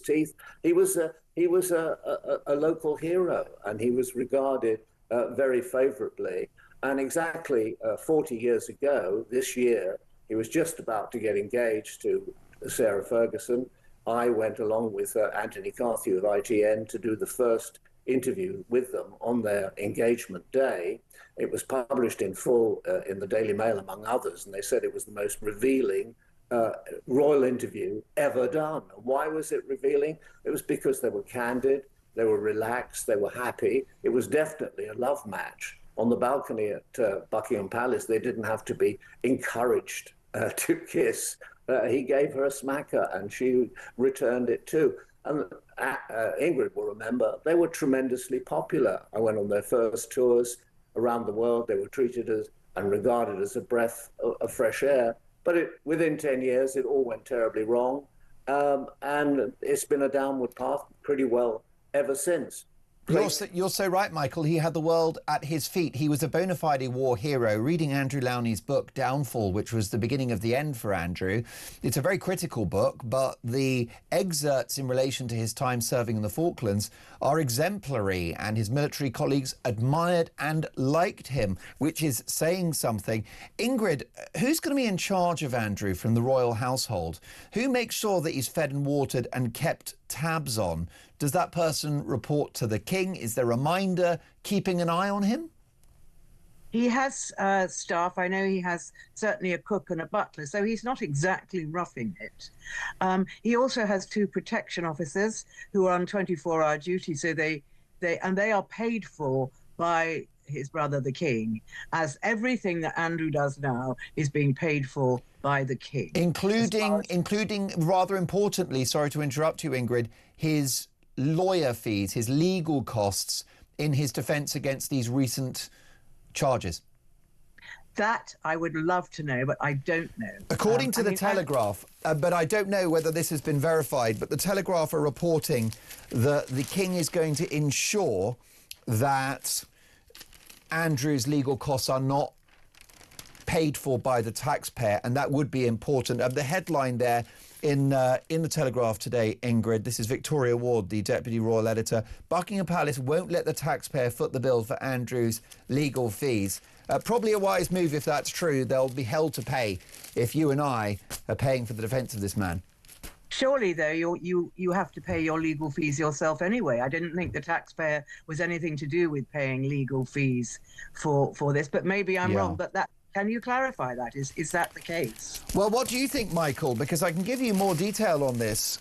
teeth. He was a local hero, and he was regarded very favourably. And exactly 40 years ago, this year, he was just about to get engaged to Sarah Ferguson. I went along with Anthony Carthew of ITN to do the first interview with them on their engagement day. It was published in full in the Daily Mail, among others, and they said it was the most revealing royal interview ever done. Why was it revealing? It was because they were candid, they were relaxed, they were happy. It was definitely a love match. On the balcony at Buckingham Palace, they didn't have to be encouraged to kiss. He gave her a smacker, and she returned it too. And Ingrid will remember, they were tremendously popular. I went on their first tours around the world. They were treated as and regarded as a breath of fresh air. But within 10 years, it all went terribly wrong. And it's been a downward path pretty well ever since. You're so right, Michael. He had the world at his feet. He was a bona fide war hero. Reading Andrew Lowney's book, Downfall, which was the beginning of the end for Andrew, it's a very critical book, but the excerpts in relation to his time serving in the Falklands are exemplary, and his military colleagues admired and liked him, which is saying something. Ingrid, who's going to be in charge of Andrew from the royal household? Who makes sure that he's fed and watered and kept tabs on? Does that person report to the king? Is there a minder keeping an eye on him? He has staff. I know he has certainly a cook and a butler, so he's not exactly roughing it. He also has 2 protection officers who are on 24-hour duty, so they are paid for by his brother, the king, as everything that Andrew does now is being paid for by the king. Including, rather importantly, sorry to interrupt you, Ingrid, his lawyer fees, his legal costs in his defence against these recent charges. That I would love to know, but I don't know. According to the Telegraph, but I don't know whether this has been verified, but the Telegraph are reporting that the king is going to ensure that Andrew's legal costs are not paid for by the taxpayer, and that would be important. The headline there in the Telegraph today, Ingrid, this is Victoria Ward, the Deputy Royal Editor. Buckingham Palace won't let the taxpayer foot the bill for Andrew's legal fees. Probably a wise move if that's true. They'll be held to pay if you and I are paying for the defence of this man. Surely, though, you have to pay your legal fees yourself anyway. I didn't think the taxpayer was anything to do with paying legal fees for this, but maybe I'm wrong. But can you clarify that? Is that the case? Well, what do you think, Michael? Because I can give you more detail on this.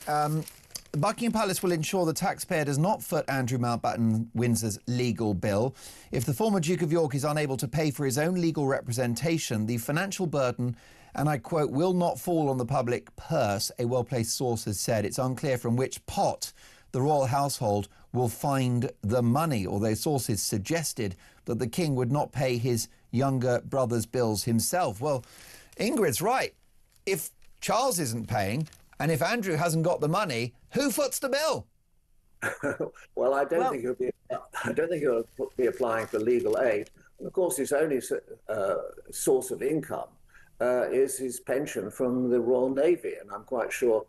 Buckingham Palace will ensure the taxpayer does not foot Andrew Mountbatten Windsor's legal bill. If the former Duke of York is unable to pay for his own legal representation, the financial burden, and I quote, will not fall on the public purse, a well-placed source has said. It's unclear from which pot the royal household will find the money, although sources suggested that the king would not pay his younger brother's bills himself. Well, Ingrid's right. If Charles isn't paying, and if Andrew hasn't got the money, who foots the bill? Well, I don't think he'll be applying for legal aid. And of course, his only source of income is his pension from the Royal Navy, and I'm quite sure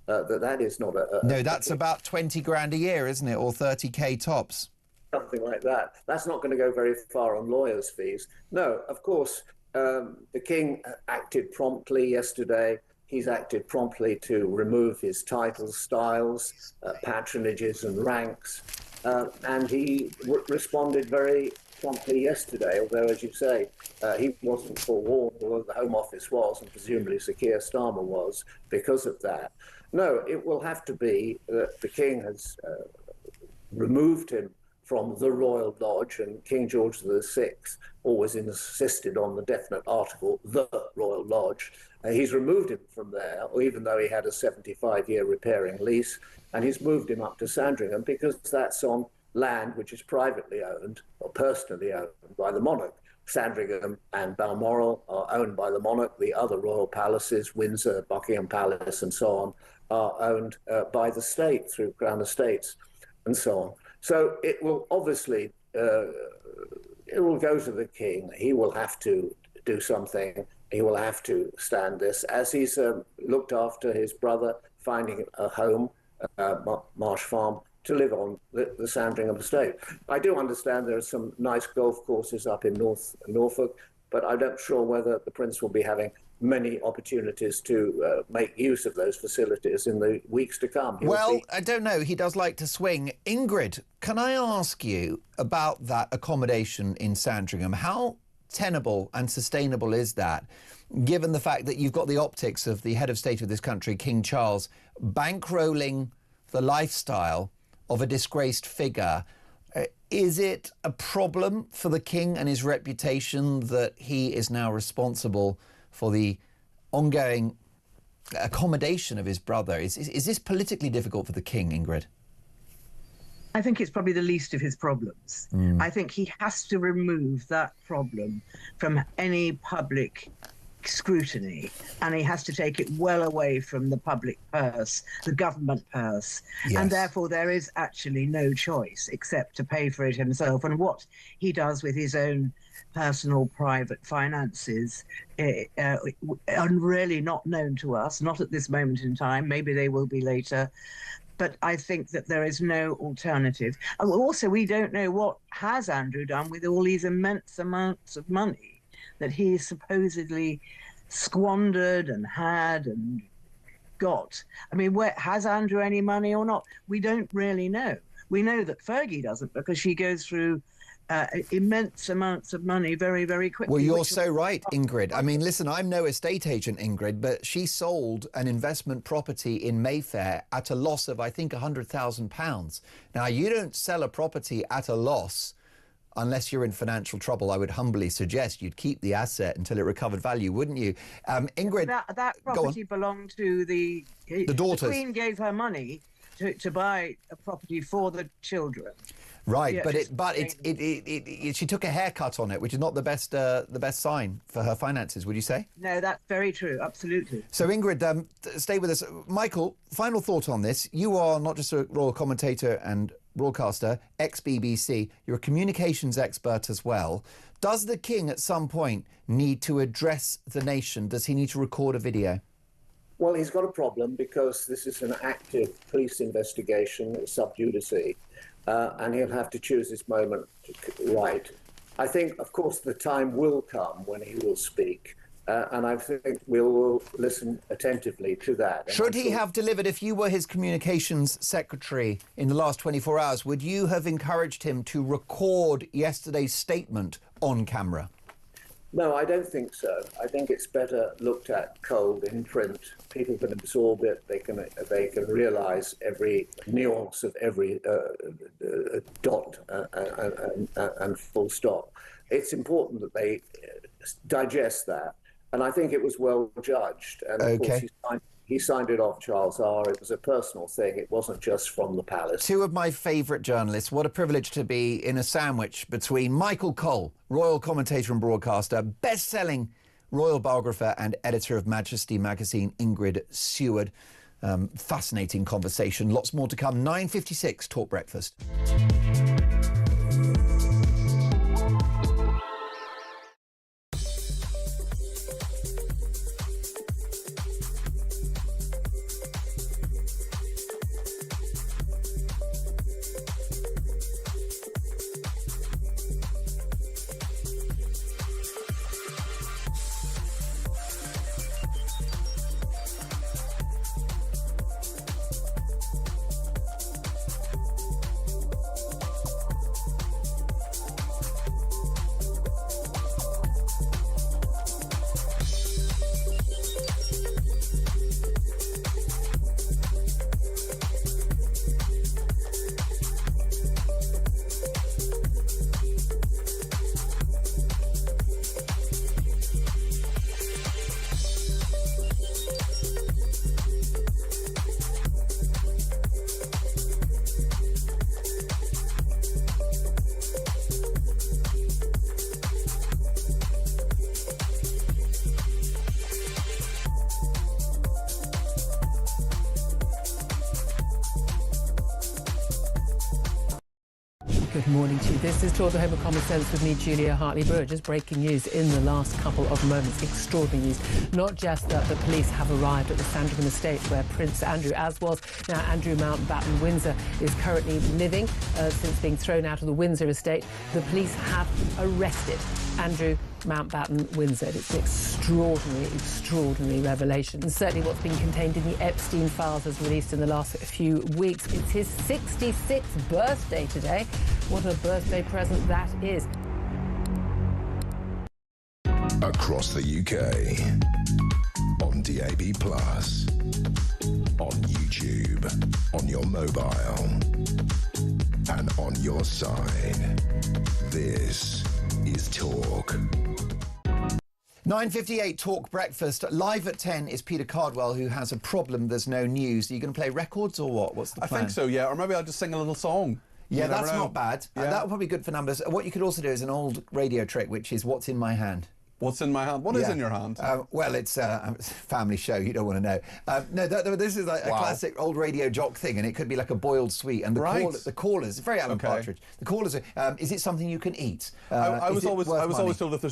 that is not a... No, that's about 20 grand a year, isn't it? Or 30k tops. Something like that. That's not going to go very far on lawyers' fees. No, of course, the King acted promptly yesterday. He's acted promptly to remove his titles, styles, patronages and ranks. And he responded very promptly yesterday, although, as you say, he wasn't forewarned, although the Home Office was, and presumably Sir Keir Starmer was, because of that. No, it will have to be that the King has removed him from the Royal Lodge, and King George VI always insisted on the definite article, the Royal Lodge. He's removed him from there, even though he had a 75-year repairing lease, and he's moved him up to Sandringham because that's on land which is privately owned or personally owned by the monarch. Sandringham and Balmoral are owned by the monarch. The other royal palaces, Windsor, Buckingham Palace, and so on, are owned by the state through Crown Estates and so on. So it will obviously, it will go to the king. He will have to do something. He will have to stand this, as he's looked after his brother finding a home, Marsh Farm, to live on the Sandringham estate. I do understand there are some nice golf courses up in Norfolk, but I'm not sure whether the Prince will be having many opportunities to make use of those facilities in the weeks to come. I don't know. He does like to swing. Ingrid, can I ask you about that accommodation in Sandringham? How tenable and sustainable is that, given the fact that you've got the optics of the head of state of this country, King Charles, bankrolling the lifestyle of a disgraced figure? Is it a problem for the king and his reputation that he is now responsible for the ongoing accommodation of his brother? Is this politically difficult for the king, Ingrid? I think it's probably the least of his problems. I think he has to remove that problem from any public scrutiny, and he has to take it well away from the public purse, the government purse. Yes. And therefore there is actually no choice except to pay for it himself. And what he does with his own personal private finances are really not known to us, not at this moment in time. Maybe they will be later. But I think that there is no alternative. And also, we don't know what has Andrew done with all these immense amounts of money that he supposedly squandered and had and got. I mean, has Andrew any money or not? We don't really know. We know that Fergie doesn't, because she goes through immense amounts of money very, very quickly. Well, you're so right, Ingrid. I mean, listen, I'm no estate agent, Ingrid, but she sold an investment property in Mayfair at a loss of, I think, £100,000. Now, you don't sell a property at a loss unless you're in financial trouble. I would humbly suggest you'd keep the asset until it recovered value, wouldn't you? Ingrid, that property belonged to the daughters. The Queen gave her money to buy a property for the children. Right, yeah, but she took a haircut on it, which is not the best sign for her finances, would you say? No, that's very true, absolutely. So Ingrid, stay with us. Michael, final thought on this. You are not just a royal commentator and broadcaster, ex-BBC, you're a communications expert as well. Does the king at some point need to address the nation? Does he need to record a video? Well, he's got a problem because this is an active police investigation, sub judice, and he'll have to choose his moment right. I think, of course, the time will come when he will speak, and I think we'll listen attentively to that. Should he have delivered, if you were his communications secretary in the last 24 hours, would you have encouraged him to record yesterday's statement on camera? No, I don't think so. I think it's better looked at cold in print. People can absorb it. They can realise every nuance of every dot and full stop. It's important that they digest that, and I think it was well judged. And of course, he signed it off, Charles R. It was a personal thing. It wasn't just from the palace. Two of my favourite journalists. What a privilege to be in a sandwich between Michael Cole, royal commentator and broadcaster, best-selling royal biographer and editor of Majesty magazine, Ingrid Seward. Fascinating conversation. Lots more to come. 9:56 Talk Breakfast. Good morning to you. This is Tour the Home of Common Sense with me, Julia Hartley-Brewer. Just breaking news in the last couple of moments. Extraordinary news. Not just that the police have arrived at the Sandringham estate where Prince Andrew, as was now Andrew Mountbatten Windsor, is currently living since being thrown out of the Windsor estate. The police have arrested Andrew Mountbatten Windsor. It's an extraordinary revelation. And certainly what's been contained in the Epstein files has released in the last few weeks. It's his 66th birthday today. What a birthday present that is. Across the UK, on DAB+, on YouTube, on your mobile, and on your side. This is Talk. 9:58 Talk Breakfast. Live at 10 is Peter Cardwell, who has a problem. There's no news. Are you going to play records or what? What's the plan? I think so, yeah. Or maybe I'll just sing a little song. Yeah, that's not bad. Yeah. That would probably be good for numbers. What you could also do is an old radio trick, which is what's in my hand. What's in my hand? What is in your hand? Well, it's a family show. You don't want to know. No, this is like a classic old radio jock thing, and it could be like a boiled sweet. And the callers, very Alan Partridge. The callers are, is it something you can eat? I was always told if there's